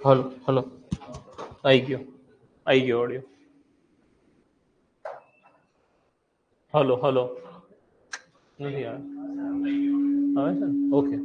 Hello hello આવી ગયો audio. Hello hello નથી આવે છે ને? ઓકે.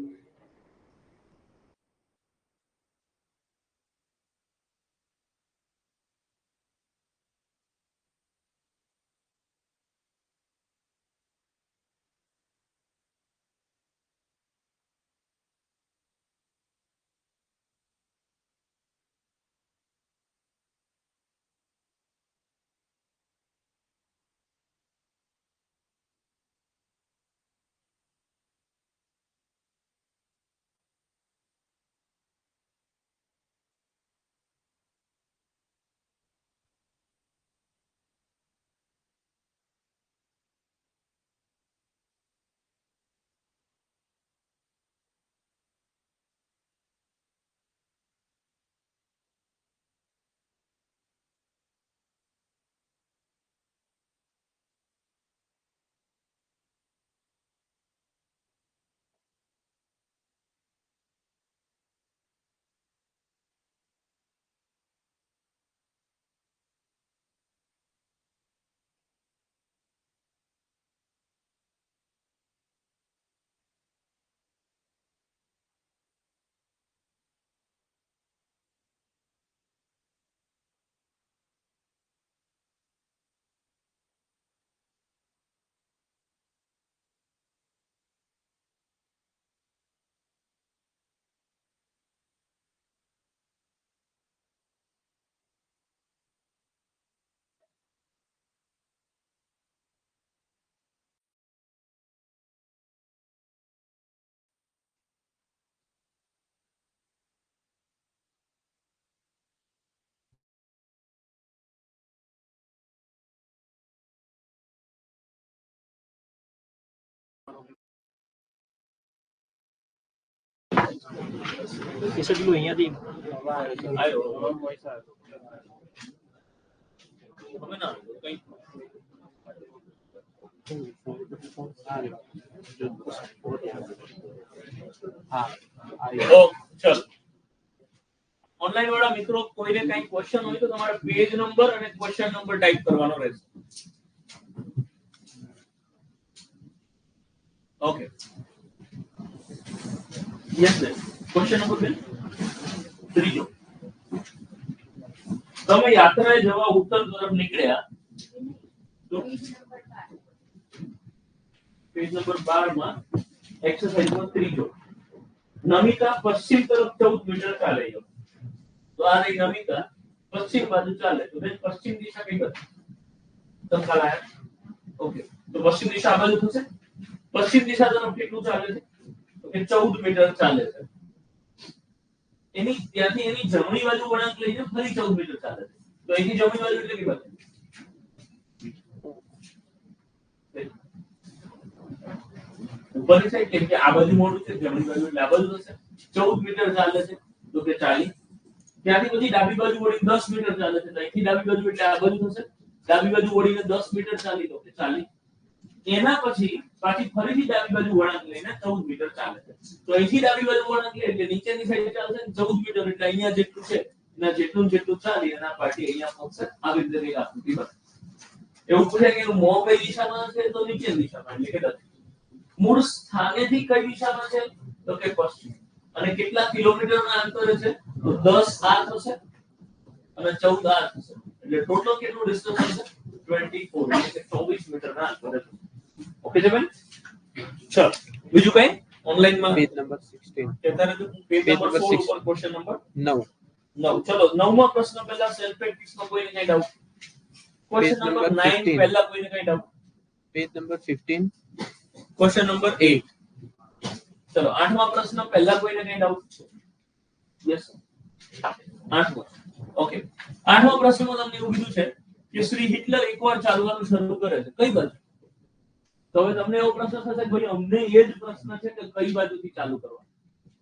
કેટલું અહીંયાથી આવ્યો વોઇસ આવ્યો હવે ના કઈ હા ચલ ઓનલાઈન વાળા મિત્રો કોઈને કઈ ક્વેશ્ચન હોય તો તમારે પેજ નંબર અને ક્વેશ્ચન નંબર ટાઈપ કરવાનો રહેશે. Okay yes sir question number 2 ત્રીજો તમે યાત્રાએ જવા ઉત્તર તરફ નીકળ્યા તો પેજ નંબર 12 માં એક્સરસાઇઝ માં ત્રીજો નમિતા પશ્ચિમ તરફ 14 મીટર ચાલે છે. તો આ રહી નમિતા પશ્ચિમ બાજુ ચાલે તો બેન પશ્ચિમ દિશા કઈ બાજુ તમકાલાયા ઓકે તો પશ્ચિમ દિશા આ બાજુ થશે. પશ્ચિમ દિશા તરફ કેટલું ચાલે છે તો કે 14 મીટર ચાલે છે. એની ત્યાંથી એની જમણી બાજુ વળાંક લઈને ફરી 14 મીટર ચાલે છે. તો અહીંથી જમણી બાજુ એટલે કઈ બાજુ ઉપરની સાઈડ કેમ કે આ બાજુ મોડું છે જમણી બાજુ એટલે આ બાજુ થશે. 14 મીટર ચાલે છે તો કે 40. ત્યાંથી પછી ડાબી બાજુ વળી 10 મીટર ચાલે છે તો અહીંથી ડાબી બાજુ એટલે આ બાજુ થશે. ડાબી બાજુ વળીને 10 મીટર ચાલી તો કે 40. એના પછી પાછી ફરીથી ડાબી બાજુ વળાંક લઈને 14 મીટર ચાલે છે. તો અહીંથી ડાબી બાજુ વળાંક લે એટલે નીચેની સાઈડ ચાલશે 14 મીટર એટલે અહીંયા જેટલું છે એના જેટલું ચાલી અને પાછી અહીંયા પહોંચશે. આવી રીતે આકૃતિ બને. એવું પૂછે કે મોં કઈ દિશામાં છે તો નીચેની દિશામાં એટલે કે મૂળ સ્થાનેથી કઈ દિશામાં છે તો કે પશ્ચિમ. અને કેટલા કિલોમીટરના અંતરે છે તો 10 આ થશે અને 14 આ થશે. એટલે ટોટલ કેટલું ડિસ્ટન્સ હશે 24 એટલે કે 24 મીટરના અંતરે. ઓકે છે બેન ચલો બીજું કઈ ઓનલાઈન માં પેજ નંબર 16 અત્યારે તો પેજ નંબર 16 ઉપર ક્વેશ્ચન નંબર 9 ચલો 9મો પ્રશ્ન પહેલા સેલ્ફ પ્રેક્ટિસ માં કોઈને કઈ ડાઉટ ક્વેશ્ચન નંબર 9 પહેલા કોઈને કઈ doubt page number 15 question number 8 ચલો 8મા પ્રશ્ન પહેલા કોઈને કઈ ડાઉટ છે યસ 8મો ઓકે 8મા પ્રશ્નમાં તમને એવું કીધું છે કે શ્રી હિટલર એકવાર ચાલવાનું શરૂ કરે છે કઈ બાજુ તો હવે તમને એવો પ્રશ્ન થશે કે ભાઈ અમને એ જ પ્રશ્ન છે કે કઈ બાજુથી ચાલુ કરવાનું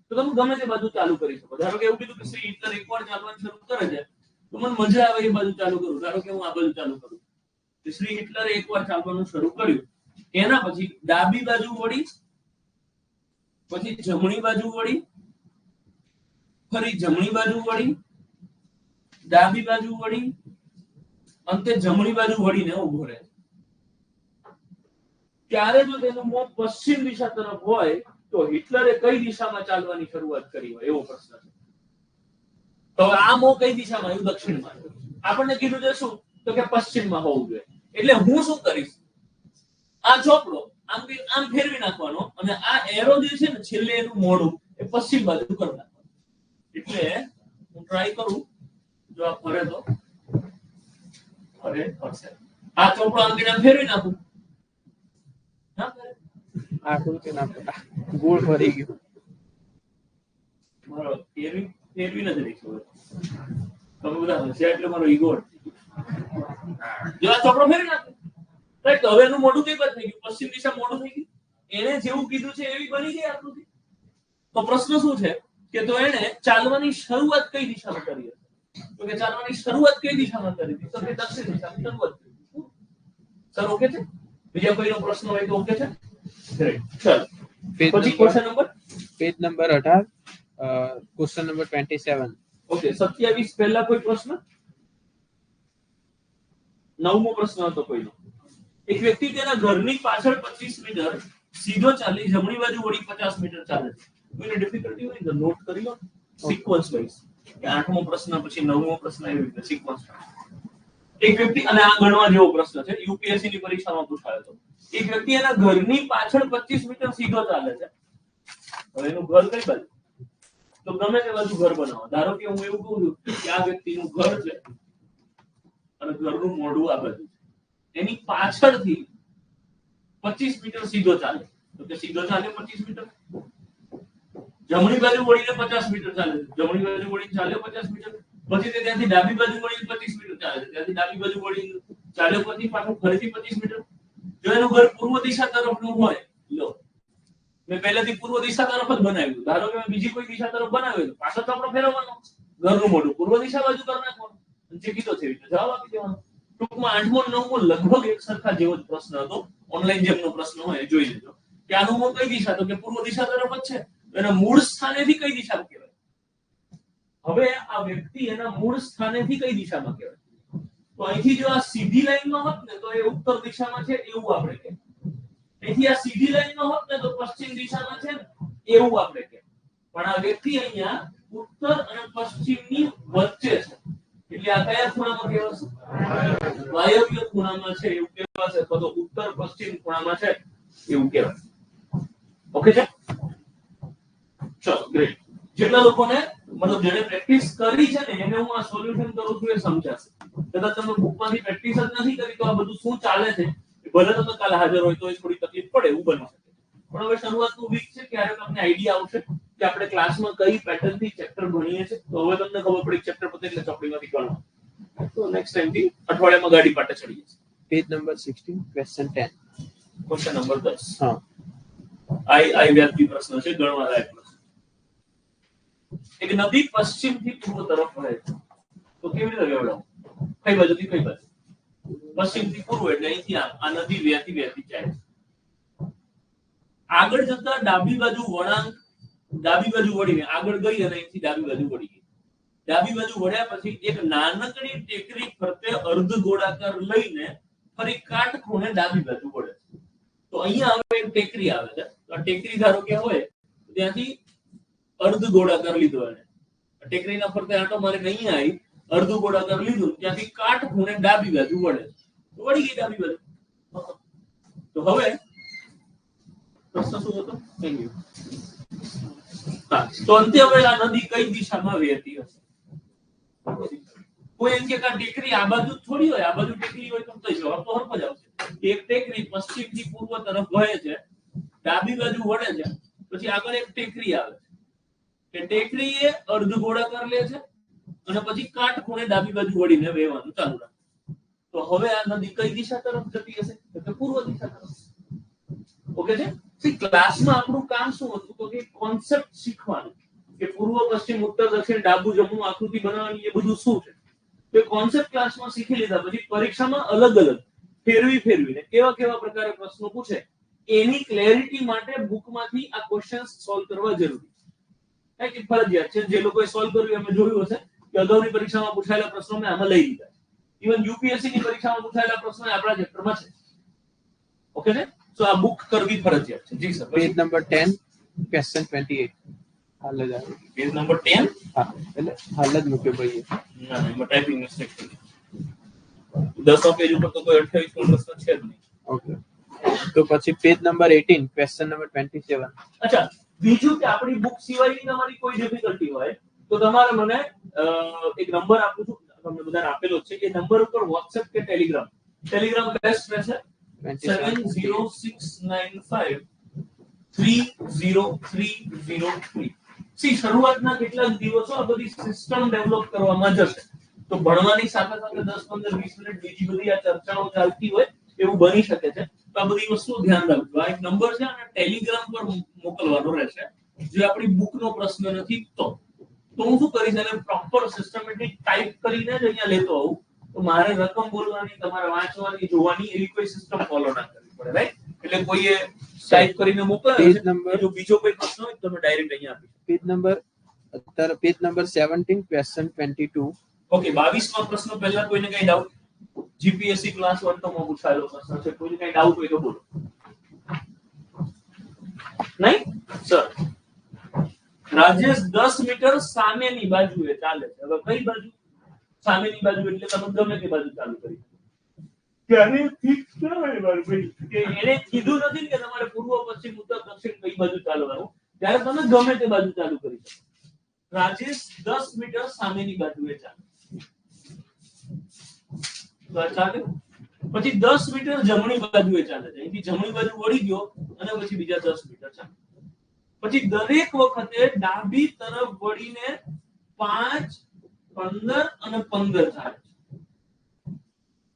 તો તમે ગમે તે બાજુ ચાલુ કરી શકો. ધારો કે એવું કીધું કે શ્રી હિટલર એકવાર ચાલવાનું શરૂ કરે છે તો મને મજા આવે એ બાજુ ચાલુ કરું. ધારો કે હું આ બાજુ ચાલુ કરું તો શ્રી હિટલરે એકવાર ચાલવાનું શરૂ કર્યું એના પછી ડાબી બાજુ વળી પછી જમણી બાજુ વળી ફરી જમણી બાજુ વળી ડાબી બાજુ વળી અંતે જમણી બાજુ વળીને ઊભો રહે, ત્યારે જો તેનું મોં પશ્ચિમ દિશા તરફ હોય તો હિટલરે કઈ દિશામાં ચાલવાની શરૂઆત કરી હોય એવો પ્રશ્ન છે. તો આ મોં કઈ દિશામાં આવ્યું? દક્ષિણમાં. આપણને કીધું છે શું? તો કે પશ્ચિમમાં હોવું જોઈએ. એટલે હું શું કરીશ, આ ચોપડો આમ ફેરવી નાખવાનો અને આ એરો જે છે ને છેલ્લે એનું મોઢું એ પશ્ચિમ બાજુ કરી નાખવાનું. એટલે હું ટ્રાય કરું, જો આ ફરે તો ફરશે. આ ચોપડો આમ ફેરવી નાખું, ના ફરે. આકૃતિ ના ફટા ગોળ ફરી ગયો. મારો ફેરવી નથી રહી. તમે બધા હસ્યા એટલે મારો ઈગો જો આ ચોપડો ફેરવી નાખું, રાઈટ. તો હવે એનું મોઢું કઈ બાજુ થઈ ગયું? પશ્ચિમ દિશા મોઢું થઈ ગયું. એને જેવું કીધું છે એવી બની ગઈ આકૃતિ. તો પ્રશ્ન શું છે કે તો એને ચાલવાની શરૂઆત કઈ દિશામાં કરી હતી? તો કે ચાલવાની શરૂઆત કઈ દિશામાં કરી હતી? તો કે દક્ષિણ દિશામાં શરૂઆત કરી. સર ઓકે છે? બીજા કોઈનો પ્રશ્ન હોય તો ઓકે છે? ગ્રેટ. ચલો પછી question number page number 18 question number 27. Okay 27 પહેલા કોઈ પ્રશ્ન? નવમો પ્રશ્ન હતો કોઈનો. એક વ્યક્તિ તેના ઘરની પાછળ 25 મીટર સીધો ચાલી જમણી બાજુ વળી 50 મીટર ચાલે છે. કોઈને ડિફિકલ્ટી હોય તો નોટ કરી લો સિક્વન્સ વાઇઝ. કે આઠમો પ્રશ્ન પછી નવમો પ્રશ્ન એવી રીતે સિક્વન્સ. એક વ્યક્તિ, અને આ ગણવા જેવો પ્રશ્ન છે, યુપીએસસી ની પરીક્ષામાં પૂછાયો હતો. એક વ્યક્તિ એના ઘરની પાછળ 25 મીટર સીધો ચાલે છે. હવે એનું ઘર કઈ બાજુ? તો ગમે તે બાજુ ઘર બનાવો. ધારો કે હું એવું કહું છું કે આ વ્યક્તિનું ઘર છે અને ઘરનું મોઢું આ બાજુ છે. એની પાછળથી 25 મીટર સીધો ચાલે. તો કે સીધો ચાલે 25 મીટર. જમણી બાજુ વળીને 50 મીટર ચાલે છે. જમણી બાજુ વળીને ચાલ્યો 50 મીટર. પછી તે ત્યાંથી ડાબી બાજુ વળીને 25 મીટર ચાલે છે. ત્યાંથી ડાબી બાજુ વળીને ચાલ્યો પછી પાછું ફરીથી 25 મીટર. જો એનું ઘર પૂર્વ દિશા તરફનું હોય, લો મેં પહેલેથી પૂર્વ દિશા તરફ જ બનાવ્યું. ધારો કે મેં બીજી કોઈ દિશા તરફ બનાવ્યું, પાછળ તો આપણે ફેરવવાનો. ઘરનું મોઢું પૂર્વ દિશા બાજુ કરી નાખવાનું. જે કીધો છે એટલે જવાબ આપી દેવાનો. ટૂંકમાં 8મો 9મો લગભગ એક સરખા જેવો જ પ્રશ્ન હતો. ઓનલાઈન જેમનો પ્રશ્ન હોય જોઈ લેજો કે આનું મોં કઈ દિશા? તો કે પૂર્વ દિશા તરફ જ છે. એના મૂળ સ્થાનેથી કઈ દિશામાં કહેવાય? હવે આ વ્યક્તિ એના મૂળ સ્થાનેથી કઈ દિશામાં કહેવાય? તો અહીંથી જો આ સીધી લાઈનમાં હોત ને તો એ ઉત્તર દિશામાં છે એવું આપણે કહેવાય. અહીંથી આ સીધી લાઈનમાં હોત ને તો પશ્ચિમ દિશામાં છે ને એવું આપણે કહેવાય. પણ આ વ્યક્તિ અહીંયા ઉત્તર અને પશ્ચિમની વચ્ચે છે. એટલે આ કયા ખૂણામાં કહેવાશે? વાયવ્ય ખૂણામાં છે એવું કહેવાશે, અથવા તો ઉત્તર પશ્ચિમ ખૂણામાં છે એવું કહેવાય. ઓકે છે? ચલો ગ્રેટ. જેટલા લોકોને મતલબ જેને પ્રેક્ટિસ કરી છે ને એને હું આ સોલ્યુશન કરું છું એ સમજાશે. કદાચ તમે બુકમાંથી પ્રેક્ટિસ જ નથી કરી તો આ બધું શું ચાલે છે ભલે તમે કાલે હાજર હોય તો એ થોડી તકલીફ પડે એવું બની શકે. પણ હવે શરૂઆતનું વીક છે, ક્યારે તમને આઈડિયા આવશે કે આપણે ક્લાસમાં કઈ પેટર્નથી ચેપ્ટર ભણીએ છીએ. તો હવે તમને ખબર પડી ચેપ્ટર પતે એટલે ચોપડીમાંથી ગણવાનું. તો નેક્સ્ટ ટાઈમથી અઠવાડિયામાં ગાડી પાટે ચડી જશે. Page number 16 question 10. Question number 10. હા, આઈ વ્યાજબી પ્રશ્ન છે, ગણવા લાયક પ્રશ્ન. એક નદી પશ્ચિમથી પૂર્વ તરફ વહે છે. તો કેવી રીતે વેવડાવું? કઈ બાજુથી કઈ બાજુ? પશ્ચિમથી પૂર્વ એટલે અહીંથી આ નદી વહેતી વહેતી જાય છે. આગળ જતા ડાબી બાજુ વળાંક, ડાબી બાજુ વળીને આગળ ગઈ અને અહીંથી ડાબી બાજુ વળી ગઈ. ડાબી બાજુ વળ્યા પછી એક નાનકડી ટેકરી ફરતે અર્ધ ગોળાકાર લઈને ફરી કાટખૂણે ડાબી બાજુ વળે છે. તો અહીંયા હવે એક ટેકરી આવે છે. તો આ ટેકરી ધારો કે હોય ત્યાંથી અર્ધ ગોળાકાર લીધો એને. ટેકરીના ફરતે આંટો મારીને અહીંયા આવી અર્ધ ગોળાકાર લીધું, ત્યાંથી કાટખૂણે ડાબી બાજુ વળે. તો વળી ગઈ ડાબી બાજુ. તો હવે પ્રશ્ન શું હતો? તો અંતે હવે આ નદી કઈ દિશામાં વહેતી હશે? કોઈ એમ કે ટેકરી આ બાજુ થોડી હોય, આ બાજુ ટેકરી હોય તો જવાબ તો હરફ જ આવશે. એક ટેકરી પશ્ચિમથી પૂર્વ તરફ વહે છે, ડાબી બાજુ વળે છે, પછી આગળ એક ટેકરી આવે છે. કે ટેકરી એ અર્ધ ગોળાકાર લે છે અને પછી કાટખૂણે ડાબી બાજુ વળીને વહેવાનું ચાલુ રાખે. તો હવે આ નદી કઈ દિશા તરફ જતી હશે? તો પૂર્વ દિશા તરફ. ઓકે છે? ક્લાસમાં આપણું કામ શું હતું? તો કે કોન્સેપ્ટ શીખવાનું કે પૂર્વ પશ્ચિમ ઉત્તર દક્ષિણ ડાબુ જમણું આકૃતિ બનાવવાની એ બધું શું છે. તો કોન્સેપ્ટ ક્લાસમાં શીખી લીધા પછી પરીક્ષામાં અલગ અલગ ફેરવીને કેવા કેવા પ્રકારે પ્રશ્નો પૂછે એની ક્લેરિટી માટે બુકમાંથી આ ક્વેશ્ચન્સ સોલ્વ કરવા જરૂરી છે. કે ફરજિયાત છે. જે લોકોએ સોલ્વ કર્યું અમે જોયું હશે કે કે અગાઉની પરીક્ષામાં પૂછાયેલા પ્રશ્નો મેં આમાં લઈ લીધા છે. ઇવન યુપીએસસી ની પરીક્ષામાં પૂછાયેલા પ્રશ્નો આપણા ચેપ્ટરમાં છે. ઓકે છે? સો આ બુક કરવી ફરજિયાત છે. જી સર. પેજ નંબર 10 ક્વેશ્ચન 28 હાલ જ આવ્યો. Page number 10. હા એટલે હાલ જ મૂક્યો ભાઈ. ના એમાં ટાઈપિંગ મિસ્ટેક થઈ. 10 પેજ ઉપર તો કોઈ 28 નો પ્રશ્ન છે જ નહીં. ઓકે તો પછી પેજ નંબર 18 ક્વેશ્ચન નંબર 27. અચ્છા, બીજું કે આપણી બુક સિવાયની તમારી કોઈ ડિફિકલ્ટી હોય તો તમારે મને એક નંબર આપું છું, તમને બધાને આપેલો છે. એ નંબર ઉપર WhatsApp કે ટેલિગ્રામ બેસ્ટ રહેશે. 70695 30303. સી શરૂઆતના કેટલાક દિવસો આ બધી સિસ્ટમ ડેવલપ કરવામાં જશે, તો ભણવાની સાથે સાથે 10 15 20 મિનિટ બીજી બધી આ ચર્ચાઓ ચાલતી હોય એવું બની શકે છે. તો આ બધી વસ્તુ ધ્યાન રાખજો. આ એક નંબર છે અને ટેલિગ્રામ પર મોકલવાનો રહેશે. જે આપણી બુકનો પ્રશ્ન નથી તો હું શું કરીશ, એને પ્રોપર સિસ્ટમેટિક ટાઈપ કરીને જ અહીંયા લેતો આવું. તો મારે રકમ બોલવાની, તમારે વાંચવાની, જોવાની એવી કોઈ સિસ્ટમ ફોલો ના કરવી પડે, રાઈટ? એટલે કોઈએ ટાઈપ કરીને મોકલે, પેજ નંબર જો બીજો કોઈ પ્રશ્ન હોય તો તમે ડાયરેક્ટ અહીંયા આપી. Page number 17 question 22. ઓકે, 22માં પ્રશ્ન પહેલા કોઈને કઈ ડાઉટ? જીપીએસસી ક્લાસ 1 તો માં પૂછાયેલો પ્રશ્ન છે. કોઈને કઈ ડાઉટ હોય તો બોલો. નહીં સર, રાજેશ 10 મીટર સામેની બાજુએ ચાલે છે. હવે કઈ બાજુ? સામેની બાજુ એટલે તમે ગમે તે બાજુ ચાલુ કરી. ક્યારે ઠીક છે ભાઈ કે એને કીધું નથી કે તમારે પૂર્વ પશ્ચિમ ઉત્તર દક્ષિણ કઈ બાજુ ચાલવાનું, ત્યારે તમે ગમે તે બાજુ ચાલુ કરી શકો. રાજેશ 10 મીટર સામેની બાજુએ ચાલે. પછી 10 મીટર જમણી બાજુએ ચાલે છે. અહીંથી જમણી બાજુ વળી ગયો અને પછી બીજા 10 મીટર ચાલે. પછી દરેક વખતે ડાબી તરફ વળીને 5 15 અને 15 ચાલે છે.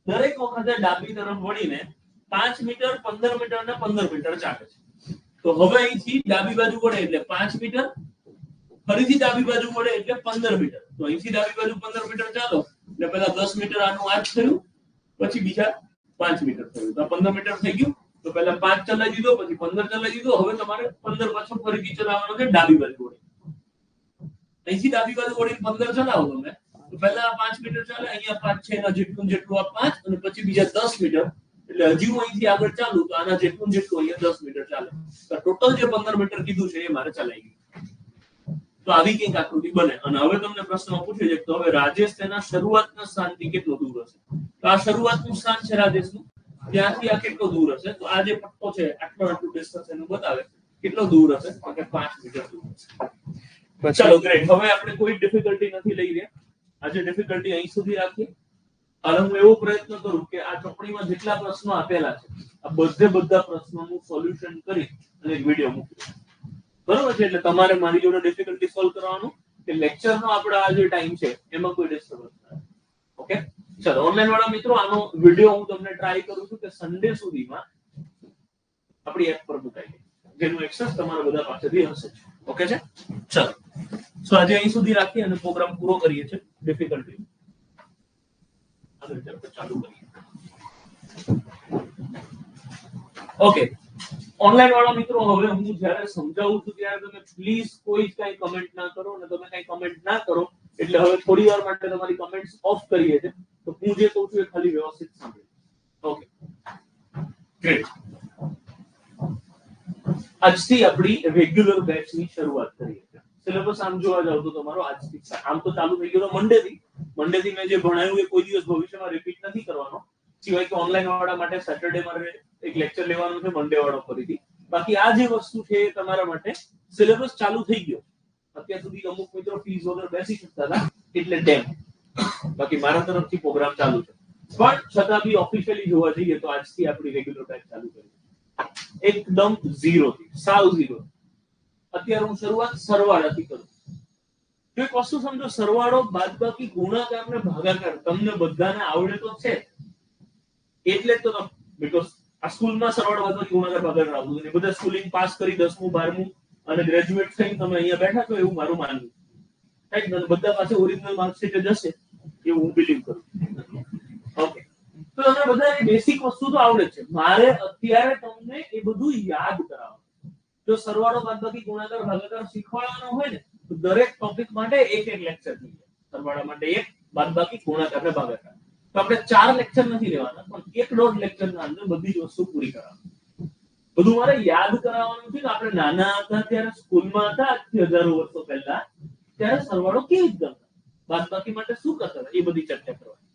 દરેક વખતે ડાબી તરફ વળીને 5 મીટર 15 મીટર અને 15 મીટર ચાલે છે. તો હવે અહીંથી ડાબી બાજુ વળે એટલે 5 મીટર, ફરીથી ડાબી બાજુ વળે એટલે 15 મીટર. તો અહીંથી ડાબી બાજુ 15 મીટર ચાલો એટલે પહેલા 10 મીટર આનું આ જ થયું, પછી બીજા 5 મીટર થયું. તો 15 મીટર થઈ ગયું. તો પહેલા 5 ચલાવી દીધો, પછી 15 ચલાવી દીધો. હવે તમારે 15 પાછો ફરીથી ચલાવવાનો છે ડાબી બાજુ વળે. અહીંથી ડાબી બાજુ વળીને 15 ચલાવો તમે તો પહેલા 5 મીટર ચાલે, અહીંયા 5 છે એના જેટલું આ 5 અને પછી બીજા 10 મીટર. એટલે હજી હું અહીંથી આગળ ચાલુ તો આના જેટલું અહીંયા 10 મીટર ચાલે. તો ટોટલ જે 15 મીટર કીધું છે એ મારે ચલાવી ગયું. તો આવી કંઈક આકૃતિ બને. અને હવે તમને પ્રશ્નમાં પૂછે છે તો હવે રાજેશ તેના શરૂઆતના સ્થાનથી કેટલો દૂર હશે? તો આ શરૂઆતનું સ્થાન છે રાજેશનું, ત્યાંથી આ કેટલો દૂર હશે? તો આ જે પટ્ટો છે આટલું ડિસ્ટન્સ એનું બતાવે કેટલો દૂર હશે, કે 5 મીટર દૂર હશે. ચલો ગ્રેટ. હવે આપણે કોઈ ડિફિકલ્ટી નથી લઈ રહ્યા. આજે ડિફિકલ્ટી અહીં સુધી રાખીએ. અને હું એવો પ્રયત્ન કરું કે આ ચોપડીમાં જેટલા પ્રશ્નો આપેલા છે આ બધા પ્રશ્નોનું સોલ્યુશન કરી અને એક વિડીયો મૂકું. બરોબર છે? એટલે તમારે મારી જોડે ડિફિકલ્ટી સોલ્વ કરવાનું કે લેક્ચરનો આપણે આ જે ટાઈમ છે એમાં કોઈ ડિસ્ટર્બન્સ ના. ઓકે ચલો, ઓનલાઈન વાળા મિત્રો આનો વિડીયો હું તમને ટ્રાય કરું છું કે સન્ડે સુધીમાં આપણી એપ પર મુકાઈ જાય, જેનું એક્સેસ તમારા બધા પાસેથી હશે. ઓકે છે? ચલો, સો આજે અહીં સુધી રાખીએ અને પ્રોગ્રામ પૂરો કરીએ છીએ. ડિફિકલ્ટી ચાલુ કરીએ. ઓકે, ઓનલાઈન વાળા મિત્રો હવે હું જ્યારે સમજાવું છું ત્યારે તમે પ્લીઝ કોઈ જ કઈ કમેન્ટ ના કરો. અને તમે કઈ કમેન્ટ ના કરો એટલે હવે થોડી વાર માટે તમારી કમેન્ટ્સ ઓફ કરીએ છીએ. તો હું જે કહું છું એ ખાલી વ્યવસ્થિત સાંભળો. Okay great. આજથી આપણી રેગ્યુલર બેચની શરૂઆત કરીએ છીએ. સિલેબસ આમ જોવા જાવ તો તમારો આજથી આમ તો ચાલુ થઈ ગયો મંડેથી મેં જે ભણાવ્યું એ કોઈ દિવસ ભવિષ્યમાં રિપીટ નથી કરવાનો, સિવાય કે ઓનલાઈન વાળા માટે સેટરડે મારે એક લેક્ચર લેવાનું છે, મંડે વાળો ફરીથી. બાકી આ જે વસ્તુ છે એ તમારા માટે સિલેબસ ચાલુ થઈ ગયો. અત્યાર સુધી અમુક મિત્રો ફીસ વગર બેસી શકતા હતા એટલે ડેમ, બાકી મારા તરફથી પ્રોગ્રામ ચાલુ છે. પણ છતાં બી ઓફિશિયલી જોવા જઈએ તો આજથી આપણી રેગ્યુલર બેચ ચાલુ કરી એકદમ ઝીરો થી, સાવ ઝીરો. અત્યારે હું શરૂઆત સરવાળાથી કરું. જો એક વસ્તુ સમજો, સરવાળો, બાદબાકી, ગુણાકાર ને ભાગાકાર તમને બધાને આવડે તો છે. એટલે તો બીકોઝ આ સ્કૂલમાં સરવાળો, બાદબાકી, ગુણાકાર, ભાગાકાર આવતું નથી. બધા સ્કૂલિંગ પાસ કરી 10મું 12મું અને ગ્રેજ્યુએટ થઈને તમે અહીંયા બેઠા છો એવું મારું માનવું. રાઈટ? બધા પાસે ઓરિજિનલ માર્કશીટ જ હશે એવું હું બિલીવ કરું. ઓકે, તો તમને બધાને બેસિક વસ્તુ તો આવડે છે. મારે અત્યારે તમને એ બધું યાદ કરાવવાનું. જો સરવાળો, બાદબાકી, ગુણાકાર, ભાગાકાર શીખવાડવાનો હોય ને તો દરેક ટોપિક માટે એક લેક્ચર થઈ જાય. સરવાળા માટે 1, બાદબાકી ગુણાકાર ને ભાગાકાર. તો આપણે 4 લેક્ચર નથી લેવાના, પણ 1.5 લેક્ચરના અંદર બધી જ વસ્તુ પૂરી કરવાની. બધું મારે યાદ કરાવવાનું છે કે આપણે નાના હતા ત્યારે સ્કૂલમાં હતા, આજથી હજારો વર્ષો પહેલા, ત્યારે સરવાળો કેવી રીતે કરતા, બાદબાકી માટે શું કરતા, એ બધી ચર્ચા કરવાની.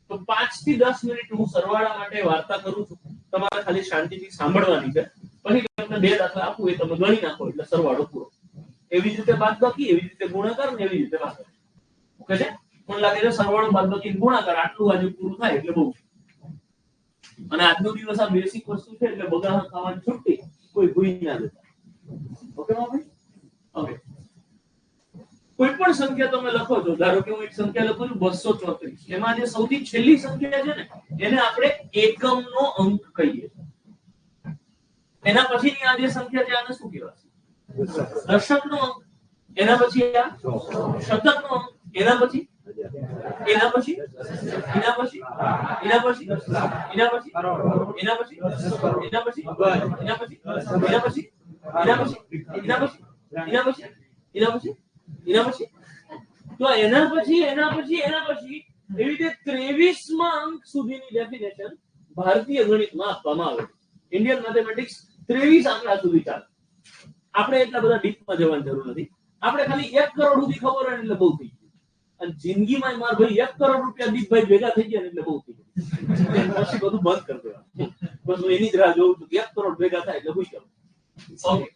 તો 5 થી 10 મિનિટ હું સરવાળા માટે વાર્તા કરું છું, તમારે ખાલી શાંતિથી સાંભળવાની છે. પછી તમને 2 દાખલા આપું, એ તમે ગણી નાખો એટલે સરવાળો પૂરો. એવી જ રીતે બાદબાકી, એવી જ રીતે ગુણાકાર ને એવી રીતે ભાગાકાર. ઓકે છે? મને લાગે છે સરવાળો બાદબાકી ગુણાકાર આટલું આજે પૂરું થાય એટલે બહુ. અને આજનો દિવસ આ બેસિક વસ્તુ છે એટલે બગાડ ખાવાની છૂટી, કોઈ ભૂઈ ના દેતા. ઓકે ભાઈ? ઓકે. કોઈ પણ સંખ્યા તમે લખો છો, ધારો કે હું એક સંખ્યા લખું છું 234, એમાં જે સૌથી છેલ્લી સંખ્યા છે ને એને આપણે એકમનો અંક કહીએ. એના પછીની આ જે સંખ્યા છે આને શું કહેવાય? દશકનો અંક. એના પછી આ શતકનો અંક. એના પછી એના પછી એના પછી એના પછી એના પછી એના પછી એના પછી એના પછી એના પછી એના પછી એના પછી એના પછી એના પછી એના પછી તો એના પછી એના પછી એના પછી એવી રીતે 23માં અંક સુધીની ડેફિનેશન ભારતીય ગણિતમાં આપવામાં આવે છે. ઇન્ડિયન મેથેમેટિક્સ 23 આંકડા સુધી ચાલે. આપણે એટલા બધા ડીપમાં જવાની જરૂર નથી. આપણે ખાલી 1 કરોડ સુધી ખબર હોય એટલે બહુ થઈ ગયું. અને જિંદગીમાં માર ભાઈ 1 કરોડ રૂપિયા દીપભાઈ ભેગા થઈ ગયા એટલે બહુ થઈ ગયું. પછી બધું બંધ કરી દેવાનું. બસ હું એની જ રાહ જોઉં છું 1 કરોડ ભેગા થાય એટલે ખુશ કરું. ઓકે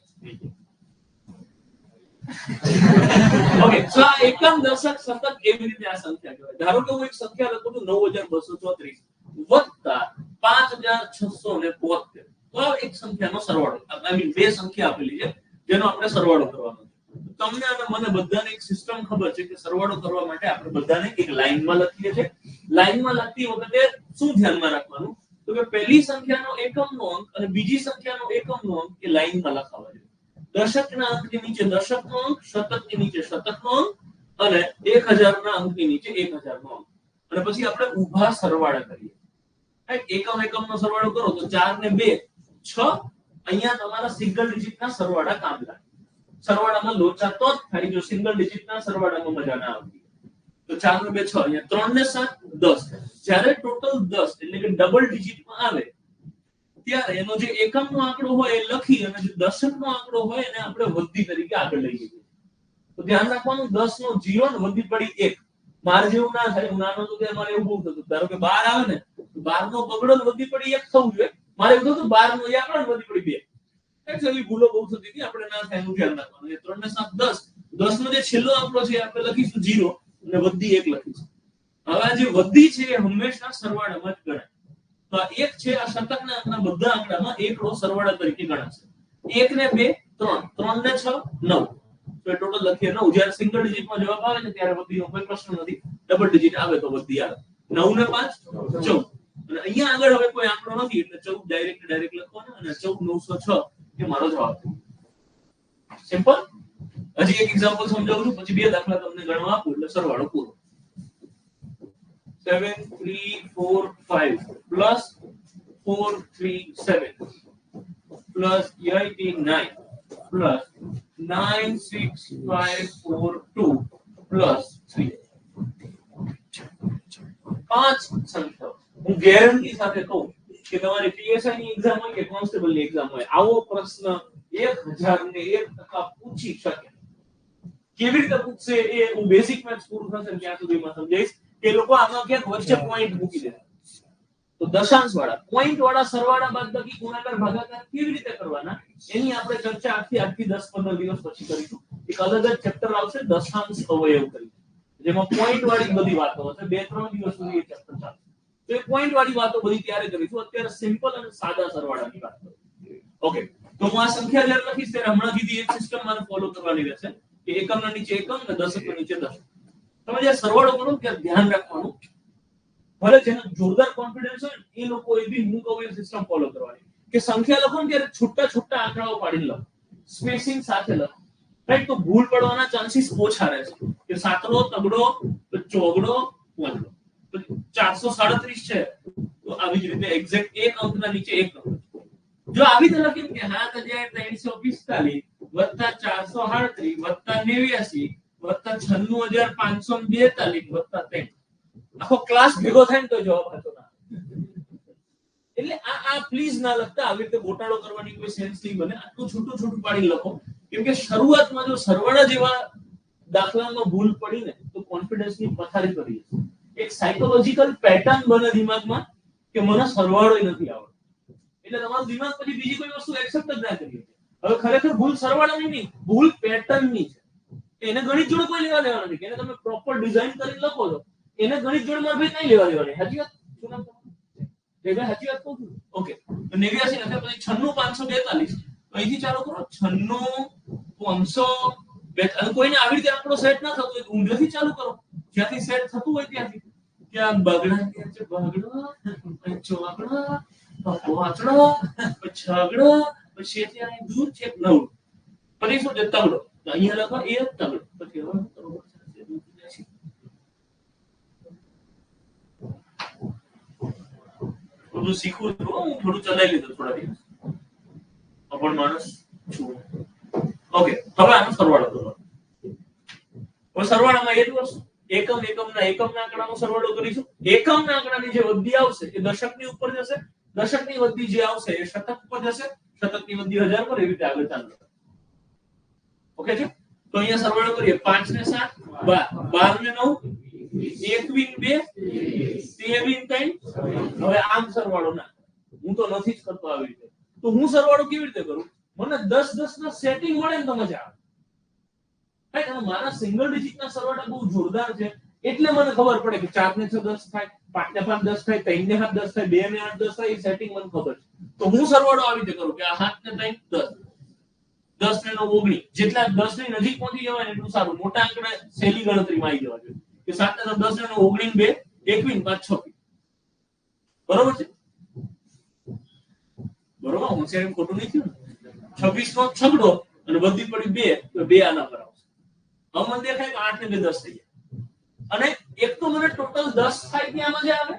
ઓકે, સો આ એકમ, દશક, શતક એવી રીતે આ સંખ્યા કહેવાય. ધારો કે હું એક સંખ્યા લખું છું 9234 વત્તા 5672, તો એક સંખ્યાનો સરવાળો, આઈ મીન બે સંખ્યા આપેલી છે જેનો આપણે સરવાળો કરવાનો છે. તમને અને મને બધાને એક સિસ્ટમ ખબર છે કે સરવાળો કરવા માટે આપણે બધાને એક લાઈનમાં લખીએ છીએ. લાઈનમાં લખતી વખતે શું ધ્યાનમાં રાખવાનું, તો કે પહેલી સંખ્યાનો એકમનો અંક અને બીજી સંખ્યાનો એકમનો અંક એ લાઈનમાં લખાવા જોઈએ. દશકના અંકની નીચે દશકનો અંક, શતકની નીચે શતકનો અંક અને 1000ના અંકની નીચે 1000નો અંક. અને પછી આપણે ઊભા સરવાળા કરીએ. એકમનો સરવાળો કરો તો 4 ને 2 6. અહીંયા તમારા સિંગલ ડિજિટના સરવાળા કામ લાગે. સરવાળામાં લોચા તો જ થાય જો સિંગલ ડિજિટના સરવાળામાં મજા ના આવતી. તો 4 ને 2 6, અહીંયા 3 ને 7 10. જ્યારે ટોટલ 10 એટલે કે ડબલ ડિજિટમાં આવે ત્યારે એનો જે એકમનો આંકડો હોય એ લખી અને જે દશકનો આંકડો હોય એને આપણે વૃદ્ધિ તરીકે આગળ લઈ જઈએ. તો ધ્યાન રાખવાનું 10 નો 0 ને વૃદ્ધિ પડી 1. મારે જેવું ના થાય, હું નાનો તો ત્યારે મારે એવું બહુ થતું. ધારો કે 12 આવે ને તો 12 નો બગડો વૃદ્ધિ પડી 1 થવું જોઈએ. મારે એવું થતું 12 નો આંકડો વૃદ્ધિ પડી 2. એક્ચ્યુઅલી ભૂલો બહુ થતી હતી, આપણે ના થાય એનું ધ્યાન રાખવાનું. 3 ને 7 10. 10 નો જે છેલ્લો આંકડો છે આપણે લખીશું 0 અને વૃદ્ધિ 1 લખીશું. હવે આ જે વૃદ્ધિ છે એ હંમેશા સરવાળામાં જ ગણાય. તો આ 1 છે, આ શતકના અંકના બધા આંકડામાં 1 નો સરવાળા તરીકે ગણાશે. 1 ને 2 3, 3 ને 6 9. તો ટોટલ લખીએ 9. જ્યારે સિંગલ ડિજિટમાં જવાબ આવે છે ત્યારે વૃદ્ધિનો કોઈ પ્રશ્ન નથી. ડબલ ડિજિટ આવે તો વૃદ્ધિ આવે. 9 ને 5 14. અને અહીંયા આગળ હવે કોઈ આંકડો નથી એટલે 14 ડાયરેક્ટ લખવાનો અને 14906 એ મારો જવાબ છે. સિમ્પલ. હજી એક એક્ઝામ્પલ સમજાવું છું, પછી બે દાખલા તમને ગણવા આપું એટલે સરવાળો પૂરો. 7345 plus 437 plus 89 plus 96542 plus 3. 5 સંખ્યાઓ. હું ગેરંટી સાથે કહું કે તમારી પીએસઆઈ ની એક્ઝામ હોય કે કોન્સ્ટેબલ ની એક્ઝામ હોય, આવો પ્રશ્ન 1001% પૂછી શકે. કેવી રીતે પૂછશે એ હું બેઝિક મેથ્સ પૂરું થશે ત્યાં સુધીમાં સમજાઈશ કે લોકો આમાં ક્યાંક વચ્ચે પોઈન્ટ મૂકી દે. તો દશાંશ વાળા, પોઈન્ટ વાળા સરવાળા, બાદબાકી, ગુણાકાર, ભાગાકાર કેવી રીતે કરવાના એની આપણે ચર્ચા આજથી 10-15 દિવસ પછી કરીશું. એક અલગ જ ચેપ્ટર આવશે દશાંશ અવયવ કરી, જેમાં પોઈન્ટ વાળી બધી વાતો હશે. 2-3 દિવસ સુધી એ ચેપ્ટર ચાલશે. તો એ પોઈન્ટ વાળી વાતો બધી ત્યારે કરીશું. અત્યારે સિમ્પલ અને સાદા સરવાળાની વાત કરીશું. ઓકે, તો હું આ સંખ્યા જ્યારે લખીશ ત્યારે હમણાં કીધી એક સિસ્ટમ મારે ફોલો કરવાની રહેશે કે એકમના નીચે એકમ અને દશકના નીચે દશક. તમે જે સરવાળો કરો ત્યારે ધ્યાન રાખવાનું, ભલે જેને જોરદાર કોન્ફિડન્સ હોય એ લોકો એ બી હું કહું એ સિસ્ટમ ફોલો કરવાની કે સંખ્યા લખો ને ત્યારે છૂટા છૂટા આંકડાઓ પાડીને લખો, સ્પેસિંગ સાથે લખો. રાઈટ? તો ભૂલ પડવાના ચાન્સીસ ઓછા રહેશે કે સાતડો, તગડો, ચોગડો, પોંચડો. તો 437 છે તો આવી જ રીતે એક્ઝેક્ટ એક અંકના નીચે એક અંક. જો આવી રીતે લખીએ કે 7345 + 438 + 89 વત્તા 96,542 વત્તા 3. આખો ક્લાસ ભેગો થાય ને તો જવાબ હતો ના. એટલે આ પ્લીઝ ના લખતા, આવી રીતે ગોટાળો કરવાની કોઈ સેન્સ નહીં બને. આટલું છૂટું પાડી લખો, કેમ કે શરૂઆતમાં જો સરવાળા જેવા દાખલામાં ભૂલ પડી ને તો કોન્ફિડન્સની પથારી કરી જશે. એક સાયકોલોજીકલ પેટર્ન બને દિમાગમાં કે મને સરવાળો નથી આવડતો, એટલે તમારું દિમાગ પછી બીજી કોઈ વસ્તુ એક્સેપ્ટ જ ના કરી. હવે ખરેખર ભૂલ સરવાળાની નહીં, ભૂલ પેટર્નની છે. એને ગણિત જોડે કોઈ લેવા દેવા નથી. એને તમે પ્રોપર ડિઝાઇન કરીને લખો છો, એને ગણિત જોડે મારે ભાઈ નહીં લેવા દેવાની. સાચી વાત? શું નામ તમારું? સાચી વાત કહું છું. ઓકે, 89 નથી પછી 96,542. તો અહીંથી ચાલુ કરો. 96,542. કોઈને આવી રીતે આંકડો સેટ ના થતો હોય તો ઊંધેથી ચાલુ કરો, જ્યાંથી સેટ થતું હોય ત્યાંથી. ત્યાં બગડા છે, બગડો, ચોકડો, વાચડો, છગડો, પછી ત્યાં દૂર છે 9, પછી શું છે તગડો. તો અહીંયા લખો એ તગડો. પછી હવે બધું શીખવું છું, હું થોડું ચલાવી લીધું થોડા દિવસ, પણ માણસ છું. ઓકે, હવે આનો સરવાળો કરો. હવે સરવાળામાં એટલું વસ્તુ એકમના આંકડાનો સરવાળો કરીશું. એકમના આંકડાની જે વૃદ્ધિ આવશે એ દશકની ઉપર જશે, દશકની વૃદ્ધિ જે આવશે એ શતક ઉપર જશે, શતકની વૃદ્ધિ 1000 પર, એવી રીતે આગળ ચાલુ. ઓકે છે? તો અહીંયા સરવાળો કરીએ. 5 ને 7 12 ને 9 21 2 23 3. હવે આમ સરવાળો ના, હું તો નથી જ કરતો આવી રીતે. તો હું સરવાળો કેવી રીતે કરું? મને 10 ના સેટિંગ મળે ને તો મજા આવે. મારા સિંગલ ડિજિટ ના સરવાળા બહુ જોરદાર છે, એટલે મને ખબર પડે કે 4 ને 6 10 થાય, 5 ને 5 10 થાય, 3 ને 7 10 થાય, 2 ને 8 10 થાય. એ સેટિંગ મને ખબર છે. તો હું સરવાળો આવી રીતે કરું કે આ 7 ને 3 10, 10 ને 9 19. જેટલા 10 ની નજીક પહોંચી જવાય ને એટલું સારું. મોટા આંકડા સહેલી ગણતરીમાં આવી જવા જોઈએ કે 7 ને 10 ને 9 19 2 21 5 26. બરોબર છે? બરોબર, હું છે ખોટું નહીં થયું ને? 26 નો છગડો અને વધી પડી 2, તો 2 આના પર આવશે. હવે મને દેખાય કે 8 ને 2 10 થઈ જાય. અને એક તો મને ટોટલ 10 થાય ત્યાં મજા આવે,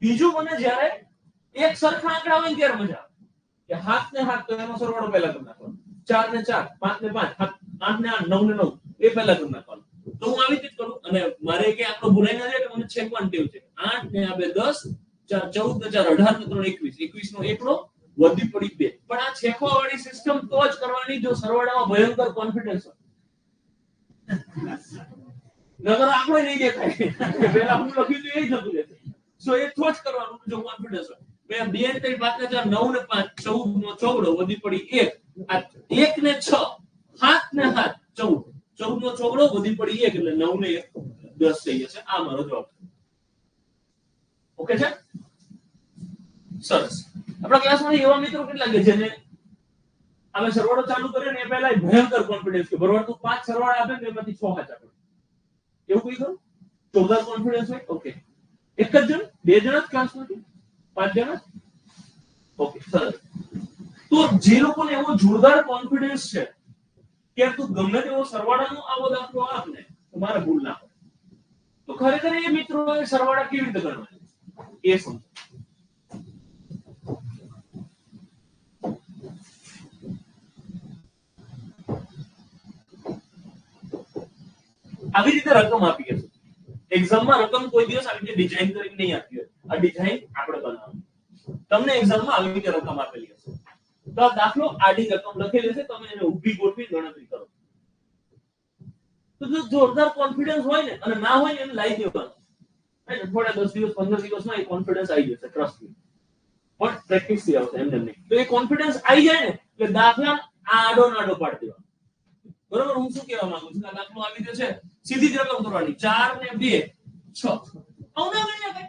બીજું મને જ્યારે એક સરખા આંકડા હોય ત્યારે મજા આવે કે 7 ને 7 તો એનો સરવાળો પહેલા કરી નાખવાનો, 4 ને 4 5 ને 5 8 ને 8 9 ને 9 એ પહેલા કરી નાખવાનો. તો હું આવી રીતે કરું. અને મારે કે આપણો ભૂલાઈ ના જાય એટલે મને છેકવાનું ટેવ છે. 8 ને 2 10, 4 14 ને 4 18 ને 3 21, 21 નો એકડો વધી પડી 2. પણ આ છેકવા વાળી સિસ્ટમ તો જ કરવાની જો સરવાળામાં ભયંકર કોન્ફિડન્સ હોય. નગર આંકડો નહીં દેખાય કે પહેલા હું લખ્યું તો એ જ હતું રહેશે. સો એ તો જ કરવાનું જો કોન્ફિડન્સ હોય. 2 ને 3 5 ને 4 9 ને 5 14 નો ચોગડો વધી પડી 1, આ 1 ને 6 7 ને 7 14, 14 નો ચોગડો વધી પડી 1, એટલે 9 ને 1 10 થઈ જશે. આ મારો જવાબ. ઓકે છે? સરસ. આપણા ક્લાસમાં એવા મિત્રો કેટલા કે જેને અમે સરવાળો ચાલુ કર્યો ને એ પહેલા ભયંકર કોન્ફિડન્સ કે બરોબર તું 5 સરવાળા આપે ને એમાંથી 6 સાચા પડે. એવું કોઈ ખરું? જોરદાર કોન્ફિડન્સ હોય. ઓકે, એક જ જણ, 2 જણ જ ક્લાસમાંથી, 5 જણ? ઓકે, સરસ. તો જે લોકોને એવો જોરદાર કોન્ફિડન્સ છે કે તું ગમે તેવો સરવાળાનો આવો દાખલો આપ ને તો મારે ભૂલ ના પડે, તો ખરેખર એ મિત્રોએ સરવાળા કેવી રીતે કરવાના એ સમજો. આવી રીતે રકમ આપી હશે એક્ઝામમાં. રકમ કોઈ દિવસ આવી રીતે ડિઝાઇન કરીને નહીં આપી હોય. આ ડિઝાઇન આપણે બનાવવાની. તમને એક્ઝામમાં આવી રીતે રકમ આપેલી હશે તો આ દાખલો આડી રકમ લખેલી હશે, તમે એને ઊભી ગોઠવી ગણતરી કરો. તો જો જોરદાર કોન્ફિડન્સ હોય ને અને ના હોય ને એને લાવી દેવાનું. થોડા 10 દિવસ 15 દિવસમાં એ કોન્ફિડન્સ આવી જશે, ટ્રસ્ટ મી. પણ પ્રેક્ટિસ થી આવશે, એમને નહીં. તો એ કોન્ફિડન્સ આવી જાય ને એટલે દાખલા આડો નાડો પાડી દેવાનો. બરોબર? હું શું કહેવા માંગુ છું? આ દાખલો આવી ગયો છે, સીધી જ રકમ કરવાની. 4 ને 2 6. આવના ગણી નાખે,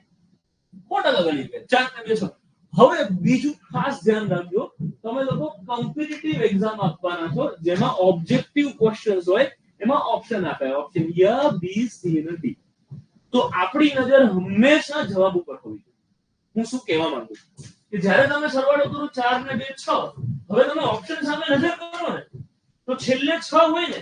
મોટા ગણી નાખે. 4 ને 2 6. હવે બીજું ખાસ ધ્યાન રાખજો, તમે લોકો કોમ્પિટિટિવ એક્ઝામ આપવાના છો જેમાં ઓબ્જેક્ટિવ ક્વેશ્ચન્સ હોય, એમાં ઓપ્શન આપે, ઓપ્શન A B C અને D. તો આપણી નજર હંમેશા જવાબ ઉપર હોવી જોઈએ. હું શું કહેવા માંગુ છું કે જ્યારે તમે સરવાળો કરો 4 ને 2 6, હવે તમે ઓપ્શન સામે નજર કરો ને તો છેલ્લે 6 હોય ને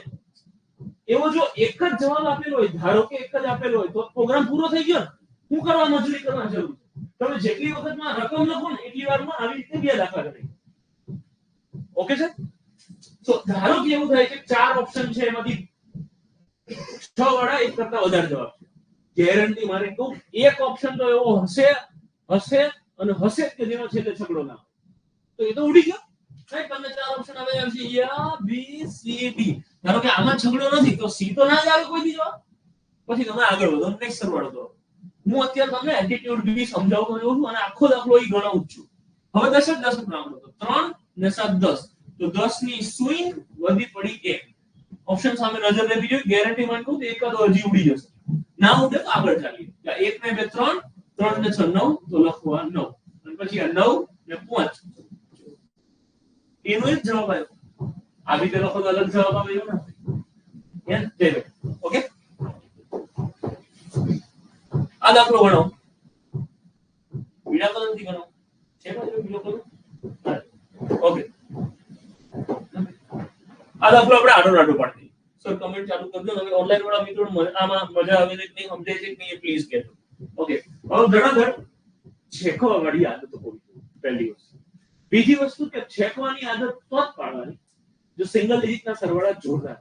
એવો જો એક જ જવાબ આપેલો હોય, ધારો કે એક જ આપેલો હોય, તો પ્રોગ્રામ પૂરો થઈ ગયો ને. હું કરવા મજૂરી કરવા જરૂર છે. તમે જેટલી વખતમાં રકમ લખો ને એટલી વારમાં આવી રીતે 2 દાખલા કરી. ઓકે છે? તો ધારો કે એવું થાય કે 4 ઓપ્શન છે, એમાંથી 6 વાળા એક કરતા વધારે જવાબ છે. ગેરંટી મારે કહું, એક ઓપ્શન તો એવો હશે અને હશે કે જેનો છેલ્લે છગડો ના હોય. તો એ તો ઉડી ગયો. રાઈટ, તમને 4 ઓપ્શન આવે છે A B C D. ધારો કે આમાં છગડો નથી તો C તો ના જ આવે કોઈ દી જવાબ. પછી તમે આગળ વધો, નેક્સ્ટ સરવાળો કરો. હું અત્યારે તમને એટીટ્યુડ બી સમજાવતો રહ્યો છું અને આખો દાખલો ઈ ગણાવું છું. હવે 10 જ 10 ગણાવો તો 3 ને 7 10. તો 10 ની સ્વિંગ વધી પડી 1. ઓપ્શન સામે નજર લેવી જોઈએ. ગેરંટી માં કહું તો એકાદો હજી ઉડી જશે. ના ઉડે તો આગળ ચાલીએ. 1 ને 2 3, 3 ને 6 9, તો લખવા 9. અને પછી આ 9 ને 5 એનો જ જવાબ આવ્યો. આ રીતે લખો તો અલગ જવાબ આવે એવું નથી. ઓકે, આ દાખલો ગણો. બીજા કલમથી ગણો. છે ભાઈ બીજો કલમ? ઓકે, આ દાખલો આપણે આડો રાડો પાડી. સર કમેન્ટ ચાલુ કરજો. હવે ઓનલાઈન વાળા મિત્રો આમાં મજા આવે છે કે નહીં, સમજે છે કે નહીં, પ્લીઝ કહેજો. ઓકે, હવે ધડાધડ છેકવા વાળી આદતો હોવી. પહેલી વસ્તુ. બીજી વસ્તુ કે છેકવાની આદત તો જ પાડવાની જો સિંગલ ડિજિટના સરવાળા જોરદાર.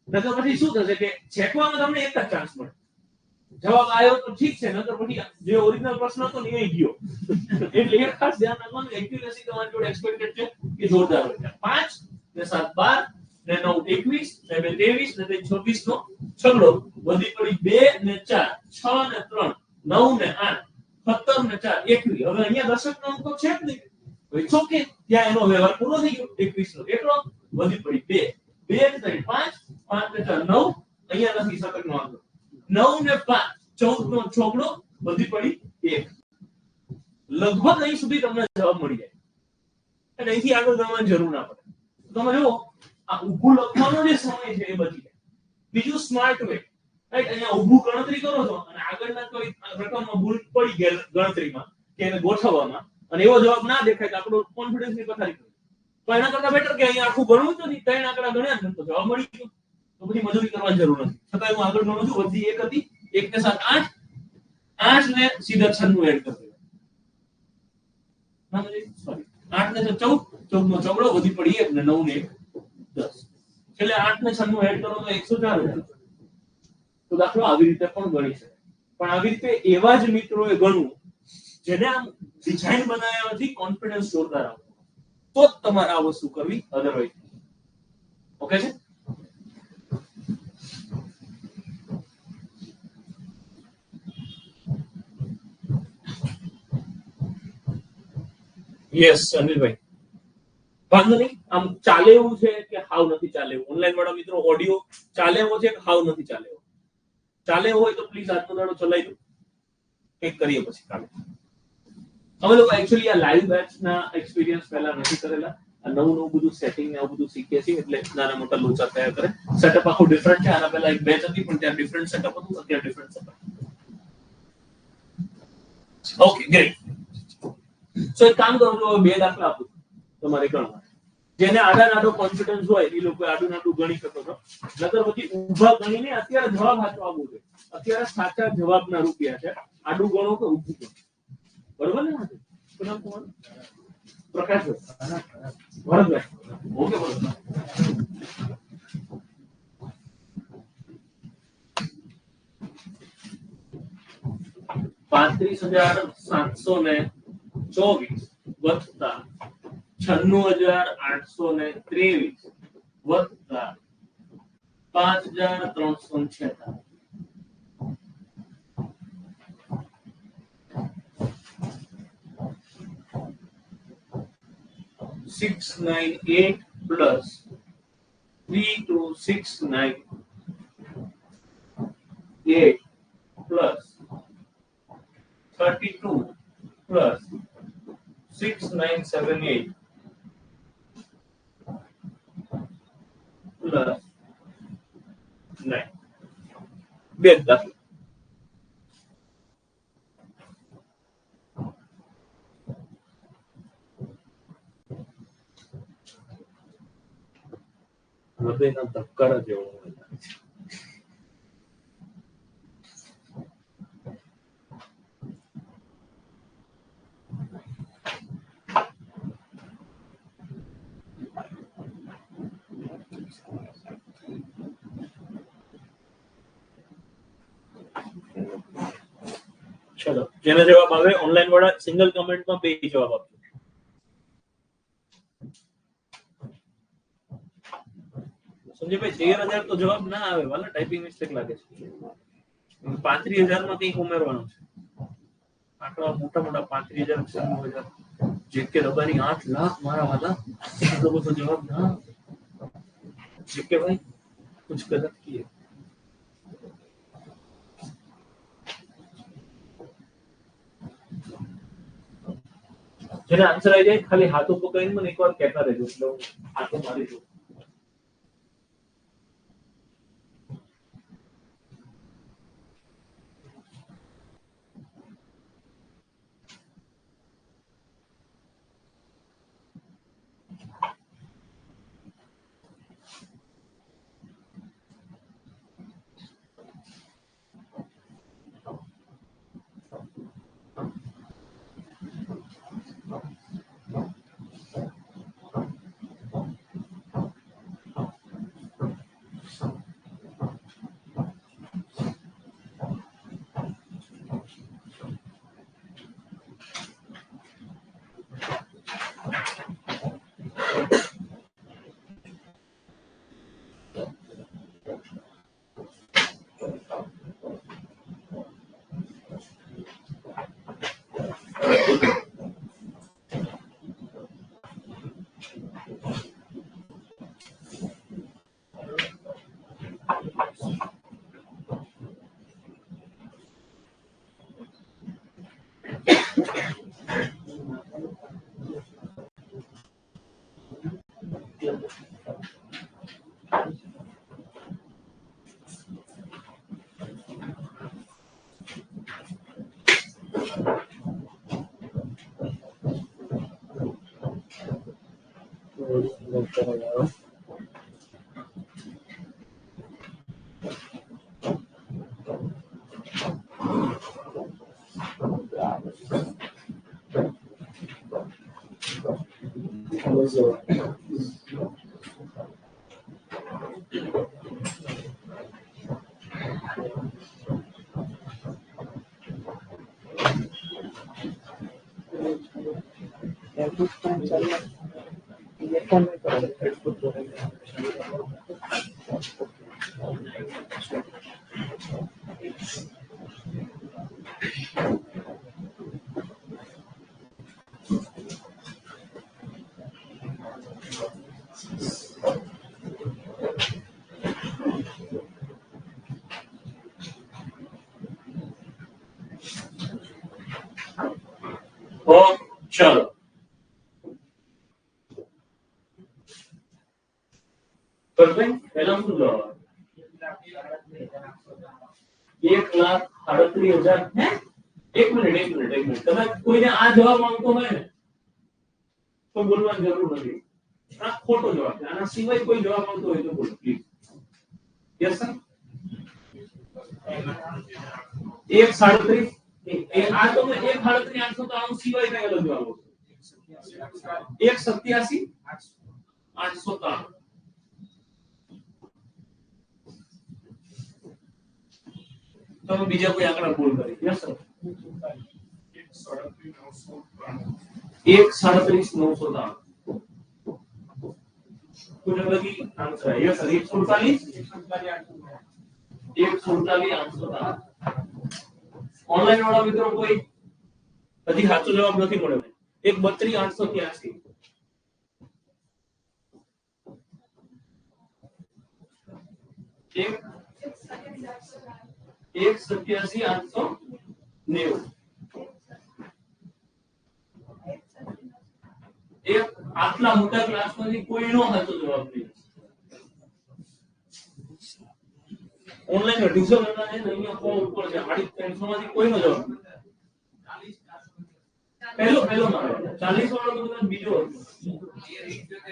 નકર પછી શું થશે કે છેકવામાં તમને એક જ ચાન્સ મળે. જવાબ આવ્યો તો ઠીક છે, નકર પછી જે ઓરિજિનલ પ્રશ્ન હતો ને એ ગયો. એટલે એ ખાસ ધ્યાન રાખવાનું, એક્યુરેસી તમારી જોડે એક્સપેક્ટેડ છે કે જોરદાર હોય. 5 ને 7 12 ને 9 21 ને 2 23 ને 26 નો છગડો વધી પડી 2 ને 4 6 ને 3 9 ને 8 17 ને 4 21. હવે અહીંયા દશકનો અંક તો છે જ નહીં. ઇટ્સ ઓકે, ત્યાં એનો વ્યવહાર પૂરો થઈ ગયો. 21 નો કેટલો વધી પડી 2 2 ને 5 5 ને 4 9. અહીંયા નથી શતકનો આંકડો. 9 ને 5 14 નો છગડો વધી પડી 1. લગભગ અહીં સુધી તમને જવાબ મળી જાય અને અહીંથી આગળ ગણવાની જરૂર ના પડે. તમે જુઓ, આ ઊભું લખવાનો જે સમય છે એ બચી જાય. બીજું સ્માર્ટ વે, રાઈટ, અહીંયા ઊભું ગણતરી કરો છો અને આગળના કોઈ રકમમાં ભૂલ પડી ગઈ ગણતરીમાં કે એને ગોઠવવામાં અને એવો જવાબ ના દેખાય તો આપણો કોન્ફિડન્સ ની પથારી કરે. તો એના કરતા બેટર કે અહીંયા આખું ગણવું જ નથી, 3 આંકડા ગણ્યા ને તો જવાબ મળી ગયો. તો પછી મજૂરી કરવાની જરૂર નથી. છતાં હું આગળ ગણું છું. વધી 1 હતી, 1 ને 7 8, 8 ને સીધા 96 એડ કરી દેવા. સોરી, 8 ને 14, 14 નો છગડો વધી પડી 1 ને 9 ને 10. એટલે 8 ને 96 એડ કરો તો 104. તો દાખલો આવી રીતે પણ ગણી શકાય. પણ આવી રીતે એવા જ મિત્રોએ ગણવું જેને આમ ડિઝાઇન બનાવ્યા નથી, કોન્ફિડન્સ જોરદાર આવે તો જ તમારે આ વસ્તુ કરવી. અધરવાઇઝ ઓકે છે. યસ અનિલભાઈ, વાંધો નહીં. આમ ચાલે એવું છે કે હાવ નથી ચાલે એવું? ઓનલાઈન વાળા મિત્રો ઓડિયો ચાલે એવો છે કે હાવ નથી ચાલે એવો? ચાલે એવું હોય તો પ્લીઝ આજનો દાડો ચલાવી દો. કંઈક કરીએ પછી કાલે. અમે લોકો એકચ્યુઅલી આ લાઈવ બેચ ના એક્સપિરિયન્સ પહેલા નથી કરેલા. આ નવું બધું સેટિંગ ને આવું બધું શીખીએ છીએ એટલે નાના મોટા લોચા થયા કરે. સેટઅપ આખું ડિફરન્ટ છે. આના પહેલા એક બેચ હતી પણ ત્યાં ડિફરન્ટ સેટઅપ હતું, અત્યારે different setup. Okay, great. So એક કામ કરો, બે દાખલા આપું તમારે ગણવા. જેને આડાનાડો કોન્ફિડન્સ હોય એ લોકો આડુનાડું ગણી શકો છો. નકર પછી ઊભા ગણીને અત્યારે જવાબ સાચો આવવો જોઈએ. અત્યારે સાચા જવાબના રૂપિયા છે. આડું ગણો કે ઊભું ગણો, બરોબર ને? શું નામ તમારું? પ્રકાશભાઈ, ભરતભાઈ. ઓકે, બરોબર. ₹35,724 વત્તા 96,823 વત્તા 5,346. $698 plus 32,698 plus 32 plus 6,978 plus 9. બે દાખલા. હૃદયના ધબકારા જેવો ચલો જેનો જવાબ આવે ઓનલાઈન વાળા સિંગલ કમેન્ટમાં બે જવાબ આપજો. સંજયભાઈ 13,000 તો જવાબ ના આવે વાલા, ટાઈપિંગ મિસ્ટેક લાગે છે. 35,000 માં કંઈક ઉમેરવાનું છે. આંકડા મોટા મોટા 35,000 96,000 જેકે રબારી 8 લાખ મારા વાલા, એટલો બધો જવાબ ના જેકે ભાઈ कुछ गलत किए. જેને આન્સર આવી જાય ખાલી હાથો પકડીને મને એકવાર કહેતા રહેજો એટલે હું હાથો મારી દઉં. चलो पहला શું જવાબ 1,38,000 હે એક મિનિટ તમે કોઈને આ જવાબ માંગતો હોય ને તો બોલવાની જરૂર નથી. આ ખોટો જવાબ છે. આના સિવાય કોઈ જવાબ માંગતો હોય તો બોલો પ્લીઝ. યસ સર 1,37 આ તો 1,38,893 સિવાય કઈ અલગ જવાબ હતો 1,87,893 તમે બીજા કોઈ આંકડા ભૂલ કરી. યસ સર 1,37,993 कुछ लगी आंसर है. यस सर 1,47,893 ऑनलाइन वाला मित्रों कोई हजी साचो जवाब નથી મળ્યો. 1,32,883 1,87,890 એક આટલા મોટા ક્લાસમાંથી કોઈનો સાચો જવાબ નહીં. ઓનલાઈન 250 જણા છે ને અહીંયા ફોર્મ ઉપર છે 350 માંથી કોઈનો જવાબ નહીં. પહેલો ના 40 વાળો તો કદાચ બીજો હતો.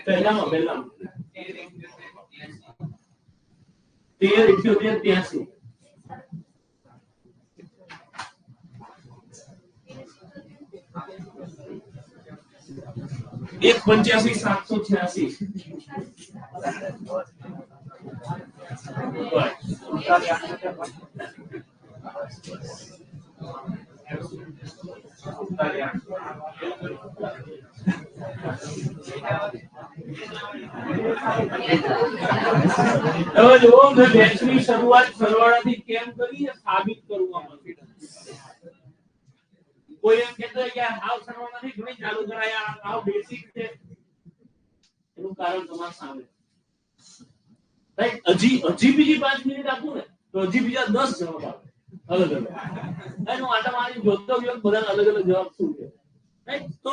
પહેલામાં 13,78,83 1,85,786 1,85,786 હવે જો મેં બેચની શરૂઆત સરવાળાથી કેમ કરી એ સાબિત કરવું આમાંથી. કોઈ એમ કહેતો હોય કે હાવ સરવાળાથી ઘણી ચાલુ કરાયા હાવ બેસિક છે, એનું કારણ તમારા સામે. રાઈટ, હજી બીજી 5 મિનિટ આપું ને તો હજી બીજા 10 જવાબ આવે અલગ અલગ. એનું આટા મારી જોતો ગયો બધા અલગ અલગ જવાબ શું છે. રાઈટ, તો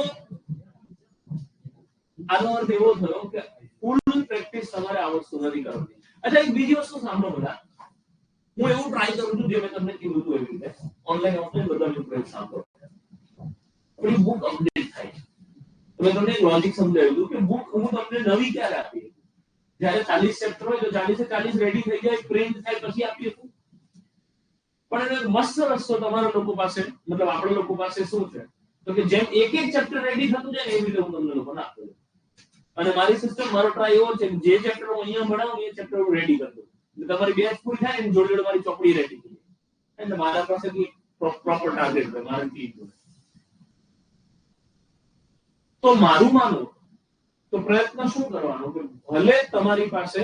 આનો અર્થ એવો થયો કે ફૂલ પ્રેક્ટિસ તમારે આ વસ્તુ નથી કરવાની. અચ્છા, એક બીજી વસ્તુ સાંભળો બધા, હું એવું ટ્રાય કરું છું જે મેં તમને કીધું હતું એવી રીતે ઓનલાઈન ઓફલાઈન બધા મિત્રો સાંભળો. આપણી બુક અપડેટ થાય છે. મેં તમને એક લોજિક સમજાવ્યું કે બુક હું તમને નવી ક્યારે આપી, જ્યારે 40 ચેપ્ટર હોય તો 40 રેડી થઈ જાય, પ્રિન્ટ થાય પછી આપીએ છું. પણ એનો મસ્ત રસ્તો તમારા લોકો પાસે, મતલબ આપણા લોકો પાસે શું છે તો કે જેમ એક ચેપ્ટર રેડી થતું જાય ને એવી રીતે હું તમને લોકોને આપું. અને મારી સિસ્ટમ, મારો ટ્રાય એવો છે કે જે ચેપ્ટર હું અહીંયા ભણાવું એ ચેપ્ટર હું રેડી કરી દઉં. એટલે તમારી બેચ પૂરી થાય ને જોડે જોડે મારી ચોપડી રેડી થઈ જાય. એટલે મારા પાસે પ્રોપર ટાર્ગેટ છે મારા ટીમ. તો મારું માનો તો પ્રયત્ન શું કરવાનો કે ભલે તમારી પાસે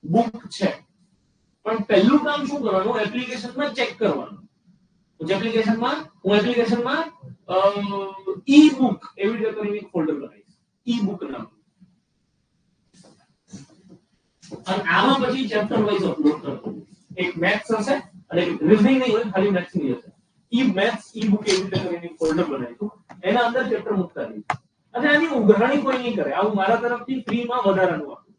બુક છે પણ પહેલું કામ શું કરવાનું, એપ્લિકેશનમાં ચેક કરવાનું. હું એપ્લિકેશનમાં ઈ બુક એવી રીતે કરીને એક ફોલ્ડર બનાવીશ, ઈ બુક નામ. અને આમાં પછી ચેપ્ટર વાઇઝ અપલોડ કરતો. એક મેથ્સ હશે અને એક રીઝનિંગ નહીં હોય, ખાલી મેથ્સ ની હશે. ઈ મેથ્સ ઈ બુક એવી રીતે કરીને એક ફોલ્ડર બનાવીશું, એના અંદર ચેપ્ટર મૂકતા રહીશું. અને આની ઉઘરાણી કોઈ નહીં કરે, આવું મારા તરફથી ફ્રીમાં વધારાનું આપું.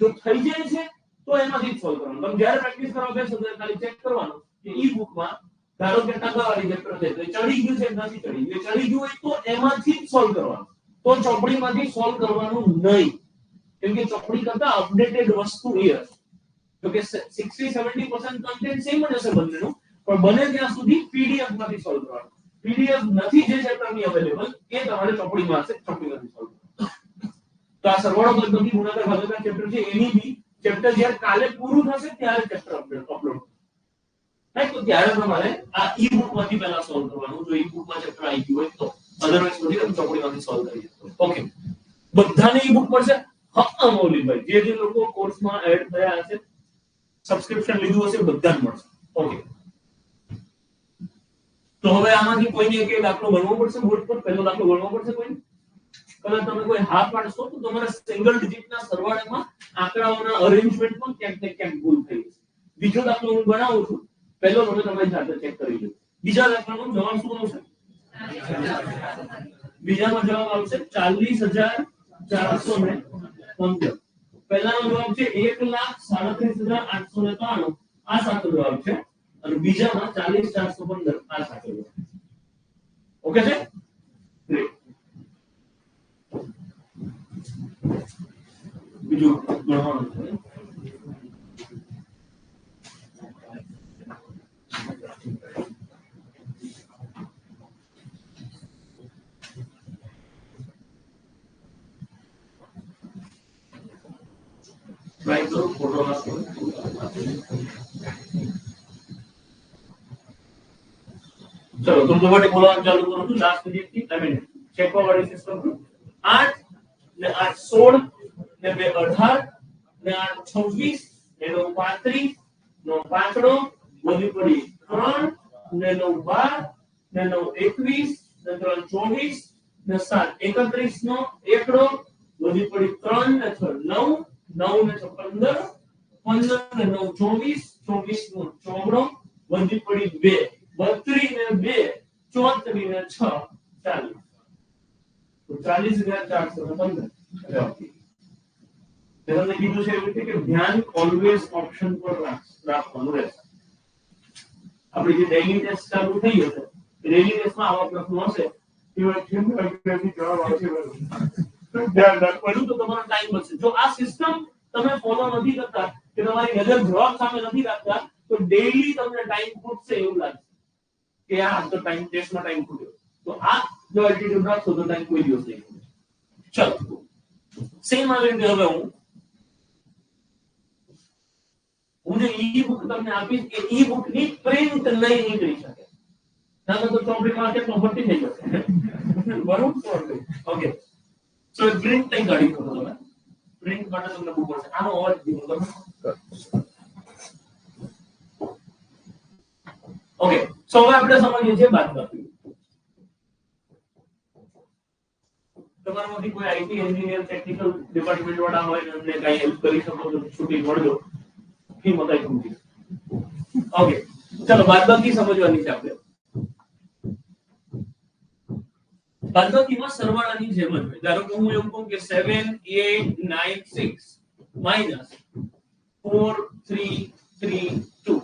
જો થઈ જાય છે તો એમાંથી જ સોલ્વ કરવાનું. તમે જ્યારે પ્રેક્ટિસ કરવા બેસો ત્યારે ખાલી ચેક કરવાનું કે ઈ બુકમાં ધારો કે ટકાવારી ચેપ્ટર છે તો ચડી ગયું છે નથી ચડી ગયું. ચડી ગયું હોય તો એમાંથી જ સોલ્વ કરવાનું, તો ચોપડીમાંથી સોલ્વ કરવાનું નહીં. કેમ કે ચોપડી કરતા અપડેટેડ વસ્તુ એ હશે. તો કે 60-70% કન્ટેન્ટ સેમ જ હશે બંનેનું, પણ બને ત્યાં સુધી પીડીએફ માંથી સોલ્વ કરવાનું. પીડીએફ નથી જે ચેપ્ટરની અવેલેબલ એ તમારે ચોપડીમાં હશે, ચોપડીમાંથી સોલ્વ કરવાનું. તો આ સરવાળો પદ્ધતિ ગુણાકાર ભાગાકાર ચેપ્ટર છે એની બી ચેપ્ટર જ્યારે કાલે પૂરું થશે ત્યારે ચેપ્ટર અપલોડ. રાઈટ, તો ત્યારે તમારે આ ઈ બુકમાંથી પહેલા સોલ્વ કરવાનું. જો ઈ બુકમાં ચેપ્ટર આવી ગયું હોય તો, અધરવાઇઝ બધી તમે ચોપડીમાંથી સોલ્વ કરી શકો. ઓકે, બધાને ઈ બુક મળશે. હા મૌલિકભાઈ, જે લોકો કોર્સમાં એડ થયા હશે, સબસ્ક્રિપ્શન લીધું હશે, બધાને મળશે. ઓકે, તો હવે આમાંથી કોઈને એક દાખલો ગણવો પડશે. બોર્ડ પર પહેલો દાખલો ગણવો પડશે કોઈને. કદાચ તમે કોઈ હા પાડશો તો તમારા સિંગલ ડિજિટના સરવાળામાં આંકડાઓના અરેન્જમેન્ટમાં ક્યાંક ભૂલ થઈ છે. બીજો દાખલો હું બનાવું છું, પહેલો તમે તમારી જાતે ચેક કરી લો. બીજા દાખલાનો જવાબ શું આવશે? બીજાનો જવાબ આવશે 40,415. પહેલાનો જવાબ છે 1,37,893. આ સાચો જવાબ છે. અને બીજામાં 40,415 આ સાચો જવાબ. ઓકે છે? ગ્રેટ. બીજું ગણવાનું છે. ટ્રાય કરો ફોટો રાખો. ચલો તમને માટે બોલવાનું ચાલુ કરું છું. લાસ્ટ ડિજિટથી આઈ મીન ચેકવા વાળી સિસ્ટમ 8 ને 8 16 ને 2 18 ને 8 26 ને 9 35 નો પાંચડો વધી પડી 3 ને 9 12 ને 9 21 ને 3 24 ને 7 31 નો એકડો વધી પડી 3 ને 6 9 9 ને 6 15 15 ને 9 24 24 નો ચોગડો વધી પડી 2 32 ને 2 34 ને 6 40. તો 40,415. તમને કીધું છે એવી રીતે કે ધ્યાન ઓલવેઝ ઓપ્શન પર રાખવાનું રહેશે. આપણી જે ડેઈલી ટેસ્ટ ચાલુ થઈ હશે, ડેઈલી ટેસ્ટમાં આવા પ્રશ્નો હશે એવા કેમ જવાબ આવશે. ધ્યાન રાખવાનું તો તમારો ટાઈમ બચશે. જો આ સિસ્ટમ તમે ફોલો નથી કરતા કે તમારી નજર જવાબ સામે નથી રાખતા તો ડેઈલી તમને ટાઈમ ખૂટશે એવું લાગશે કે આ તો ટાઈમ ટેસ્ટમાં ટાઈમ ખૂટ્યો. તો આ જો એટીટ્યુડ રાખશો તો ટાઈમ કોઈ દિવસ નહીં ખૂટે. ચલો સેમ આવી રીતે હવે હું જે ઈ બુક તમને આપીશ એ ઈ બુક ની પ્રિન્ટ નહીં નીકળી શકે. ના તો ચોપડી માર્કેટમાં ભરતી થઈ જશે બરોબર ઓકે સો પ્રિન્ટ થઈ કાઢી શકો તમે પ્રિન્ટ માટે તમને બહુ પડશે આનો અવાજ દીધો તમે ઓકે સો હવે આપણે સમજીએ છીએ બાદબાકી તમારામાંથી કોઈ આઈટી એન્જિનિયર ટેકનિકલ ડિપાર્ટમેન્ટ વાળા હોય ને અમને કઈ હેલ્પ કરી શકો તો છૂટી મળજો ફી મકાઈ સમજી ઓકે ચલો બાદબાકી સમજવાની છે આપણે બાદબાકીમાં સરવાળાની જેમ જ હોય ધારો કે હું એવું કહું કે 7 8 9 6 માઈનસ 4 3 3 2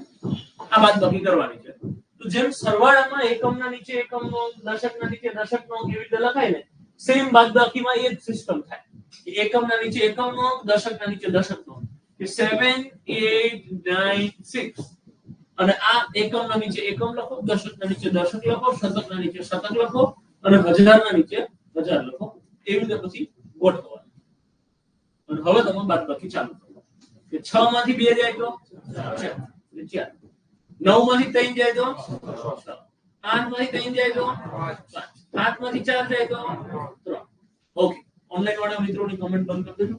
આ બાદબાકી કરવાની છે તો જેમ સરવાળામાં એકમના નીચે એકમનો દશકના નીચે દશકનો કેવી રીતે લખાય ને સેમ બાદબાકીમાં એ જ સિસ્ટમ થાય કે એકમના નીચે એકમનો દશકના નીચે દશકનો કે 7 8 9 6 અને આ એકમના નીચે એકમ લખો દશકના નીચે દશક લખો શતકના નીચે શતક લખો અને હજારના નીચે હજાર લખો એવી રીતે પછી ગોઠવવાનું અને હવે તમે બાદબાકી ચાલુ કરો કે 6 માંથી 2 જાય તો 4 9 માંથી 3 જાય તો 8 માંથી 3 જાય તો 5 8 માંથી 4 જાય તો 3 ઓકે ઓનલાઈન વાળા મિત્રોની કમેન્ટ બંધ કરી દેજો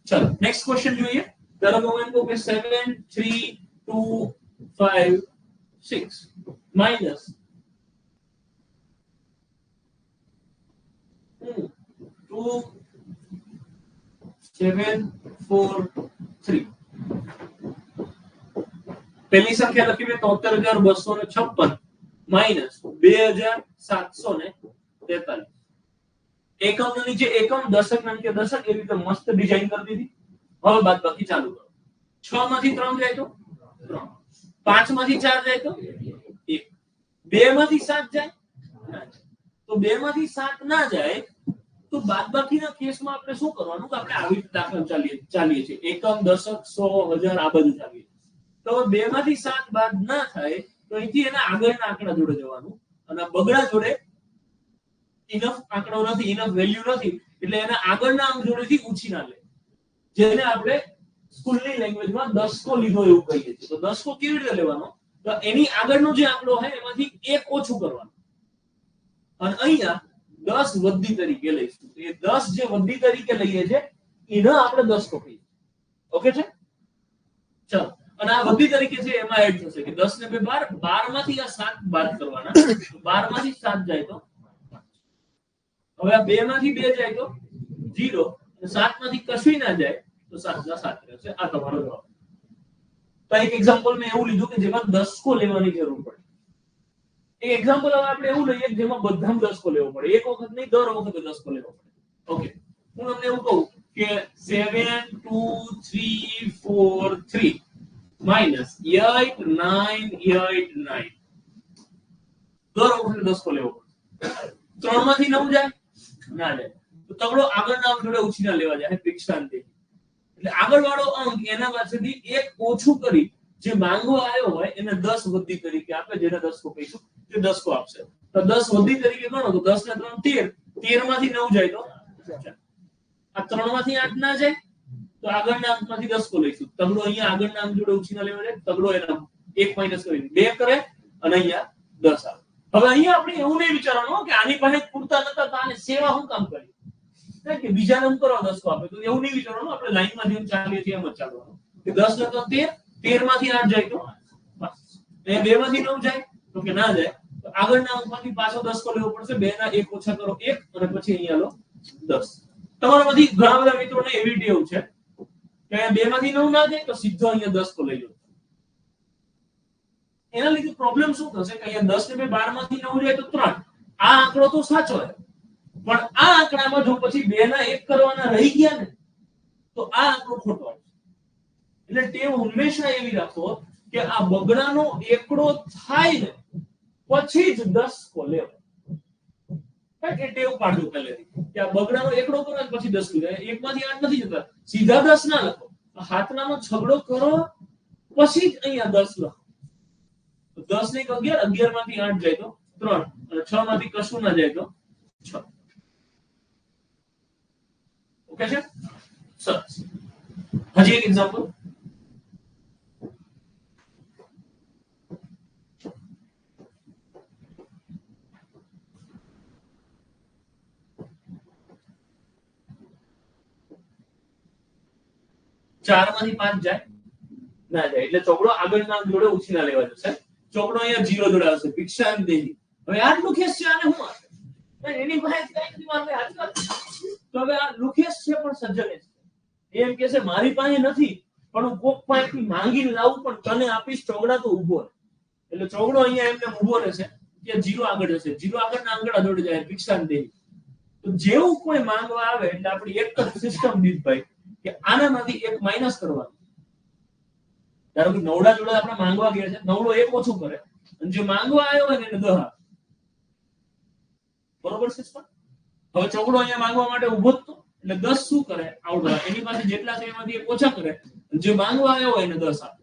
ચલો નેક્સ્ટ ક્વેશ્ચન જોઈએ ધારો કે હું એમ કહું કે 7 3 2 5 6 minus 2 7 4 3 પહેલી સંખ્યા લખી મેં 73256 માઈનસ 2743 એકમના નીચે એકમ દશકના નીચે દશક એ રીતે મસ્ત ડિઝાઇન કરી દીધી હવે બાદબાકી ચાલુ કરો 6 માંથી 3 જાય તો 3 5 માંથી 4 જાય તો 1 2 માંથી 7 જાય તો 2 માંથી 7 ના જાય તો બાદબાકીના કેસમાં આપણે શું કરવાનું કે આપણે આવી રીતે દાખલા ચાલીએ છીએ એકમ દશક 100 1000 આ બધું ચાલીએ તો 2 માંથી 7 બાદ ના થાય તો અહીંથી એના આગળના આંકડા જોડે જવાનું અને બગડા જોડે ઇનફ આંકડો નથી ઇનફ વેલ્યુ નથી એટલે એના આગળના અંક જોડેથી ઉછીના લે જેને આપણે સ્કૂલની લેંગ્વેજમાં દસકો લીધો એવું કહીએ છીએ તો દસકો કેવી રીતે લેવાનો તો એની આગળનો જે આંકડો હોય એમાંથી એક ઓછું કરવાનું અને અહીંયા 10 વધી તરીકે લઈશું એ 10 જે વધી તરીકે લઈએ છે એને આપણે દસકો કહીએ ઓકે છે ચલો અને આ વધી તરીકે છે એમાં એડ થશે કે 10 ને 2 12 12 માંથી આ 7 બાદ કરવાના તો 12 માંથી 7 જાય તો હવે આ 2 માંથી 2 જાય તો 0 અને 7 માંથી કશું ના જાય તો 7 ના 7 રહેશે આ તમારો જવાબ તો એક એક્ઝામ્પલ મેં એવું લીધું કે જેમાં દસકો લેવાની જરૂર પડે એક એક્ઝામ્પલ હવે આપણે એવું લઈએ કે જેમાં બધામાં દસકો લેવો પડે એક વખત નહીં દર વખતે દસકો લેવો પડે ઓકે હું તમને એવું કહું કે 7 2 3 4 3 minus 8 9 8 9 દર વખતે દસકો લેવો પડે 3 માંથી 9 જાય ના જાય તો તગડો આગળના અંક જોડે ઉછીના લેવા જાય પિક્ષાંતે એટલે આગળવાળો અંક એના પાસેથી એક ઓછું કરી જે માંગો આવ્યો હોય એને 10 વધી તરીકે આપે જેને દસકો કહીશું જે દસકો આપશે તો 10 વધી તરીકે ગણો તો 10 ને 3 13 માંથી 9 જાય તો આ 3 માંથી 8 ના જાય તો આગળના અંકમાંથી દસકો લઈશું તગડો અહીંયા આગળના અંક જોડે ઉછીના લેવા જાય તગડો એના 1 માઈનસ કરી 2 કરે અને અહીંયા 10 આવે હવે અહીંયા આપણે એવું નહીં વિચારવાનું કે આની પાસે પૂરતા નતા તો આને સેવા હું કામ કરી કે બીજાને હું કરવા દસકો આપે તો એવું નહીં વિચારવાનું આપણે લાઈનમાં જેમ ચાલીએ છીએ એમ જ ચાલવાનું કે 10 ને 3 13 માંથી 8 જાય તો બસ એ 2 માંથી 9 જાય તો કે ના જાય તો આગળના અંકમાંથી પાછો દસકો લેવો પડશે 2 ના 1 ઓછા કરો 1 અને પછી અહીંયા લો 10 તમારામાંથી ઘણા બધા મિત્રોને એવી ટેવ છે કે 2 માંથી 9 ના જાય તો સીધો અહીંયા દસકો લઈ લો એના લીધે પ્રોબ્લેમ શું થશે કે અહીંયા 10 ને 12 માંથી 9 જાય તો 3 આ આંકડો તો સાચો છે પણ આ આંકડામાં જો પછી 2 ના 1 કરવાના રહી ગયા ને તો આ આંકડો ખોટો આવશે એટલે ટેવ હંમેશા એવી રાખો કે આ બગડાનો એકડો થાય ને પછી જ દસકો લેવાય કે ટેવ પાડજો પહેલેથી કે આ બગડાનો એકડો કરો પછી 10 લે 1 માંથી 8 નથી જતા સીધા 10 ના લખો હાથનાનો છગડો કરો પછી જ અહીંયા 10 લખો 10 ને 11 11 માંથી 8 જાય તો 3 અને 6 માંથી કશું ના જાય તો 6 ઓકે છે સરસ હજી એક એક્ઝામ્પલ 4 માંથી 5 જાય ના જાય, એટલે ચોકડો આગળના અંક જોડે ઉછીના લેવા જશે. ચોકડો અહીંયા 0 જોડે આવશે. ભિક્ષાન દેહી. હવે આ લુકેશ છે, આને શું હશે? એની પાસે કઈ નથી મારે આજકાલ. તો હવે આ લુકેશ છે પણ સજ્જન છે. એમ કે છે મારી પાસે નથી પણ હું કોક પાસેથી માંગીને લાવું, પણ તને આપીશ. ચોકડા તો ઊભો રહે. એટલે ચોકડો અહીંયા એમને ઊભો રહેશે. કે 0 આગળ જશે. 0 આગળના આંગળા જોડે જાય. ભિક્ષાન દેહી. તો જેવું કોઈ માંગવા આવે એટલે આપણી એક જ સિસ્ટમ દીધભાઈ કે આનામાંથી એક માઈનસ કરવાનું. ધારો કે નવડા જોડે આપણે માંગવા ગયા છે, નવડો એક ઓછું કરે અને જે માંગવા આવ્યો હોય ને એને 10 આપે. બરોબર સિસ્ટમ. હવે ચોકડો અહીંયા માંગવા માટે ઉભો જ તો, એટલે 10 શું કરે આવડો એની પાસે જેટલા છે એમાંથી એક ઓછા કરે, જે માંગવા આવ્યો હોય એને 10 આપે.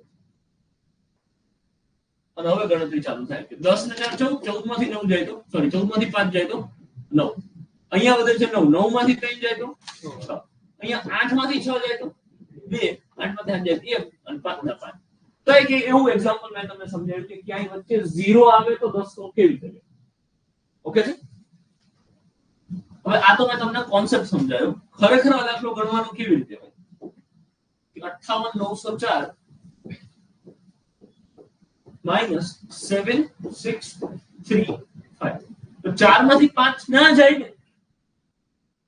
અને હવે ગણતરી ચાલુ થાય કે 10 ને 4 14, 14 માંથી 9 જાય તો સોરી 14 માંથી 5 જાય તો 9. અહીંયા વધે છે 9, 9 માંથી 3 જાય તો 6. અહીંયા 8 માંથી 6 જાય તો 2, 8 માંથી 8 જાય 1 અને 5 ના 5. તો એક એવું એક્ઝામ્પલ મેં તમને સમજાવ્યું કે ક્યાંય વચ્ચે 0 આવે તો 10 તો કેવી રીતે લે. ઓકે છે. હવે આ તો મેં તમને કોન્સેપ્ટ સમજાયો. ખરેખર આ દાખલો ગણવાનો કેવી રીતે હોય કે 58904 -7635. તો 4 માંથી 5 ના જાય ને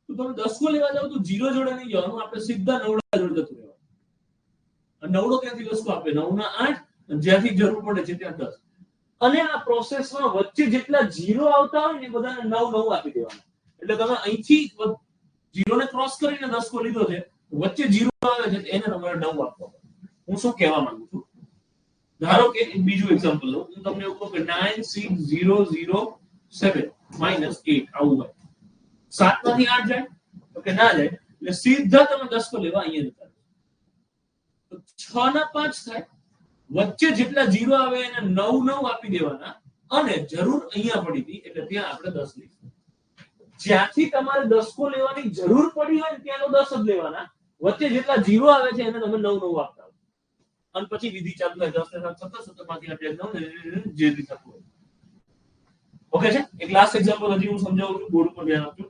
તો તમે 10 કો લેવા જાવ તો 0 જોડે નહીં જવાનું, આપણે સીધા નવડા જોડે જતું રહેવાનું. અને નવડો ક્યાંથી 10 કો આપે? 9 ના 8 અને જ્યાંથી જરૂર પડે છે ત્યાં 10. અને આ પ્રોસેસમાં વચ્ચે જેટલા 0 આવતા હોય ને બધાને 9 9 આપી દેવાના. એટલે તમે અહીંથી 0 ને ક્રોસ કરીને 10 કો લીધો છે, વચ્ચે 0 આવે છે એને તમારે 9 આપવો. હું શું કહેવા માંગુ છું, ધારો કે બીજું એક્ઝામ્પલ લો. હું તમને એવું કહું કે 96007 -8 આવું હોય. 7 માંથી 8 જાય તો કે ના જાય, એટલે સીધા તમે 10 કો લેવા અહીંયા જતા. તો 6 ના 5 થાય. વચ્ચે જેટલા 0 આવે એને 9 9 આપી દેવાના. અને જરૂર અહીંયા પડી હતી એટલે ત્યાં આપણે 10 લઈશું. જ્યાંથી તમારે 10 કો લેવાની જરૂર પડી હોય ને ત્યાંનો 10 જ લેવાના. વચ્ચે જેટલા 0 આવે છે એને તમે 9 9 આપતા. અને પછી વિધિ ચાલુ થાય. 10 ને 7 17 17 માંથી 8 9 જે રીતે થતું હોય. ઓકે છે. એક લાસ્ટ એક્ઝામ્પલ હજી હું સમજાવું છું, બોર્ડ પર ધ્યાન આપજો.